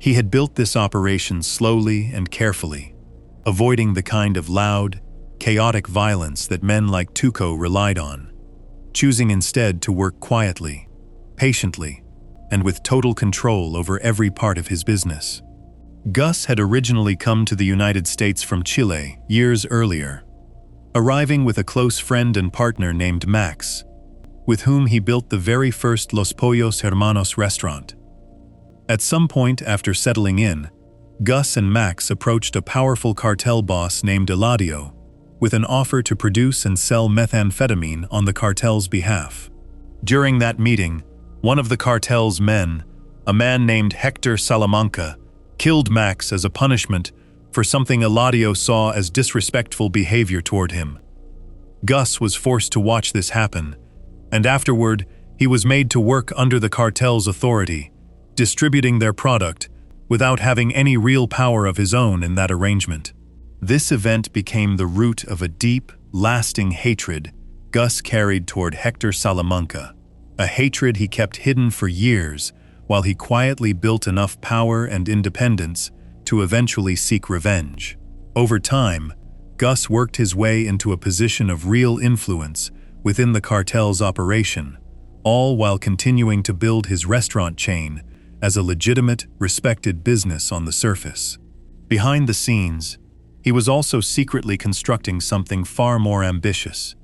He had built this operation slowly and carefully, avoiding the kind of loud, chaotic violence that men like Tuco relied on, choosing instead to work quietly, patiently, and with total control over every part of his business. Gus had originally come to the United States from Chile years earlier, arriving with a close friend and partner named Max, with whom he built the very first Los Pollos Hermanos restaurant. At some point after settling in, Gus and Max approached a powerful cartel boss named Eladio with an offer to produce and sell methamphetamine on the cartel's behalf. During that meeting, one of the cartel's men, a man named Hector Salamanca, killed Max as a punishment for something Eladio saw as disrespectful behavior toward him. Gus was forced to watch this happen, and afterward, he was made to work under the cartel's authority, distributing their product without having any real power of his own in that arrangement. This event became the root of a deep, lasting hatred Gus carried toward Hector Salamanca, a hatred he kept hidden for years while he quietly built enough power and independence to eventually seek revenge. Over time, Gus worked his way into a position of real influence within the cartel's operation, all while continuing to build his restaurant chain as a legitimate, respected business on the surface. Behind the scenes, he was also secretly constructing something far more ambitious,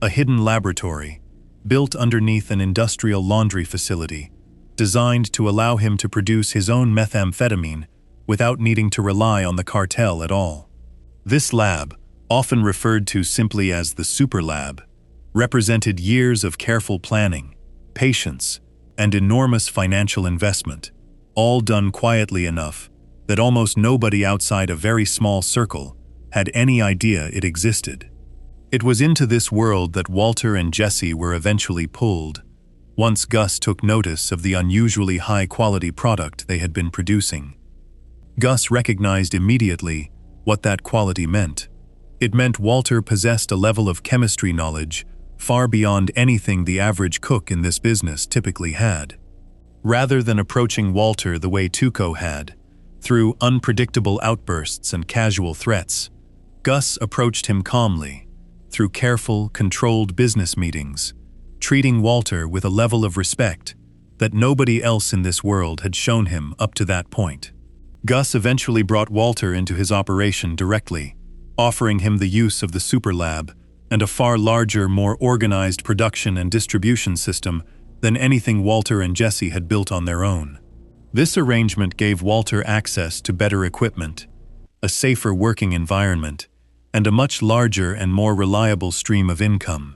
a hidden laboratory built underneath an industrial laundry facility designed to allow him to produce his own methamphetamine without needing to rely on the cartel at all. This lab, often referred to simply as the Super Lab, represented years of careful planning, patience, and enormous financial investment, all done quietly enough that almost nobody outside a very small circle had any idea it existed. It was into this world that Walter and Jesse were eventually pulled, once Gus took notice of the unusually high-quality product they had been producing. Gus recognized immediately what that quality meant. It meant Walter possessed a level of chemistry knowledge far beyond anything the average cook in this business typically had. Rather than approaching Walter the way Tuco had, through unpredictable outbursts and casual threats, Gus approached him calmly, through careful, controlled business meetings, treating Walter with a level of respect that nobody else in this world had shown him up to that point. Gus eventually brought Walter into his operation directly, offering him the use of the super lab and a far larger, more organized production and distribution system than anything Walter and Jesse had built on their own. This arrangement gave Walter access to better equipment, a safer working environment, and a much larger and more reliable stream of income.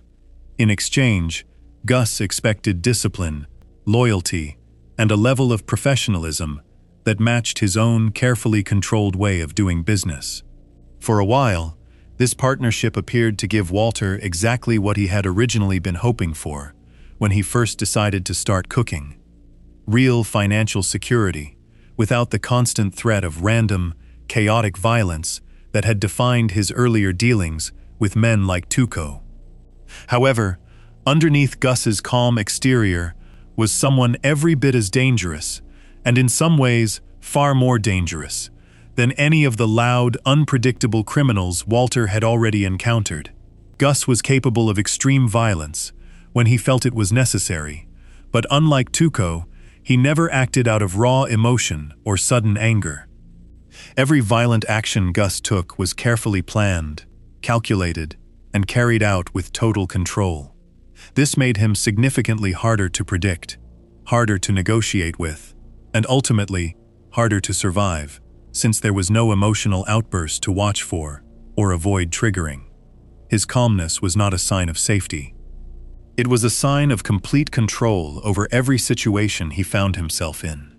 In exchange, Gus expected discipline, loyalty, and a level of professionalism that matched his own carefully controlled way of doing business. For a while, this partnership appeared to give Walter exactly what he had originally been hoping for when he first decided to start cooking: real financial security, without the constant threat of random, chaotic violence that had defined his earlier dealings with men like Tuco. However, underneath Gus's calm exterior was someone every bit as dangerous, and in some ways far more dangerous, than any of the loud, unpredictable criminals Walter had already encountered. Gus was capable of extreme violence when he felt it was necessary, but unlike Tuco, he never acted out of raw emotion or sudden anger. Every violent action Gus took was carefully planned, calculated, and carried out with total control. This made him significantly harder to predict, harder to negotiate with, and ultimately harder to survive, since there was no emotional outburst to watch for or avoid triggering. His calmness was not a sign of safety. It was a sign of complete control over every situation he found himself in.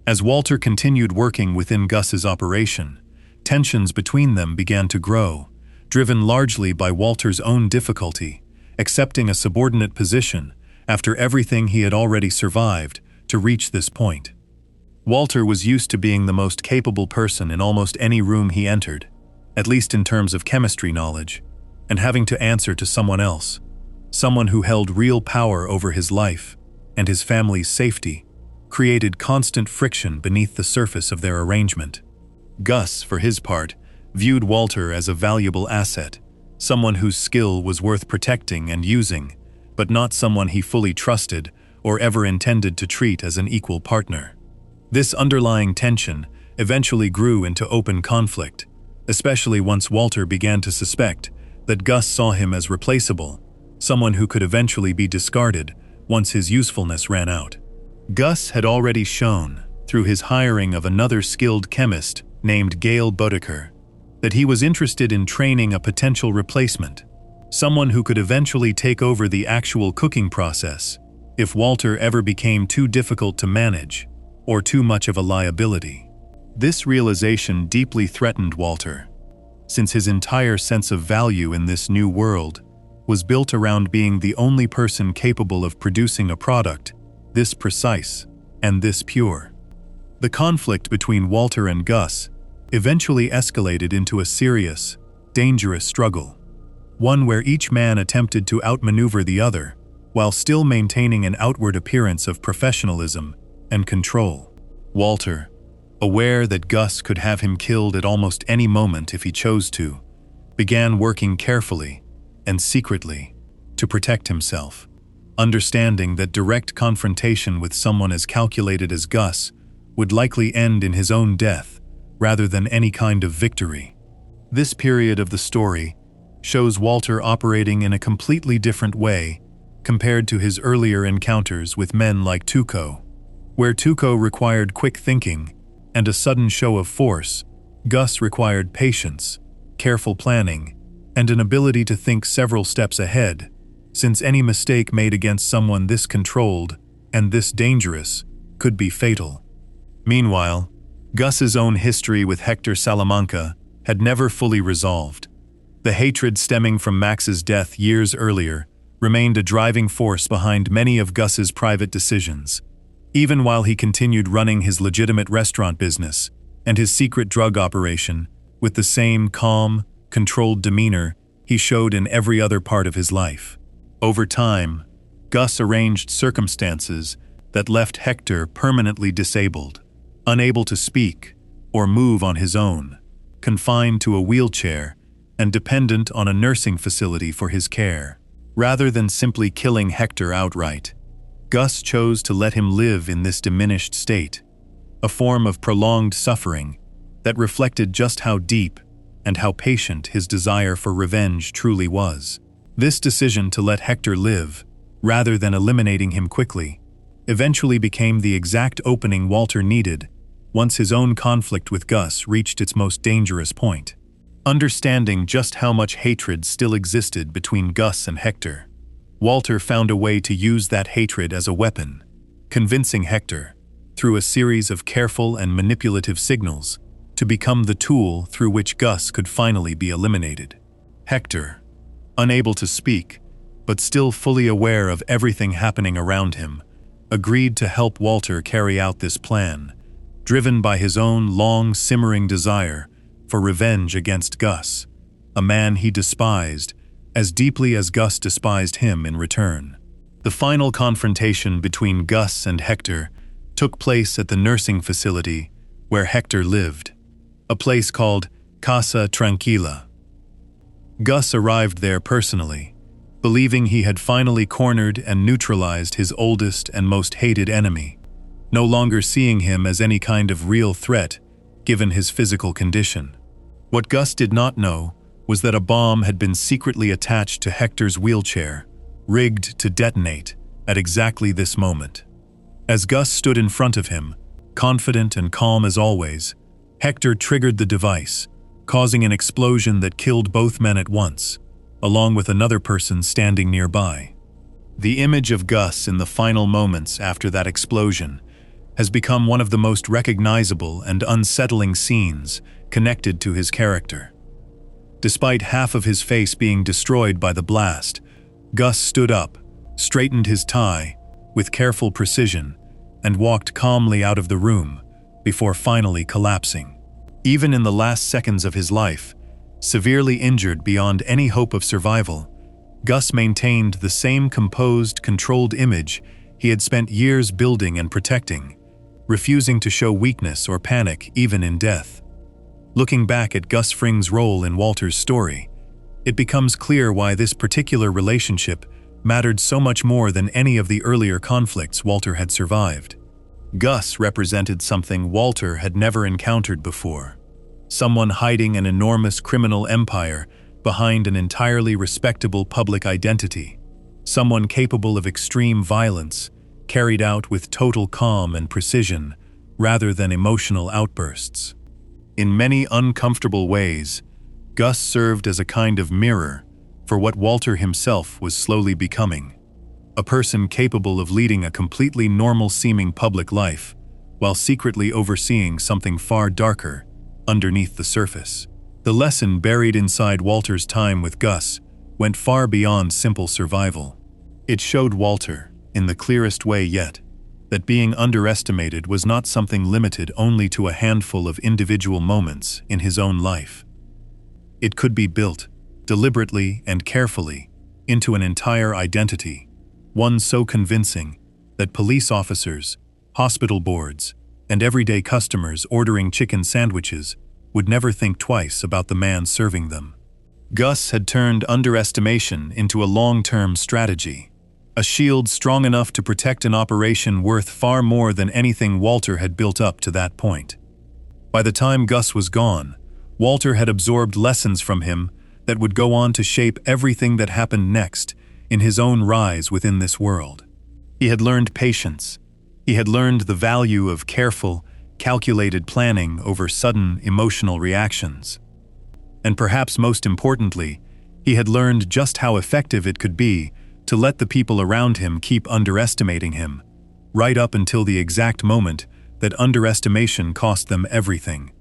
As Walter continued working within Gus's operation, tensions between them began to grow, driven largely by Walter's own difficulty accepting a subordinate position after everything he had already survived to reach this point. Walter was used to being the most capable person in almost any room he entered, at least in terms of chemistry knowledge, and having to answer to someone else, someone who held real power over his life and his family's safety, created constant friction beneath the surface of their arrangement. Gus, for his part, viewed Walter as a valuable asset, someone whose skill was worth protecting and using, but not someone he fully trusted or ever intended to treat as an equal partner. This underlying tension eventually grew into open conflict, especially once Walter began to suspect that Gus saw him as replaceable, someone who could eventually be discarded once his usefulness ran out. Gus had already shown, through his hiring of another skilled chemist named Gail Bodeker, that he was interested in training a potential replacement, someone who could eventually take over the actual cooking process if Walter ever became too difficult to manage or too much of a liability. This realization deeply threatened Walter, since his entire sense of value in this new world was built around being the only person capable of producing a product this precise and this pure. The conflict between Walter and Gus eventually escalated into a serious, dangerous struggle, one where each man attempted to outmaneuver the other while still maintaining an outward appearance of professionalism and control. Walter, aware that Gus could have him killed at almost any moment if he chose to, began working carefully and secretly to protect himself, understanding that direct confrontation with someone as calculated as Gus would likely end in his own death rather than any kind of victory. This period of the story shows Walter operating in a completely different way compared to his earlier encounters with men like Tuco. Where Tuco required quick thinking and a sudden show of force, Gus required patience, careful planning, and an ability to think several steps ahead, since any mistake made against someone this controlled and this dangerous could be fatal. Meanwhile, Gus's own history with Hector Salamanca had never fully resolved. The hatred stemming from Max's death years earlier remained a driving force behind many of Gus's private decisions, even while he continued running his legitimate restaurant business and his secret drug operation with the same calm, controlled demeanor he showed in every other part of his life. Over time, Gus arranged circumstances that left Hector permanently disabled, unable to speak or move on his own, confined to a wheelchair and dependent on a nursing facility for his care. Rather than simply killing Hector outright, Gus chose to let him live in this diminished state, a form of prolonged suffering that reflected just how deep and how patient his desire for revenge truly was. This decision to let Hector live, rather than eliminating him quickly, eventually became the exact opening Walter needed once his own conflict with Gus reached its most dangerous point. Understanding just how much hatred still existed between Gus and Hector, Walter found a way to use that hatred as a weapon, convincing Hector, through a series of careful and manipulative signals, to become the tool through which Gus could finally be eliminated. Hector, unable to speak, but still fully aware of everything happening around him, agreed to help Walter carry out this plan, driven by his own long simmering desire for revenge against Gus, a man he despised as deeply as Gus despised him in return. The final confrontation between Gus and Hector took place at the nursing facility where Hector lived, a place called Casa Tranquila. Gus arrived there personally, believing he had finally cornered and neutralized his oldest and most hated enemy, no longer seeing him as any kind of real threat given his physical condition. What Gus did not know was that a bomb had been secretly attached to Hector's wheelchair, rigged to detonate at exactly this moment. As Gus stood in front of him, confident and calm as always, Hector triggered the device, causing an explosion that killed both men at once, along with another person standing nearby. The image of Gus in the final moments after that explosion has become one of the most recognizable and unsettling scenes connected to his character. Despite half of his face being destroyed by the blast, Gus stood up, straightened his tie with careful precision, and walked calmly out of the room before finally collapsing. Even in the last seconds of his life, severely injured beyond any hope of survival, Gus maintained the same composed, controlled image he had spent years building and protecting, refusing to show weakness or panic even in death. Looking back at Gus Fring's role in Walter's story, it becomes clear why this particular relationship mattered so much more than any of the earlier conflicts Walter had survived. Gus represented something Walter had never encountered before, someone hiding an enormous criminal empire behind an entirely respectable public identity, someone capable of extreme violence, carried out with total calm and precision, rather than emotional outbursts. In many uncomfortable ways, Gus served as a kind of mirror for what Walter himself was slowly becoming, a person capable of leading a completely normal-seeming public life while secretly overseeing something far darker underneath the surface. The lesson buried inside Walter's time with Gus went far beyond simple survival. It showed Walter, in the clearest way yet, that being underestimated was not something limited only to a handful of individual moments in his own life. It could be built, deliberately and carefully, into an entire identity, one so convincing that police officers, hospital boards, and everyday customers ordering chicken sandwiches would never think twice about the man serving them. Gus had turned underestimation into a long-term strategy, a shield strong enough to protect an operation worth far more than anything Walter had built up to that point. By the time Gus was gone, Walter had absorbed lessons from him that would go on to shape everything that happened next in his own rise within this world. He had learned patience. He had learned the value of careful, calculated planning over sudden emotional reactions. And perhaps most importantly, he had learned just how effective it could be to let the people around him keep underestimating him, right up until the exact moment that underestimation cost them everything.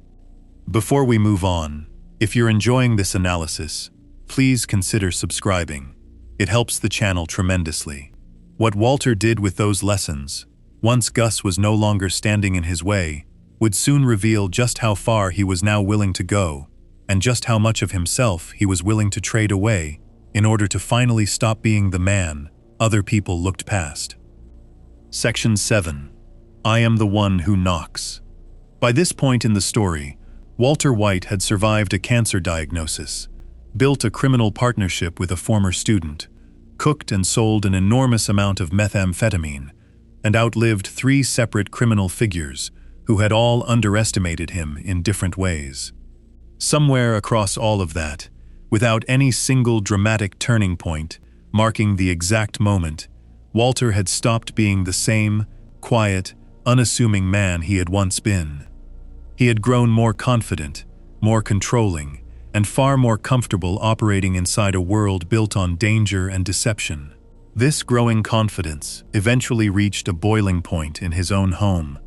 Before we move on, if you're enjoying this analysis, please consider subscribing. It helps the channel tremendously. What Walter did with those lessons, once Gus was no longer standing in his way, would soon reveal just how far he was now willing to go, and just how much of himself he was willing to trade away in order to finally stop being the man other people looked past. Section 7. I am the one who knocks. By this point in the story, Walter White had survived a cancer diagnosis, built a criminal partnership with a former student, cooked and sold an enormous amount of methamphetamine, and outlived 3 separate criminal figures who had all underestimated him in different ways. Somewhere across all of that, without any single dramatic turning point marking the exact moment, Walter had stopped being the same, quiet, unassuming man he had once been. He had grown more confident, more controlling, and far more comfortable operating inside a world built on danger and deception. This growing confidence eventually reached a boiling point in his own home,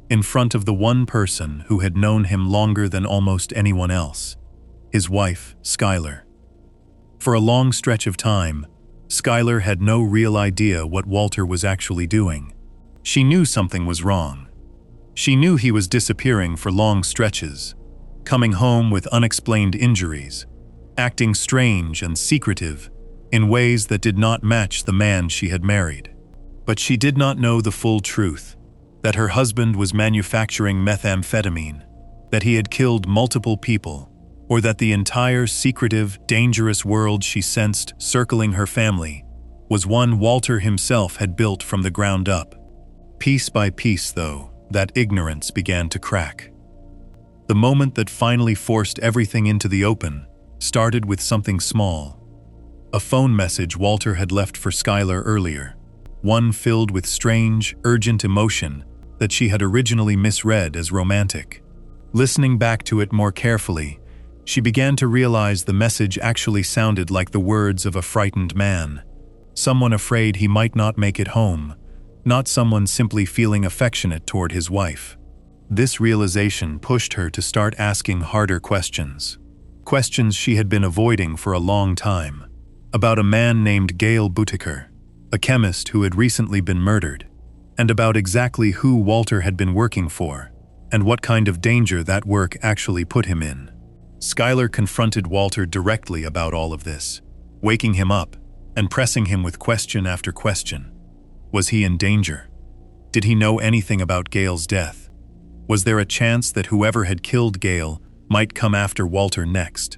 in front of the one person who had known him longer than almost anyone else, his wife, Skylar. For a long stretch of time, Skylar had no real idea what Walter was actually doing. She knew something was wrong. She knew he was disappearing for long stretches, coming home with unexplained injuries, acting strange and secretive in ways that did not match the man she had married. But she did not know the full truth, that her husband was manufacturing methamphetamine, that he had killed multiple people, or that the entire secretive, dangerous world she sensed circling her family was one Walter himself had built from the ground up. Piece by piece, though, that ignorance began to crack. The moment that finally forced everything into the open started with something small. A phone message Walter had left for Skylar earlier, one filled with strange, urgent emotion that she had originally misread as romantic. Listening back to it more carefully, she began to realize the message actually sounded like the words of a frightened man, someone afraid he might not make it home, not someone simply feeling affectionate toward his wife. This realization pushed her to start asking harder questions, questions she had been avoiding for a long time, about a man named Gail Boutiquer, a chemist who had recently been murdered, and about exactly who Walter had been working for, and what kind of danger that work actually put him in. Skylar confronted Walter directly about all of this, waking him up and pressing him with question after question. Was he in danger? Did he know anything about Gail's death? Was there a chance that whoever had killed Gail might come after Walter next?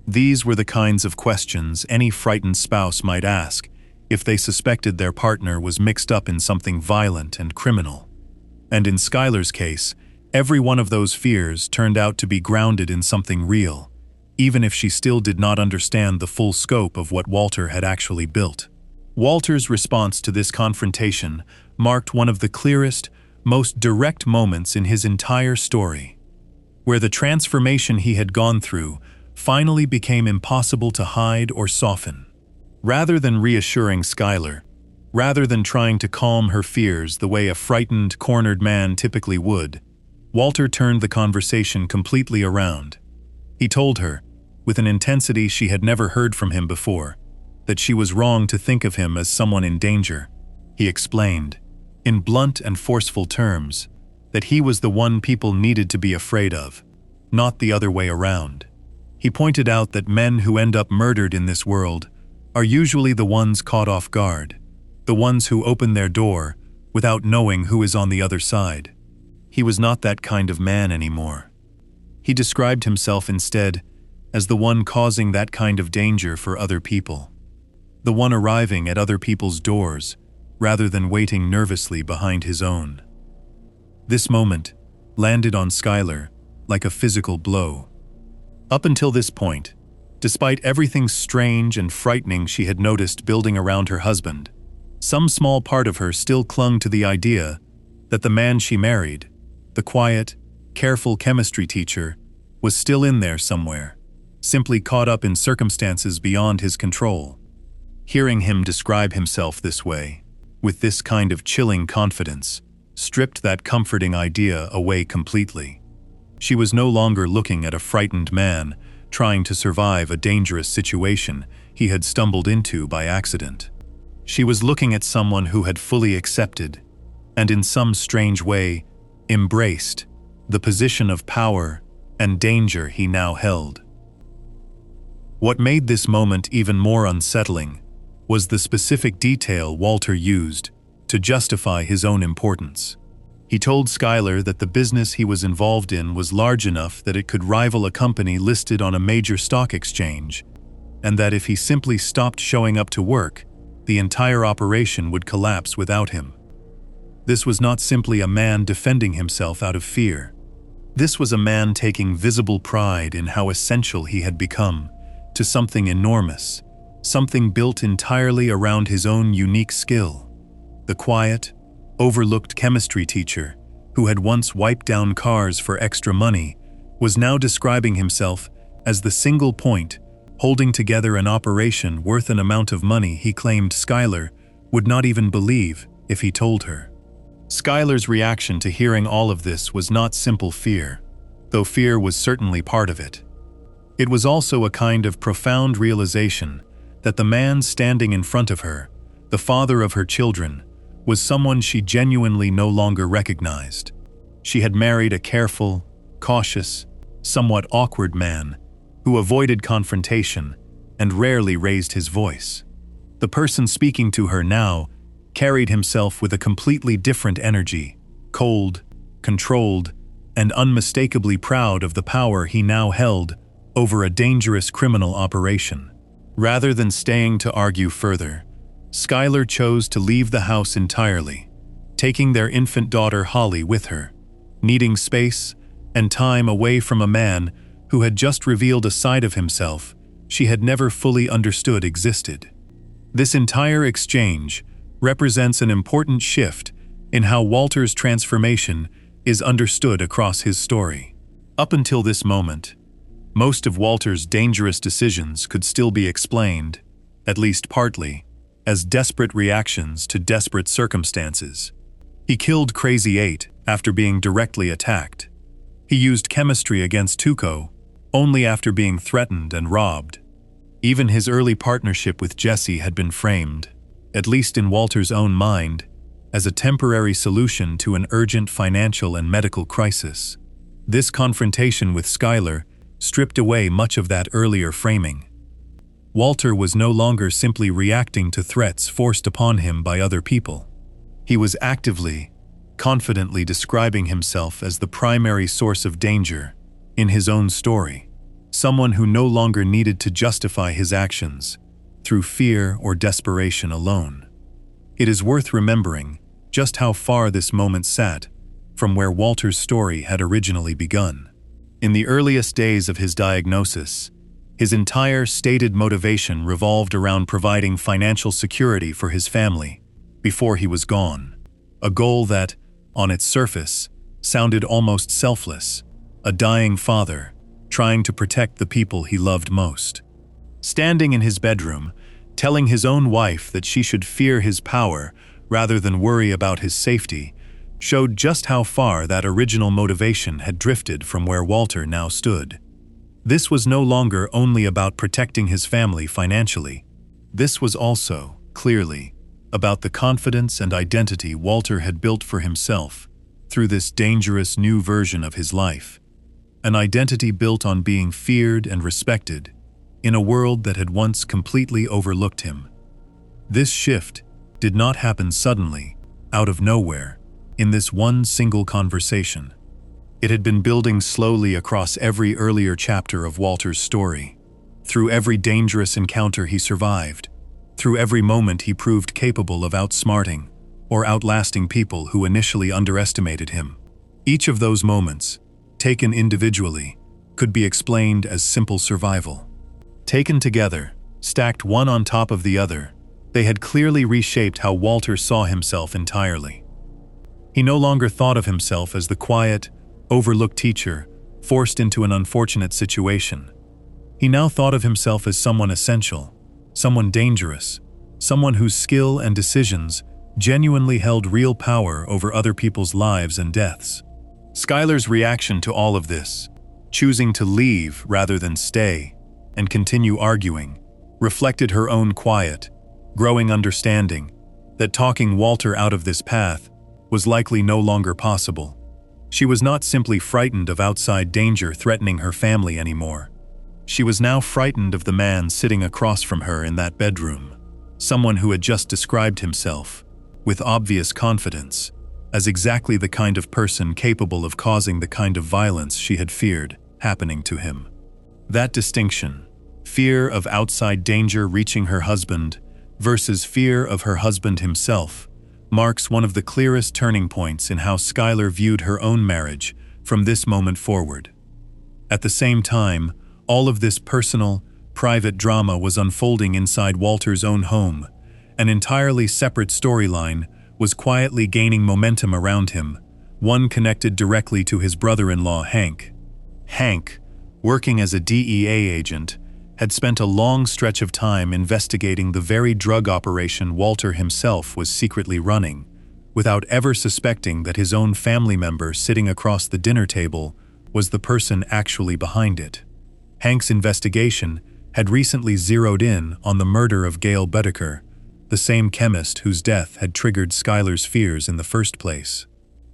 These were the kinds of questions any frightened spouse might ask if they suspected their partner was mixed up in something violent and criminal. And in Skylar's case, every one of those fears turned out to be grounded in something real, even if she still did not understand the full scope of what Walter had actually built. Walter's response to this confrontation marked one of the clearest, most direct moments in his entire story, where the transformation he had gone through finally became impossible to hide or soften. Rather than reassuring Skylar, rather than trying to calm her fears the way a frightened, cornered man typically would, Walter turned the conversation completely around. He told her, with an intensity she had never heard from him before, that she was wrong to think of him as someone in danger. He explained, in blunt and forceful terms, that he was the one people needed to be afraid of, not the other way around. He pointed out that men who end up murdered in this world are usually the ones caught off guard, the ones who open their door without knowing who is on the other side. He was not that kind of man anymore. He described himself instead as the one causing that kind of danger for other people, the one arriving at other people's doors rather than waiting nervously behind his own. This moment landed on Skylar like a physical blow. Up until this point, despite everything strange and frightening she had noticed building around her husband, some small part of her still clung to the idea that the man she married, the quiet, careful chemistry teacher, was still in there somewhere, simply caught up in circumstances beyond his control. Hearing him describe himself this way, with this kind of chilling confidence, stripped that comforting idea away completely. She was no longer looking at a frightened man trying to survive a dangerous situation he had stumbled into by accident. She was looking at someone who had fully accepted, and in some strange way, embraced, the position of power and danger he now held. What made this moment even more unsettling was the specific detail Walter used to justify his own importance. He told Skylar that the business he was involved in was large enough that it could rival a company listed on a major stock exchange, and that if he simply stopped showing up to work, the entire operation would collapse without him. This was not simply a man defending himself out of fear. This was a man taking visible pride in how essential he had become to something enormous, something built entirely around his own unique skill. The quiet, overlooked chemistry teacher, who had once wiped down cars for extra money, was now describing himself as the single point holding together an operation worth an amount of money he claimed Skylar would not even believe if he told her. Skylar's reaction to hearing all of this was not simple fear, though fear was certainly part of it. It was also a kind of profound realization that the man standing in front of her, the father of her children, was someone she genuinely no longer recognized. She had married a careful, cautious, somewhat awkward man who avoided confrontation and rarely raised his voice. The person speaking to her now carried himself with a completely different energy, cold, controlled, and unmistakably proud of the power he now held over a dangerous criminal operation. Rather than staying to argue further, Skylar chose to leave the house entirely, taking their infant daughter Holly with her, needing space and time away from a man who had just revealed a side of himself she had never fully understood existed. This entire exchange represents an important shift in how Walter's transformation is understood across his story. Up until this moment, most of Walter's dangerous decisions could still be explained, at least partly, as desperate reactions to desperate circumstances. He killed Crazy 8 after being directly attacked. He used chemistry against Tuco only after being threatened and robbed. Even his early partnership with Jesse had been framed, at least in Walter's own mind, as a temporary solution to an urgent financial and medical crisis. This confrontation with Skylar stripped away much of that earlier framing. Walter was no longer simply reacting to threats forced upon him by other people. He was actively, confidently describing himself as the primary source of danger in his own story, someone who no longer needed to justify his actions through fear or desperation alone. It is worth remembering just how far this moment sat from where Walter's story had originally begun. In the earliest days of his diagnosis, his entire stated motivation revolved around providing financial security for his family before he was gone, a goal that, on its surface, sounded almost selfless, a dying father trying to protect the people he loved most. Standing in his bedroom, telling his own wife that she should fear his power rather than worry about his safety, showed just how far that original motivation had drifted from where Walter now stood. This was no longer only about protecting his family financially. This was also, clearly, about the confidence and identity Walter had built for himself through this dangerous new version of his life. An identity built on being feared and respected in a world that had once completely overlooked him. This shift did not happen suddenly, out of nowhere, in this one single conversation. It had been building slowly across every earlier chapter of Walter's story, through every dangerous encounter he survived, through every moment he proved capable of outsmarting or outlasting people who initially underestimated him. Each of those moments, taken individually, could be explained as simple survival. Taken together, stacked one on top of the other, they had clearly reshaped how Walter saw himself entirely. He no longer thought of himself as the quiet, overlooked teacher forced into an unfortunate situation. He now thought of himself as someone essential, someone dangerous, someone whose skill and decisions genuinely held real power over other people's lives and deaths. Skylar's reaction to all of this, choosing to leave rather than stay and continue arguing, reflected her own quiet, growing understanding that talking Walter out of this path was likely no longer possible. She was not simply frightened of outside danger threatening her family anymore. She was now frightened of the man sitting across from her in that bedroom, someone who had just described himself, with obvious confidence, as exactly the kind of person capable of causing the kind of violence she had feared happening to him. That distinction, fear of outside danger reaching her husband versus fear of her husband himself, marks one of the clearest turning points in how Skylar viewed her own marriage from this moment forward. At the same time, all of this personal, private drama was unfolding inside Walter's own home. An entirely separate storyline was quietly gaining momentum around him, one connected directly to his brother-in-law, Hank. Hank, working as a DEA agent, had spent a long stretch of time investigating the very drug operation Walter himself was secretly running, without ever suspecting that his own family member sitting across the dinner table was the person actually behind it. Hank's investigation had recently zeroed in on the murder of Gail Boetticher, the same chemist whose death had triggered Skylar's fears in the first place.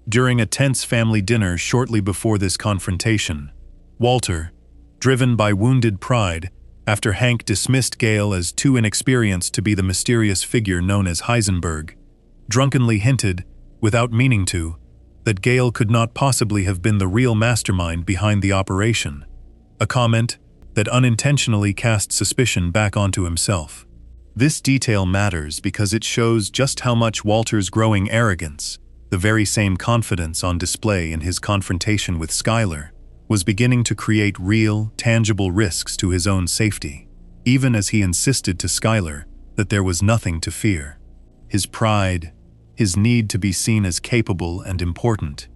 During a tense family dinner shortly before this confrontation, Walter, driven by wounded pride after Hank dismissed Gail as too inexperienced to be the mysterious figure known as Heisenberg, drunkenly hinted, without meaning to, that Gail could not possibly have been the real mastermind behind the operation, a comment that unintentionally cast suspicion back onto himself. This detail matters because it shows just how much Walter's growing arrogance, the very same confidence on display in his confrontation with Skylar, was beginning to create real, tangible risks to his own safety, even as he insisted to Skylar that there was nothing to fear. His pride, his need to be seen as capable and important,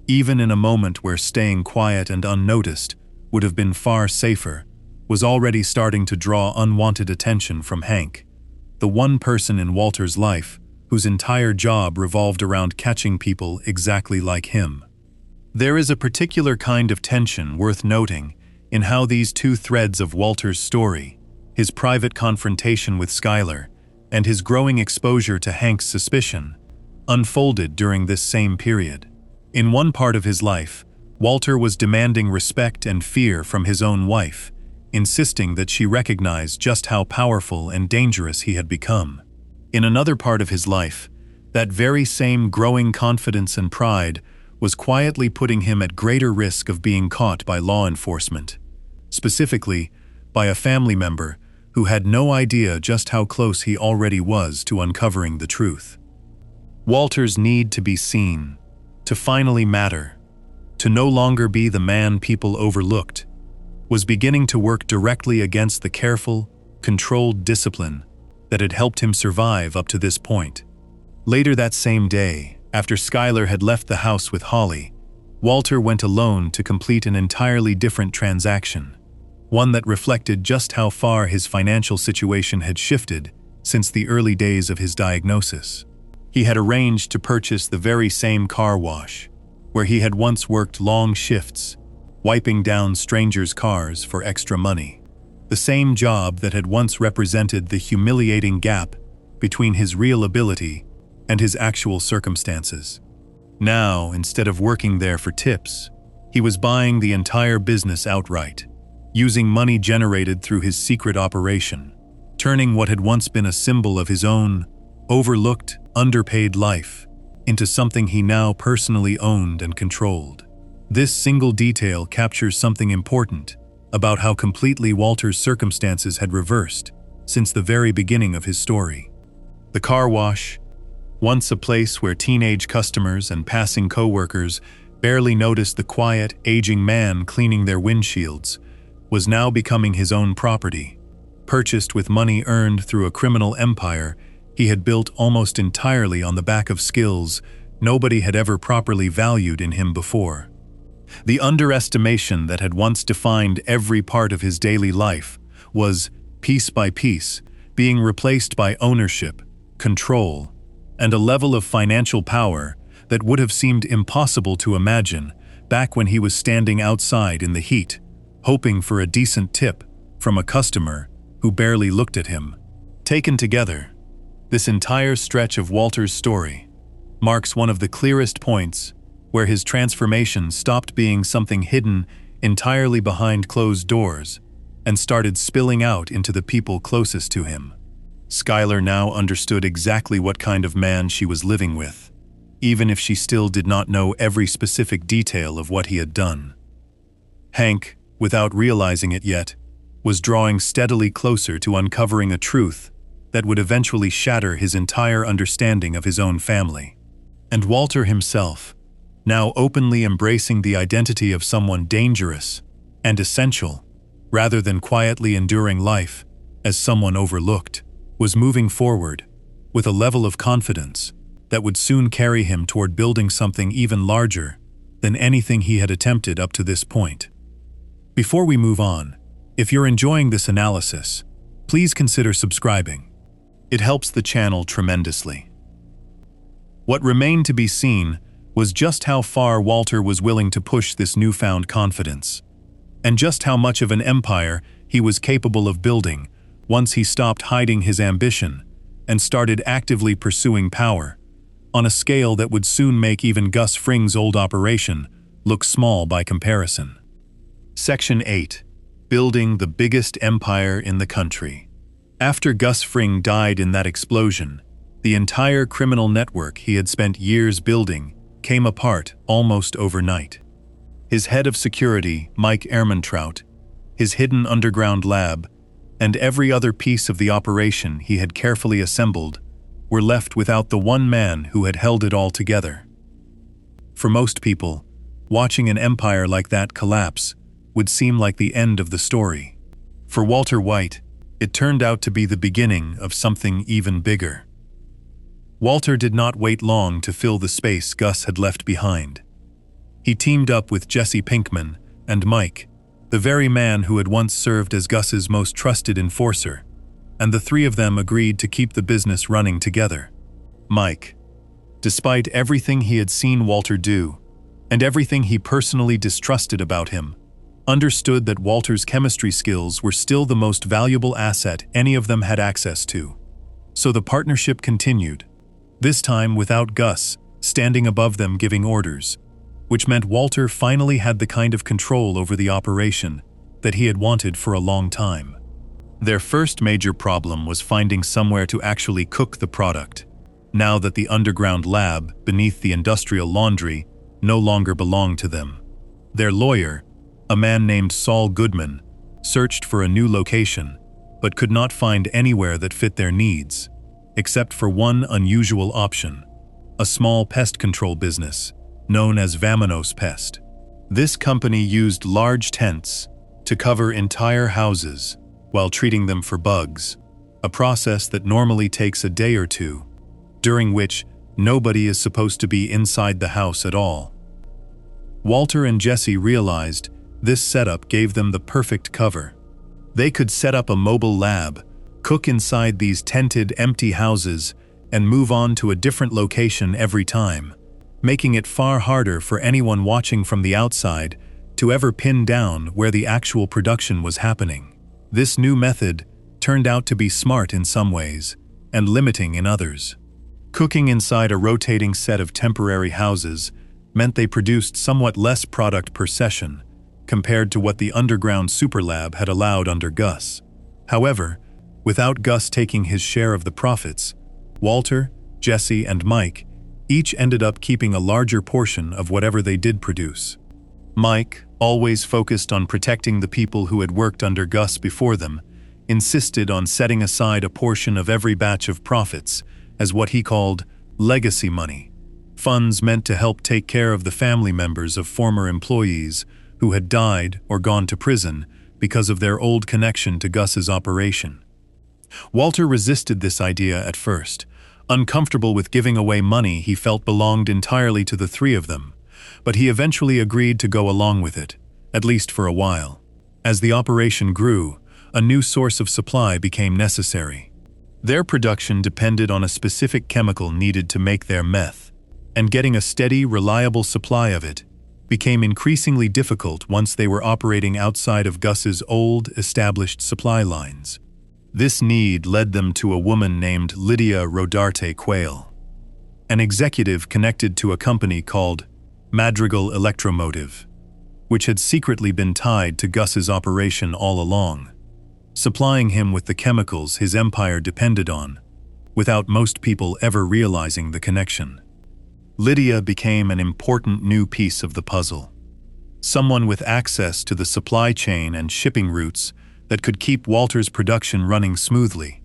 even in a moment where staying quiet and unnoticed would have been far safer, was already starting to draw unwanted attention from Hank, the one person in Walter's life whose entire job revolved around catching people exactly like him. There is a particular kind of tension worth noting in how these two threads of Walter's story, his private confrontation with Skylar and his growing exposure to Hank's suspicion, unfolded during this same period. In one part of his life, Walter was demanding respect and fear from his own wife, insisting that she recognize just how powerful and dangerous he had become. In another part of his life, that very same growing confidence and pride was quietly putting him at greater risk of being caught by law enforcement, specifically by a family member who had no idea just how close he already was to uncovering the truth. Walter's need to be seen, to finally matter, to no longer be the man people overlooked, was beginning to work directly against the careful, controlled discipline that had helped him survive up to this point. Later that same day, after Skylar had left the house with Holly, Walter went alone to complete an entirely different transaction, one that reflected just how far his financial situation had shifted since the early days of his diagnosis. He had arranged to purchase the very same car wash, where he had once worked long shifts, wiping down strangers' cars for extra money. The same job that had once represented the humiliating gap between his real ability and his actual circumstances. Now, instead of working there for tips, he was buying the entire business outright, using money generated through his secret operation, turning what had once been a symbol of his own overlooked, underpaid life into something he now personally owned and controlled. This single detail captures something important about how completely Walter's circumstances had reversed since the very beginning of his story. The car wash, once a place where teenage customers and passing coworkers barely noticed the quiet, aging man cleaning their windshields, was now becoming his own property, purchased with money earned through a criminal empire he had built almost entirely on the back of skills nobody had ever properly valued in him before. The underestimation that had once defined every part of his daily life was, piece by piece, being replaced by ownership, control, and a level of financial power that would have seemed impossible to imagine back when he was standing outside in the heat, hoping for a decent tip from a customer who barely looked at him. Taken together, this entire stretch of Walter's story marks one of the clearest points where his transformation stopped being something hidden entirely behind closed doors and started spilling out into the people closest to him. Skylar now understood exactly what kind of man she was living with, even if she still did not know every specific detail of what he had done. Hank, without realizing it yet, was drawing steadily closer to uncovering a truth that would eventually shatter his entire understanding of his own family. And Walter himself, now openly embracing the identity of someone dangerous and essential, rather than quietly enduring life as someone overlooked, was moving forward with a level of confidence that would soon carry him toward building something even larger than anything he had attempted up to this point. Before we move on, if you're enjoying this analysis, please consider subscribing. It helps the channel tremendously. What remained to be seen was just how far Walter was willing to push this newfound confidence, and just how much of an empire he was capable of building once he stopped hiding his ambition and started actively pursuing power, on a scale that would soon make even Gus Fring's old operation look small by comparison. Section 8. Building the biggest empire in the country. After Gus Fring died in that explosion, the entire criminal network he had spent years building came apart almost overnight. His head of security, Mike Ehrmantraut, his hidden underground lab, and every other piece of the operation he had carefully assembled were left without the one man who had held it all together. For most people, watching an empire like that collapse would seem like the end of the story. For Walter White, it turned out to be the beginning of something even bigger. Walter did not wait long to fill the space Gus had left behind. He teamed up with Jesse Pinkman and Mike, the very man who had once served as Gus's most trusted enforcer, and the three of them agreed to keep the business running together. Mike, despite everything he had seen Walter do, and everything he personally distrusted about him, understood that Walter's chemistry skills were still the most valuable asset any of them had access to. So the partnership continued, this time without Gus standing above them giving orders, which meant Walter finally had the kind of control over the operation that he had wanted for a long time. Their first major problem was finding somewhere to actually cook the product, now that the underground lab beneath the industrial laundry no longer belonged to them. Their lawyer, a man named Saul Goodman, searched for a new location, but could not find anywhere that fit their needs, except for one unusual option, a small pest control business known as Vamonos Pest. This company used large tents to cover entire houses while treating them for bugs, a process that normally takes a day or two, during which nobody is supposed to be inside the house at all. Walter and Jesse realized this setup gave them the perfect cover. They could set up a mobile lab, cook inside these tented, empty houses, and move on to a different location every time, making it far harder for anyone watching from the outside to ever pin down where the actual production was happening. This new method turned out to be smart in some ways and limiting in others. Cooking inside a rotating set of temporary houses meant they produced somewhat less product per session compared to what the underground superlab had allowed under Gus. However, without Gus taking his share of the profits, Walter, Jesse, and Mike each ended up keeping a larger portion of whatever they did produce. Mike, always focused on protecting the people who had worked under Gus before them, insisted on setting aside a portion of every batch of profits as what he called legacy money, funds meant to help take care of the family members of former employees who had died or gone to prison because of their old connection to Gus's operation. Walter resisted this idea at first, uncomfortable with giving away money he felt belonged entirely to the three of them, but he eventually agreed to go along with it, at least for a while. As the operation grew, a new source of supply became necessary. Their production depended on a specific chemical needed to make their meth, and getting a steady, reliable supply of it became increasingly difficult once they were operating outside of Gus's old, established supply lines. This need led them to a woman named Lydia Rodarte Quayle, an executive connected to a company called Madrigal Electromotive, which had secretly been tied to Gus's operation all along, supplying him with the chemicals his empire depended on, without most people ever realizing the connection. Lydia became an important new piece of the puzzle, someone with access to the supply chain and shipping routes that could keep Walter's production running smoothly,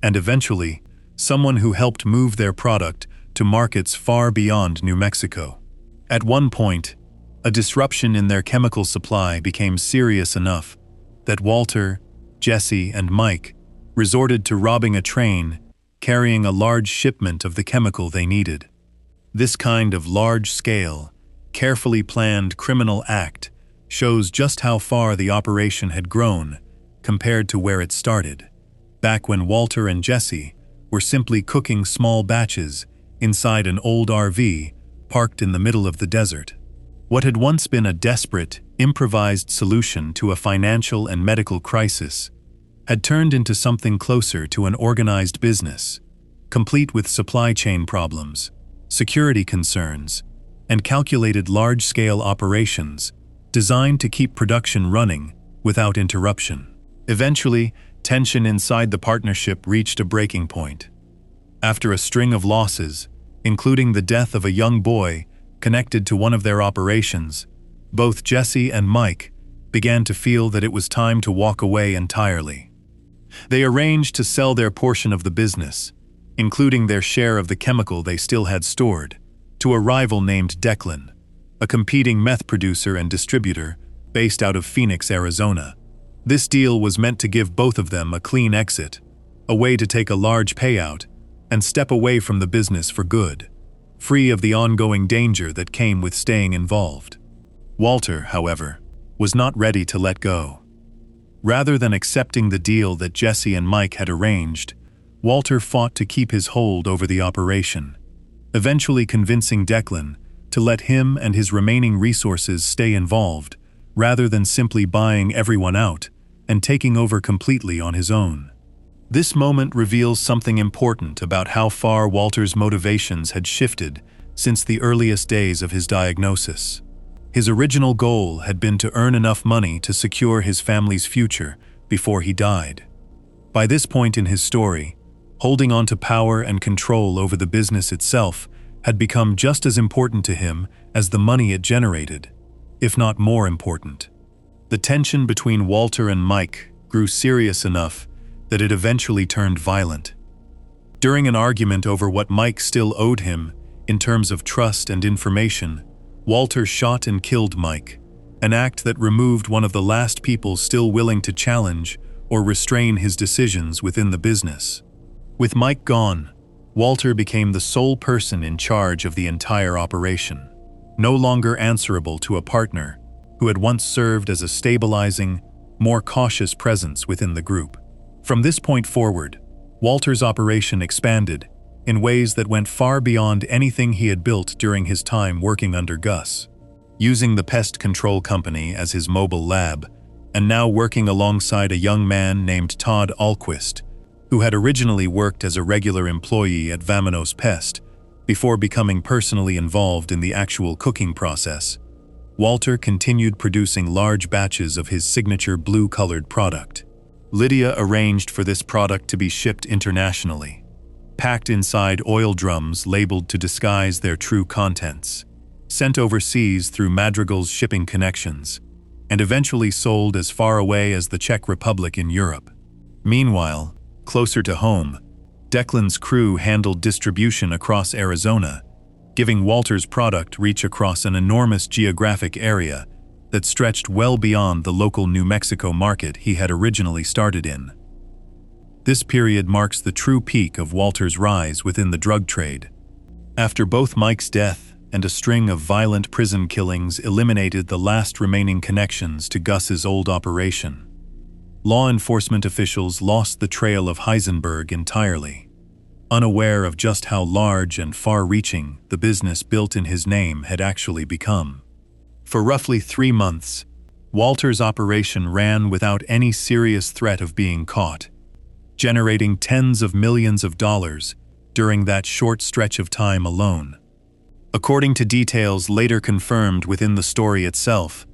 and eventually, someone who helped move their product to markets far beyond New Mexico. At one point, a disruption in their chemical supply became serious enough that Walter, Jesse, and Mike resorted to robbing a train carrying a large shipment of the chemical they needed. This kind of large-scale, carefully planned criminal act shows just how far the operation had grown compared to where it started, back when Walter and Jesse were simply cooking small batches inside an old RV parked in the middle of the desert. What had once been a desperate, improvised solution to a financial and medical crisis had turned into something closer to an organized business, complete with supply chain problems, security concerns, and calculated large-scale operations designed to keep production running without interruption. Eventually, tension inside the partnership reached a breaking point. After a string of losses, including the death of a young boy connected to one of their operations, both Jesse and Mike began to feel that it was time to walk away entirely. They arranged to sell their portion of the business, including their share of the chemical they still had stored, to a rival named Declan, a competing meth producer and distributor based out of Phoenix, Arizona. This deal was meant to give both of them a clean exit, a way to take a large payout and step away from the business for good, free of the ongoing danger that came with staying involved. Walter, however, was not ready to let go. Rather than accepting the deal that Jesse and Mike had arranged, Walter fought to keep his hold over the operation, eventually convincing Declan to let him and his remaining resources stay involved, rather than simply buying everyone out and taking over completely on his own. This moment reveals something important about how far Walter's motivations had shifted since the earliest days of his diagnosis. His original goal had been to earn enough money to secure his family's future before he died. By this point in his story, holding on to power and control over the business itself had become just as important to him as the money it generated, if not more important. The tension between Walter and Mike grew serious enough that it eventually turned violent. During an argument over what Mike still owed him in terms of trust and information, Walter shot and killed Mike, an act that removed one of the last people still willing to challenge or restrain his decisions within the business. With Mike gone, Walter became the sole person in charge of the entire operation, no longer answerable to a partner who had once served as a stabilizing, more cautious presence within the group. From this point forward, Walter's operation expanded in ways that went far beyond anything he had built during his time working under Gus. Using the pest control company as his mobile lab, and now working alongside a young man named Todd Alquist, who had originally worked as a regular employee at Vamanos Pest before becoming personally involved in the actual cooking process, Walter continued producing large batches of his signature blue-colored product. Lydia arranged for this product to be shipped internationally, packed inside oil drums labeled to disguise their true contents, sent overseas through Madrigal's shipping connections, and eventually sold as far away as the Czech Republic in Europe. Meanwhile, closer to home, Declan's crew handled distribution across Arizona, giving Walter's product reach across an enormous geographic area that stretched well beyond the local New Mexico market he had originally started in. This period marks the true peak of Walter's rise within the drug trade. After both Mike's death and a string of violent prison killings eliminated the last remaining connections to Gus's old operation, law enforcement officials lost the trail of Heisenberg entirely, unaware of just how large and far-reaching the business built in his name had actually become. For roughly 3 months, Walter's operation ran without any serious threat of being caught, generating tens of millions of dollars during that short stretch of time alone. According to details later confirmed within the story itself,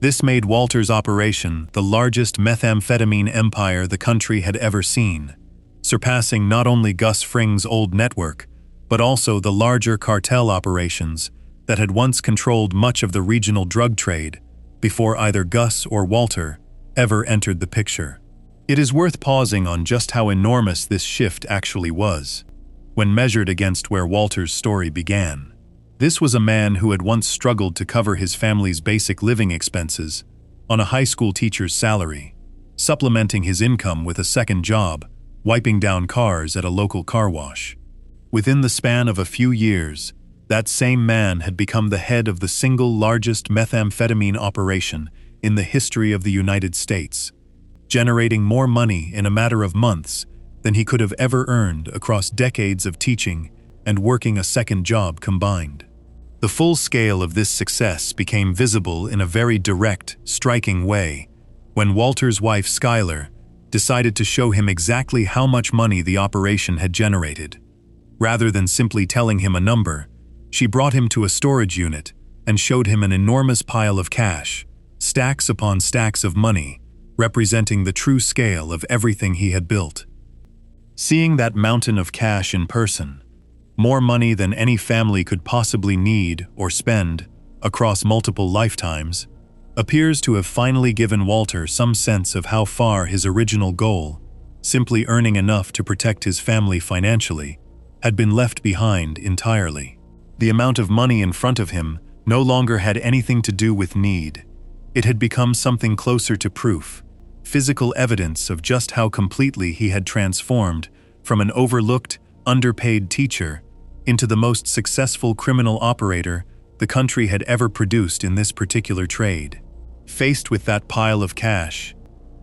this made Walter's operation the largest methamphetamine empire the country had ever seen, surpassing not only Gus Fring's old network, but also the larger cartel operations that had once controlled much of the regional drug trade before either Gus or Walter ever entered the picture. It is worth pausing on just how enormous this shift actually was, when measured against where Walter's story began. This was a man who had once struggled to cover his family's basic living expenses on a high school teacher's salary, supplementing his income with a second job, wiping down cars at a local car wash. Within the span of a few years, that same man had become the head of the single largest methamphetamine operation in the history of the United States, generating more money in a matter of months than he could have ever earned across decades of teaching and working a second job combined. The full scale of this success became visible in a very direct, striking way when Walter's wife Skylar decided to show him exactly how much money the operation had generated. Rather than simply telling him a number, she brought him to a storage unit and showed him an enormous pile of cash, stacks upon stacks of money, representing the true scale of everything he had built. Seeing that mountain of cash in person, more money than any family could possibly need or spend across multiple lifetimes, appears to have finally given Walter some sense of how far his original goal, simply earning enough to protect his family financially, had been left behind entirely. The amount of money in front of him no longer had anything to do with need. It had become something closer to proof, physical evidence of just how completely he had transformed from an overlooked, underpaid teacher into the most successful criminal operator the country had ever produced in this particular trade. Faced with that pile of cash,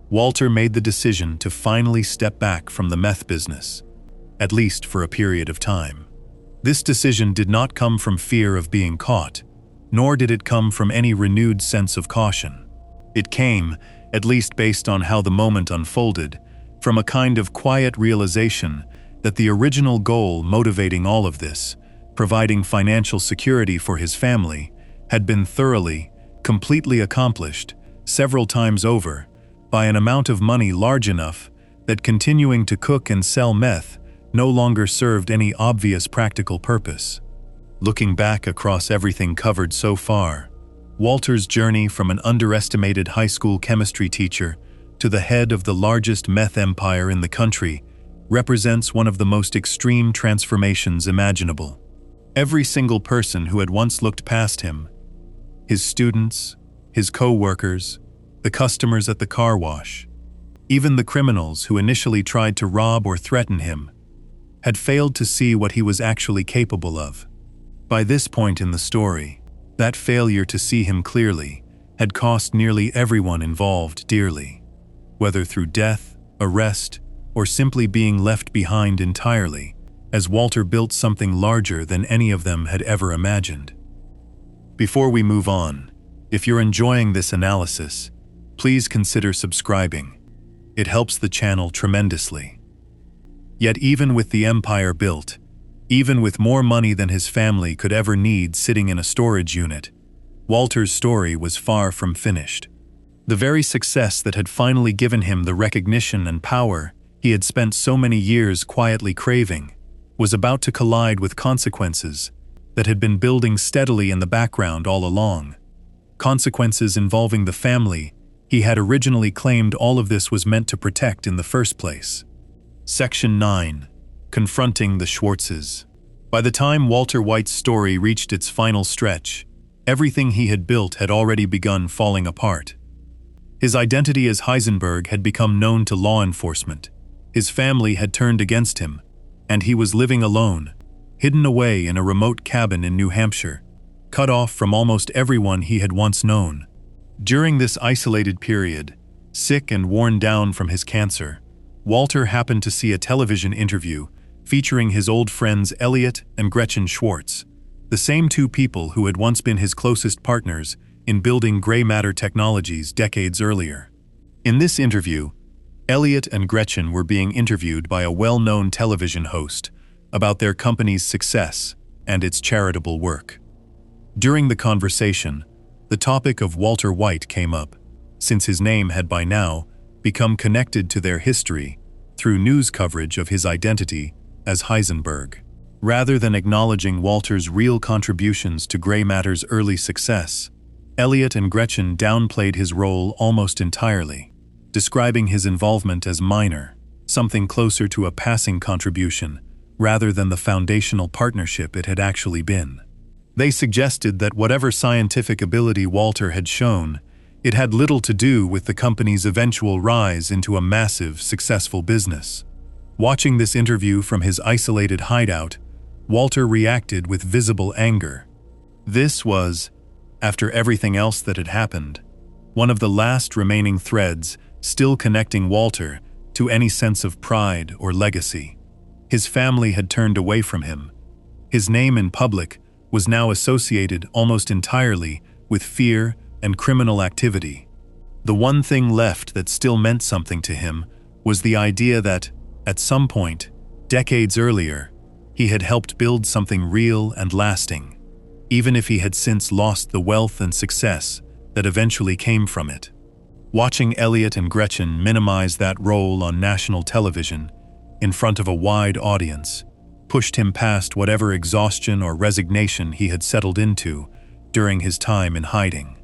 Walter made the decision to finally step back from the meth business, at least for a period of time. This decision did not come from fear of being caught, nor did it come from any renewed sense of caution. It came, at least based on how the moment unfolded, from a kind of quiet realization that the original goal motivating all of this, providing financial security for his family, had been thoroughly, completely accomplished, several times over, by an amount of money large enough that continuing to cook and sell meth no longer served any obvious practical purpose. Looking back across everything covered so far, Walter's journey from an underestimated high school chemistry teacher to the head of the largest meth empire in the country represents one of the most extreme transformations imaginable. Every single person who had once looked past him, his students, his co-workers, the customers at the car wash, even the criminals who initially tried to rob or threaten him, had failed to see what he was actually capable of. By this point in the story, that failure to see him clearly had cost nearly everyone involved dearly, whether through death, arrest, or simply being left behind entirely, as Walter built something larger than any of them had ever imagined. Before we move on, if you're enjoying this analysis, please consider subscribing. It helps the channel tremendously. Yet even with the empire built, even with more money than his family could ever need sitting in a storage unit, Walter's story was far from finished. The very success that had finally given him the recognition and power he had spent so many years quietly craving was about to collide with consequences that had been building steadily in the background all along. Consequences involving the family he had originally claimed all of this was meant to protect in the first place. Section 9. Confronting the Schwartzes. By the time Walter White's story reached its final stretch, everything he had built had already begun falling apart. His identity as Heisenberg had become known to law enforcement. His family had turned against him, and he was living alone, hidden away in a remote cabin in New Hampshire, cut off from almost everyone he had once known. During this isolated period, sick and worn down from his cancer, Walter happened to see a television interview featuring his old friends Elliot and Gretchen Schwartz, the same two people who had once been his closest partners in building gray matter technologies decades earlier. In this interview, Elliot and Gretchen were being interviewed by a well-known television host about their company's success and its charitable work. During the conversation, the topic of Walter White came up, since his name had by now become connected to their history through news coverage of his identity as Heisenberg. Rather than acknowledging Walter's real contributions to gray matter's early success, Elliot and Gretchen downplayed his role almost entirely, describing his involvement as minor, something closer to a passing contribution rather than the foundational partnership it had actually been. They suggested that whatever scientific ability Walter had shown, it had little to do with the company's eventual rise into a massive, successful business. Watching this interview from his isolated hideout, Walter reacted with visible anger. This was, after everything else that had happened, one of the last remaining threads still connecting Walter to any sense of pride or legacy. His family had turned away from him. His name in public was now associated almost entirely with fear and criminal activity. The one thing left that still meant something to him was the idea that, at some point, decades earlier, he had helped build something real and lasting, even if he had since lost the wealth and success that eventually came from it. Watching Elliot and Gretchen minimize that role on national television in front of a wide audience pushed him past whatever exhaustion or resignation he had settled into during his time in hiding.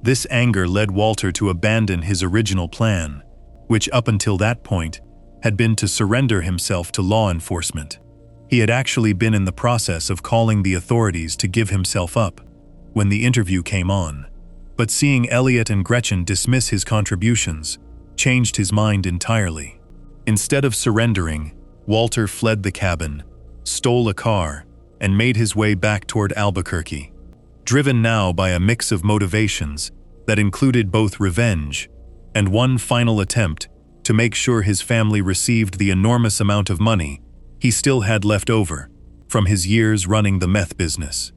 This anger led Walter to abandon his original plan, which up until that point had been to surrender himself to law enforcement. He had actually been in the process of calling the authorities to give himself up when the interview came on. But seeing Elliot and Gretchen dismiss his contributions changed his mind entirely. Instead of surrendering, Walter fled the cabin, stole a car, and made his way back toward Albuquerque, driven now by a mix of motivations that included both revenge and one final attempt to make sure his family received the enormous amount of money he still had left over from his years running the meth business.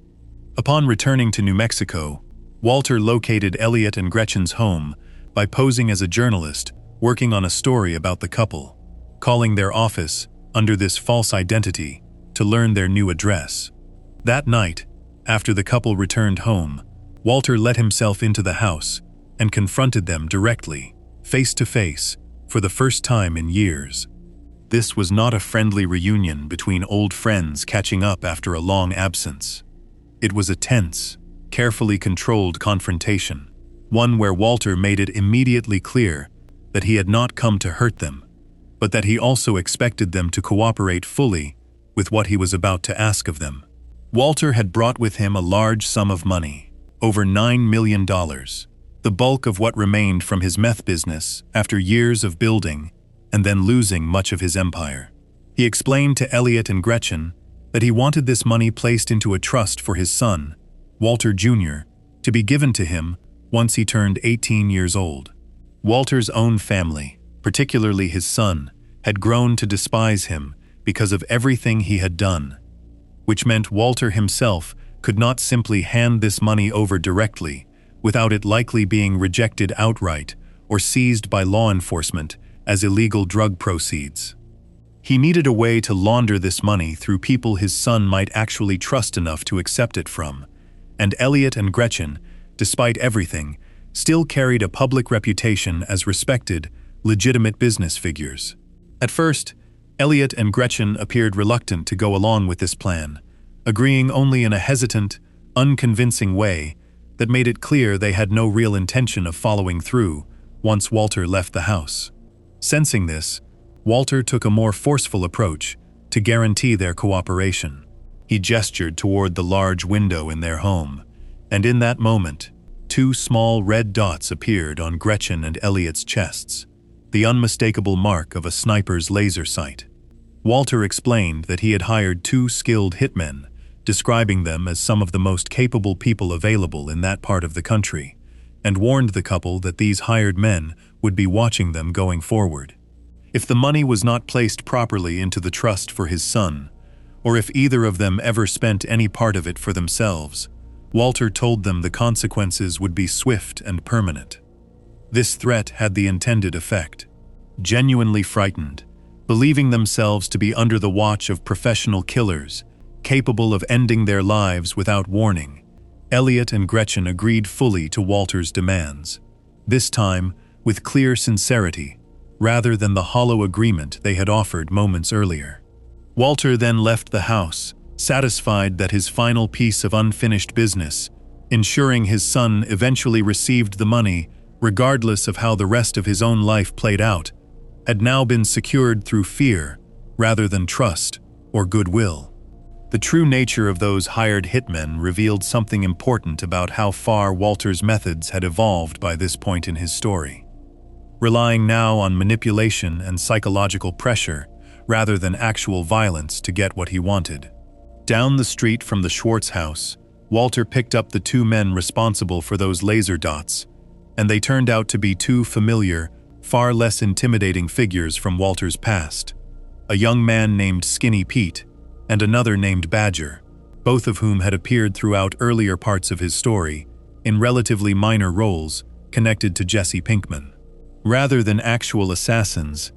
Upon returning to New Mexico, Walter located Elliot and Gretchen's home by posing as a journalist working on a story about the couple, calling their office under this false identity to learn their new address. That night, after the couple returned home, Walter let himself into the house and confronted them directly, face to face, for the first time in years. This was not a friendly reunion between old friends catching up after a long absence. It was a tense, carefully controlled confrontation, one where Walter made it immediately clear that he had not come to hurt them, but that he also expected them to cooperate fully with what he was about to ask of them. Walter had brought with him a large sum of money, over $9 million, the bulk of what remained from his meth business after years of building and then losing much of his empire. He explained to Elliot and Gretchen that he wanted this money placed into a trust for his son, Walter Jr., to be given to him once he turned 18 years old. Walter's own family, particularly his son, had grown to despise him because of everything he had done, which meant Walter himself could not simply hand this money over directly without it likely being rejected outright or seized by law enforcement as illegal drug proceeds. He needed a way to launder this money through people his son might actually trust enough to accept it from, and Elliot and Gretchen, despite everything, still carried a public reputation as respected, legitimate business figures. At first, Elliot and Gretchen appeared reluctant to go along with this plan, agreeing only in a hesitant, unconvincing way that made it clear they had no real intention of following through once Walter left the house. Sensing this, Walter took a more forceful approach to guarantee their cooperation. He gestured toward the large window in their home, and in that moment, two small red dots appeared on Gretchen and Elliot's chests, the unmistakable mark of a sniper's laser sight. Walter explained that he had hired two skilled hitmen, describing them as some of the most capable people available in that part of the country, and warned the couple that these hired men would be watching them going forward. If the money was not placed properly into the trust for his son, or if either of them ever spent any part of it for themselves, Walter told them the consequences would be swift and permanent. This threat had the intended effect. Genuinely frightened, believing themselves to be under the watch of professional killers, capable of ending their lives without warning, Elliot and Gretchen agreed fully to Walter's demands, this time with clear sincerity, rather than the hollow agreement they had offered moments earlier. Walter then left the house, satisfied that his final piece of unfinished business, ensuring his son eventually received the money regardless of how the rest of his own life played out, had now been secured through fear rather than trust or goodwill. The true nature of those hired hitmen revealed something important about how far Walter's methods had evolved by this point in his story. Relying now on manipulation and psychological pressure rather than actual violence to get what he wanted. Down the street from the Schwartz house, Walter picked up the two men responsible for those laser dots, and they turned out to be two familiar, far less intimidating figures from Walter's past. A young man named Skinny Pete and another named Badger, both of whom had appeared throughout earlier parts of his story in relatively minor roles connected to Jesse Pinkman. Rather than actual assassins,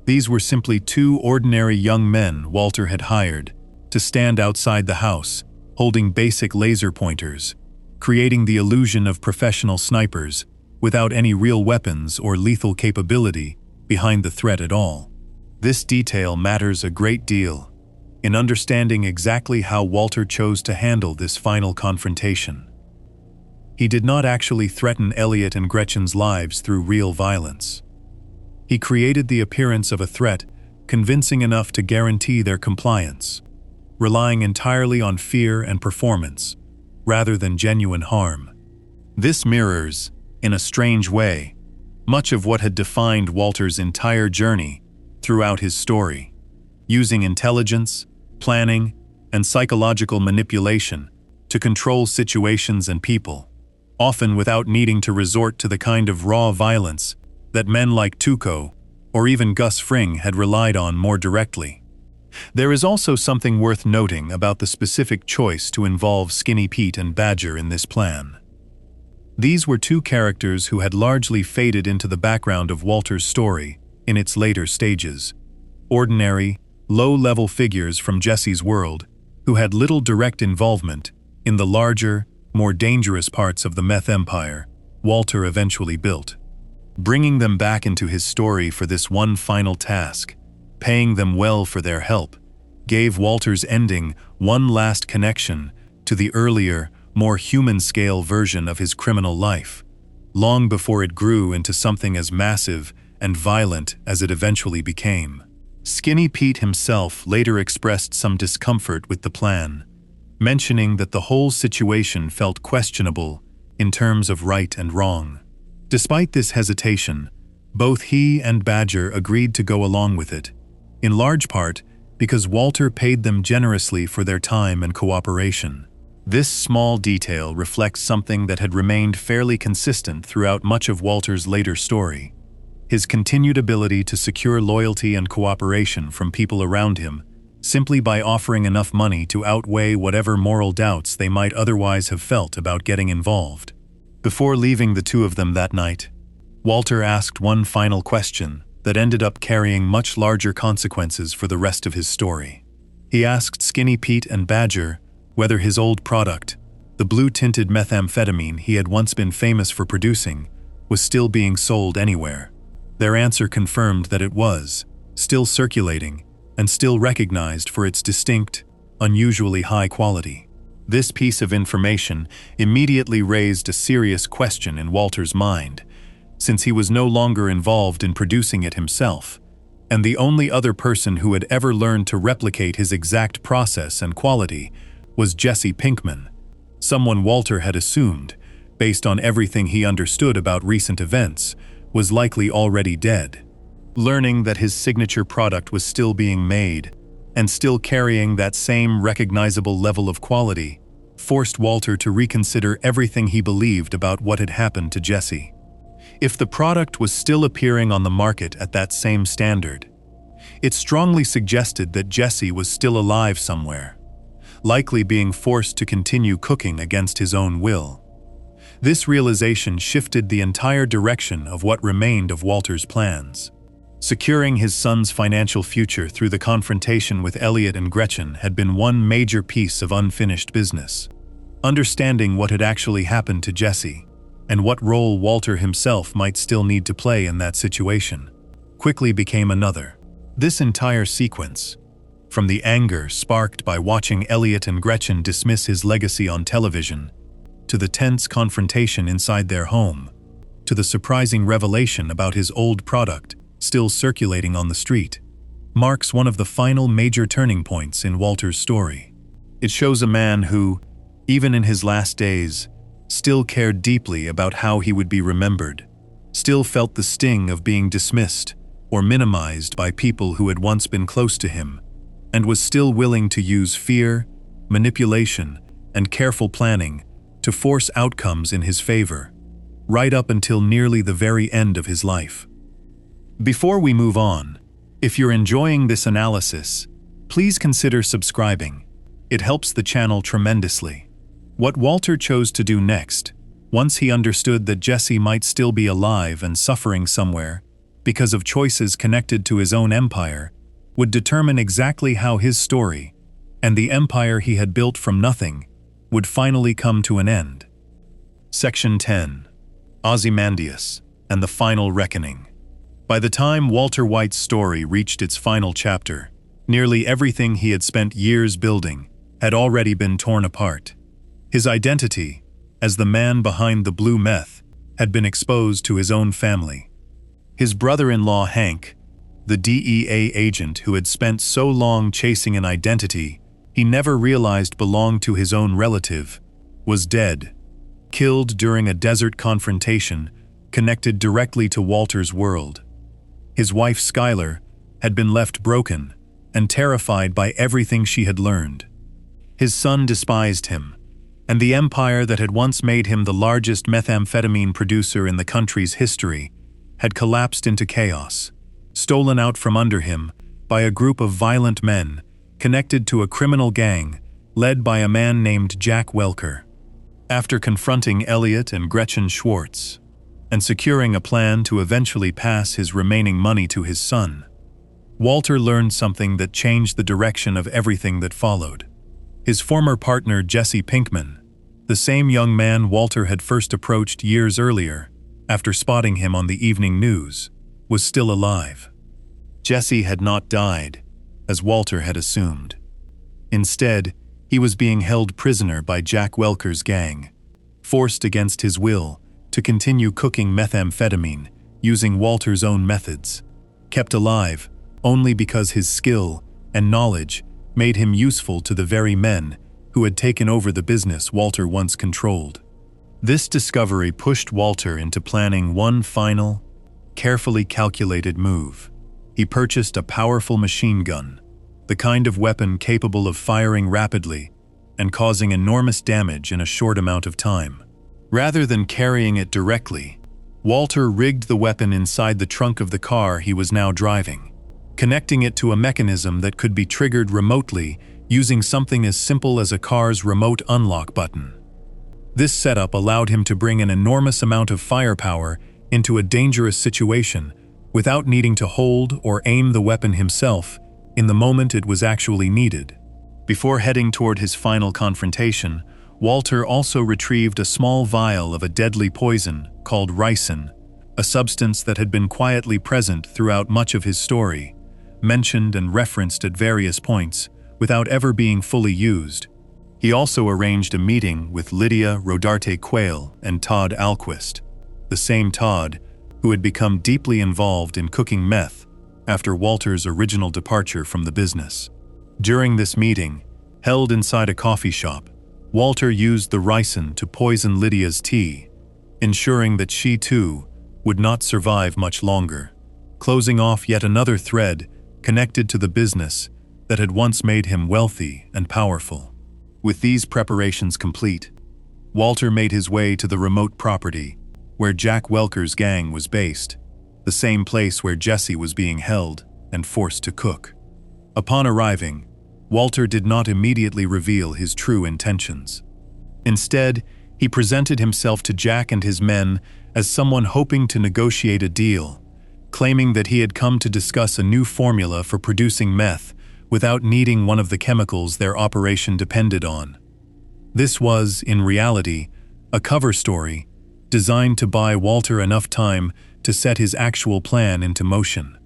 these were simply two ordinary young men Walter had hired to stand outside the house, holding basic laser pointers, creating the illusion of professional snipers without any real weapons or lethal capability behind the threat at all. This detail matters a great deal in understanding exactly how Walter chose to handle this final confrontation. He did not actually threaten Elliot and Gretchen's lives through real violence. He created the appearance of a threat convincing enough to guarantee their compliance, relying entirely on fear and performance, rather than genuine harm. This mirrors, in a strange way, much of what had defined Walter's entire journey throughout his story, using intelligence, planning, and psychological manipulation to control situations and people, often without needing to resort to the kind of raw violence that men like Tuco or even Gus Fring had relied on more directly. There is also something worth noting about the specific choice to involve Skinny Pete and Badger in this plan. These were two characters who had largely faded into the background of Walter's story in its later stages. Ordinary, low-level figures from Jesse's world who had little direct involvement in the larger, more dangerous parts of the meth empire Walter eventually built. Bringing them back into his story for this one final task, paying them well for their help, gave Walter's ending one last connection to the earlier, more human-scale version of his criminal life, long before it grew into something as massive and violent as it eventually became. Skinny Pete himself later expressed some discomfort with the plan, mentioning that the whole situation felt questionable in terms of right and wrong. Despite this hesitation, both he and Badger agreed to go along with it, in large part because Walter paid them generously for their time and cooperation. This small detail reflects something that had remained fairly consistent throughout much of Walter's later story: his continued ability to secure loyalty and cooperation from people around him simply by offering enough money to outweigh whatever moral doubts they might otherwise have felt about getting involved. Before leaving the two of them that night, Walter asked one final question that ended up carrying much larger consequences for the rest of his story. He asked Skinny Pete and Badger whether his old product, the blue-tinted methamphetamine he had once been famous for producing, was still being sold anywhere. Their answer confirmed that it was, still circulating, and still recognized for its distinct, unusually high quality. This piece of information immediately raised a serious question in Walter's mind, since he was no longer involved in producing it himself, and the only other person who had ever learned to replicate his exact process and quality was Jesse Pinkman, someone Walter had assumed, based on everything he understood about recent events, was likely already dead. Learning that his signature product was still being made, and still carrying that same recognizable level of quality, forced Walter to reconsider everything he believed about what had happened to Jesse. If the product was still appearing on the market at that same standard, it strongly suggested that Jesse was still alive somewhere, likely being forced to continue cooking against his own will. This realization shifted the entire direction of what remained of Walter's plans. Securing his son's financial future through the confrontation with Elliot and Gretchen had been one major piece of unfinished business. Understanding what had actually happened to Jesse, and what role Walter himself might still need to play in that situation, quickly became another. This entire sequence, from the anger sparked by watching Elliot and Gretchen dismiss his legacy on television, to the tense confrontation inside their home, to the surprising revelation about his old product still circulating on the street, marks one of the final major turning points in Walter's story. It shows a man who, even in his last days, still cared deeply about how he would be remembered, still felt the sting of being dismissed or minimized by people who had once been close to him, and was still willing to use fear, manipulation, and careful planning to force outcomes in his favor, right up until nearly the very end of his life. Before we move on, if you're enjoying this analysis, please consider subscribing. It helps the channel tremendously. What Walter chose to do next, once he understood that Jesse might still be alive and suffering somewhere because of choices connected to his own empire, would determine exactly how his story, and the empire he had built from nothing, would finally come to an end. Section 10. Ozymandias and the Final Reckoning. By the time Walter White's story reached its final chapter, nearly everything he had spent years building had already been torn apart. His identity, as the man behind the blue meth, had been exposed to his own family. His brother-in-law Hank, the DEA agent who had spent so long chasing an identity he never realized belonged to his own relative, was dead, killed during a desert confrontation connected directly to Walter's world. His wife Skylar had been left broken and terrified by everything she had learned. His son despised him, and the empire that had once made him the largest methamphetamine producer in the country's history had collapsed into chaos, stolen out from under him by a group of violent men connected to a criminal gang led by a man named Jack Welker. After confronting Elliot and Gretchen Schwartz, and securing a plan to eventually pass his remaining money to his son, Walter learned something that changed the direction of everything that followed. His former partner Jesse Pinkman, the same young man Walter had first approached years earlier after spotting him on the evening news, was still alive. Jesse had not died, as Walter had assumed. Instead, he was being held prisoner by Jack Welker's gang, forced against his will to continue cooking methamphetamine using Walter's own methods, kept alive only because his skill and knowledge made him useful to the very men who had taken over the business Walter once controlled. This discovery pushed Walter into planning one final, carefully calculated move. He purchased a powerful machine gun, the kind of weapon capable of firing rapidly and causing enormous damage in a short amount of time. Rather than carrying it directly, Walter rigged the weapon inside the trunk of the car he was now driving, connecting it to a mechanism that could be triggered remotely using something as simple as a car's remote unlock button. This setup allowed him to bring an enormous amount of firepower into a dangerous situation without needing to hold or aim the weapon himself in the moment it was actually needed. Before heading toward his final confrontation, Walter also retrieved a small vial of a deadly poison called ricin, a substance that had been quietly present throughout much of his story, mentioned and referenced at various points, without ever being fully used. He also arranged a meeting with Lydia Rodarte Quayle and Todd Alquist, the same Todd who had become deeply involved in cooking meth after Walter's original departure from the business. During this meeting, held inside a coffee shop, Walter used the ricin to poison Lydia's tea, ensuring that she too would not survive much longer, closing off yet another thread connected to the business that had once made him wealthy and powerful. With these preparations complete, Walter made his way to the remote property where Jack Welker's gang was based, the same place where Jesse was being held and forced to cook. Upon arriving, Walter did not immediately reveal his true intentions. Instead, he presented himself to Jack and his men as someone hoping to negotiate a deal, claiming that he had come to discuss a new formula for producing meth without needing one of the chemicals their operation depended on. This was, in reality, a cover story designed to buy Walter enough time to set his actual plan into motion.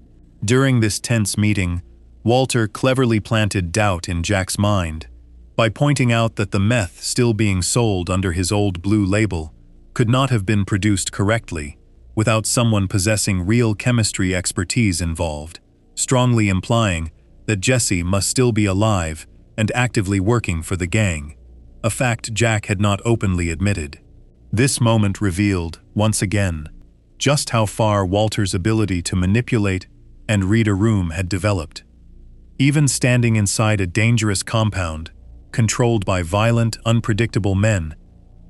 During this tense meeting, Walter cleverly planted doubt in Jack's mind by pointing out that the meth still being sold under his old blue label could not have been produced correctly without someone possessing real chemistry expertise involved, strongly implying that Jesse must still be alive and actively working for the gang, a fact Jack had not openly admitted. This moment revealed, once again, just how far Walter's ability to manipulate and read a room had developed. Even standing inside a dangerous compound, controlled by violent, unpredictable men,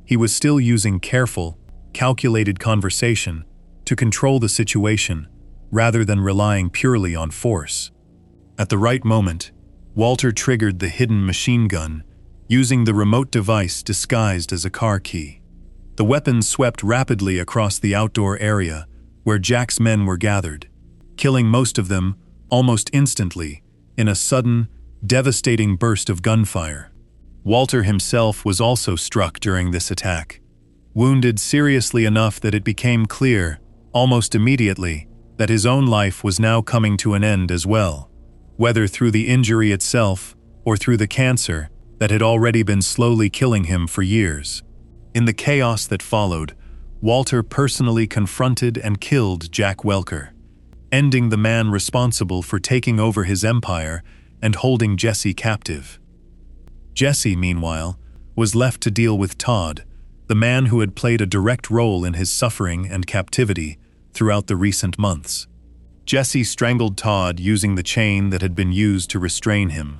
he was still using careful, calculated conversation to control the situation rather than relying purely on force. At the right moment, Walter triggered the hidden machine gun, using the remote device disguised as a car key. The weapon swept rapidly across the outdoor area where Jack's men were gathered, killing most of them almost instantly in a sudden, devastating burst of gunfire. Walter himself was also struck during this attack, wounded seriously enough that it became clear, almost immediately, that his own life was now coming to an end as well, whether through the injury itself or through the cancer that had already been slowly killing him for years. In the chaos that followed, Walter personally confronted and killed Jack Welker, ending the man responsible for taking over his empire and holding Jesse captive. Jesse, meanwhile, was left to deal with Todd, the man who had played a direct role in his suffering and captivity throughout the recent months. Jesse strangled Todd using the chain that had been used to restrain him,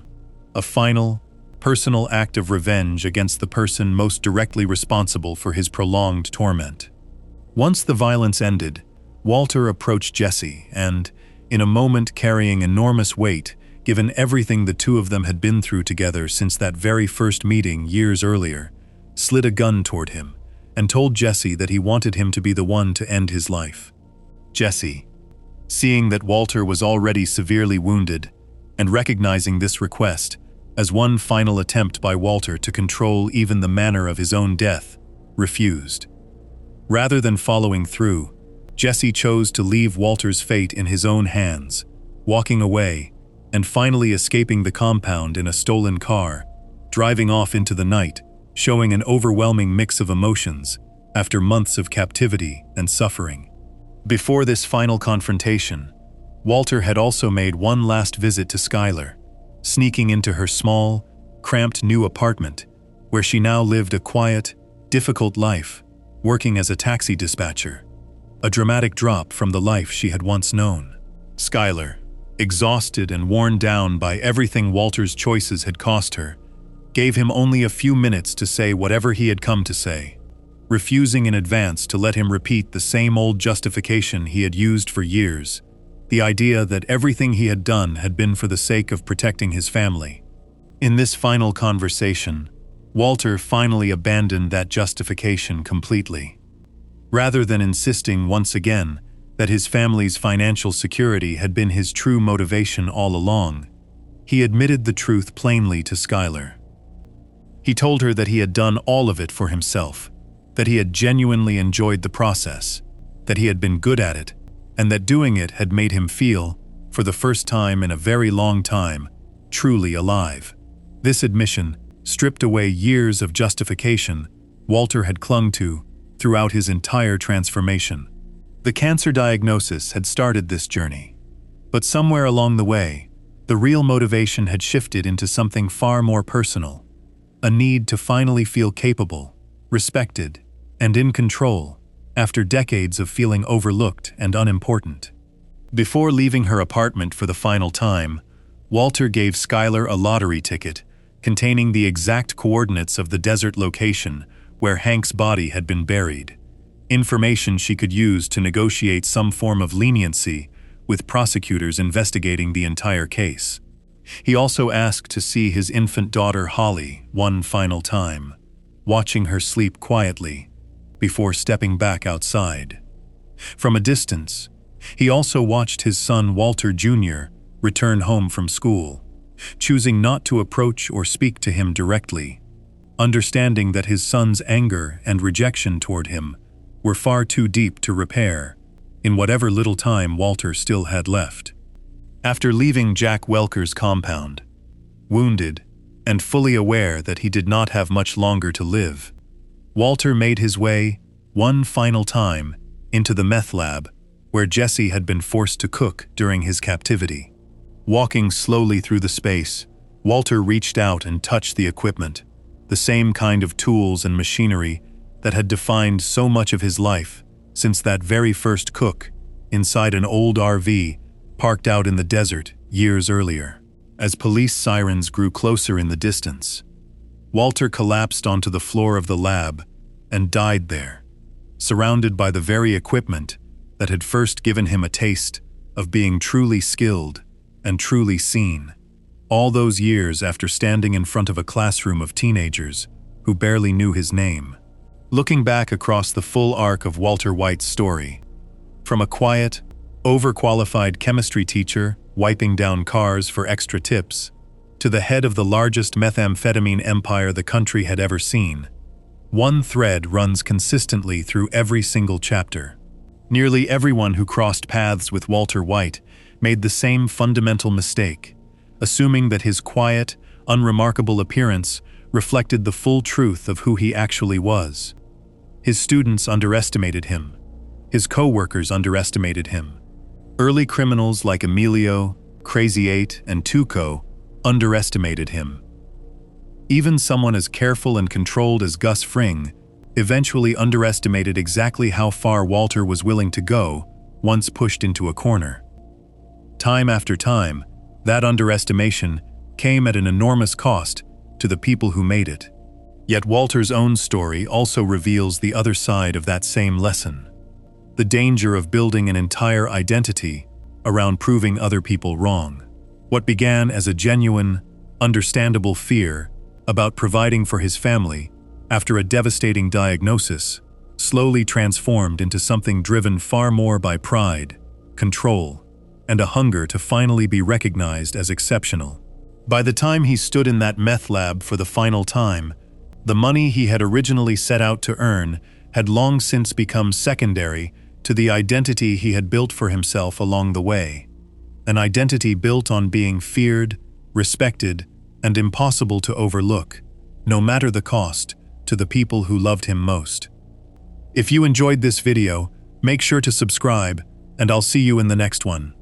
a final, personal act of revenge against the person most directly responsible for his prolonged torment. Once the violence ended, Walter approached Jesse and, in a moment carrying enormous weight, given everything the two of them had been through together since that very first meeting years earlier, slid a gun toward him and told Jesse that he wanted him to be the one to end his life. Jesse, seeing that Walter was already severely wounded and recognizing this request as one final attempt by Walter to control even the manner of his own death, refused. Rather than following through, Jesse chose to leave Walter's fate in his own hands, walking away and finally escaping the compound in a stolen car, driving off into the night, showing an overwhelming mix of emotions after months of captivity and suffering. Before this final confrontation, Walter had also made one last visit to Skylar, sneaking into her small, cramped new apartment, where she now lived a quiet, difficult life, working as a taxi dispatcher, a dramatic drop from the life she had once known. Skylar, exhausted and worn down by everything Walter's choices had cost her, gave him only a few minutes to say whatever he had come to say, refusing in advance to let him repeat the same old justification he had used for years, the idea that everything he had done had been for the sake of protecting his family. In this final conversation, Walter finally abandoned that justification completely. Rather than insisting once again that his family's financial security had been his true motivation all along, he admitted the truth plainly to Skylar. He told her that he had done all of it for himself, that he had genuinely enjoyed the process, that he had been good at it, and that doing it had made him feel, for the first time in a very long time, truly alive. This admission stripped away years of justification Walter had clung to throughout his entire transformation. The cancer diagnosis had started this journey, but somewhere along the way, the real motivation had shifted into something far more personal, a need to finally feel capable, respected, and in control after decades of feeling overlooked and unimportant. Before leaving her apartment for the final time, Walter gave Skylar a lottery ticket containing the exact coordinates of the desert location where Hank's body had been buried, information she could use to negotiate some form of leniency with prosecutors investigating the entire case. He also asked to see his infant daughter Holly one final time, watching her sleep quietly before stepping back outside. From a distance, he also watched his son Walter Jr. return home from school, choosing not to approach or speak to him directly, understanding that his son's anger and rejection toward him were far too deep to repair in whatever little time Walter still had left. After leaving Jack Welker's compound, wounded and fully aware that he did not have much longer to live, Walter made his way, one final time, into the meth lab where Jesse had been forced to cook during his captivity. Walking slowly through the space, Walter reached out and touched the equipment, the same kind of tools and machinery that had defined so much of his life since that very first cook inside an old RV parked out in the desert years earlier. As police sirens grew closer in the distance, Walter collapsed onto the floor of the lab and died there, surrounded by the very equipment that had first given him a taste of being truly skilled and truly seen. All those years after standing in front of a classroom of teenagers who barely knew his name. Looking back across the full arc of Walter White's story, from a quiet, overqualified chemistry teacher wiping down cars for extra tips, to the head of the largest methamphetamine empire the country had ever seen, one thread runs consistently through every single chapter. Nearly everyone who crossed paths with Walter White made the same fundamental mistake, assuming that his quiet, unremarkable appearance reflected the full truth of who he actually was. His students underestimated him. His co-workers underestimated him. Early criminals like Emilio, Crazy 8, and Tuco underestimated him. Even someone as careful and controlled as Gus Fring eventually underestimated exactly how far Walter was willing to go once pushed into a corner. Time after time, that underestimation came at an enormous cost to the people who made it. Yet Walter's own story also reveals the other side of that same lesson. The danger of building an entire identity around proving other people wrong. What began as a genuine, understandable fear about providing for his family after a devastating diagnosis slowly transformed into something driven far more by pride, control, and a hunger to finally be recognized as exceptional. By the time he stood in that meth lab for the final time, the money he had originally set out to earn had long since become secondary to the identity he had built for himself along the way. An identity built on being feared, respected, and impossible to overlook, no matter the cost, to the people who loved him most. If you enjoyed this video, make sure to subscribe, and I'll see you in the next one.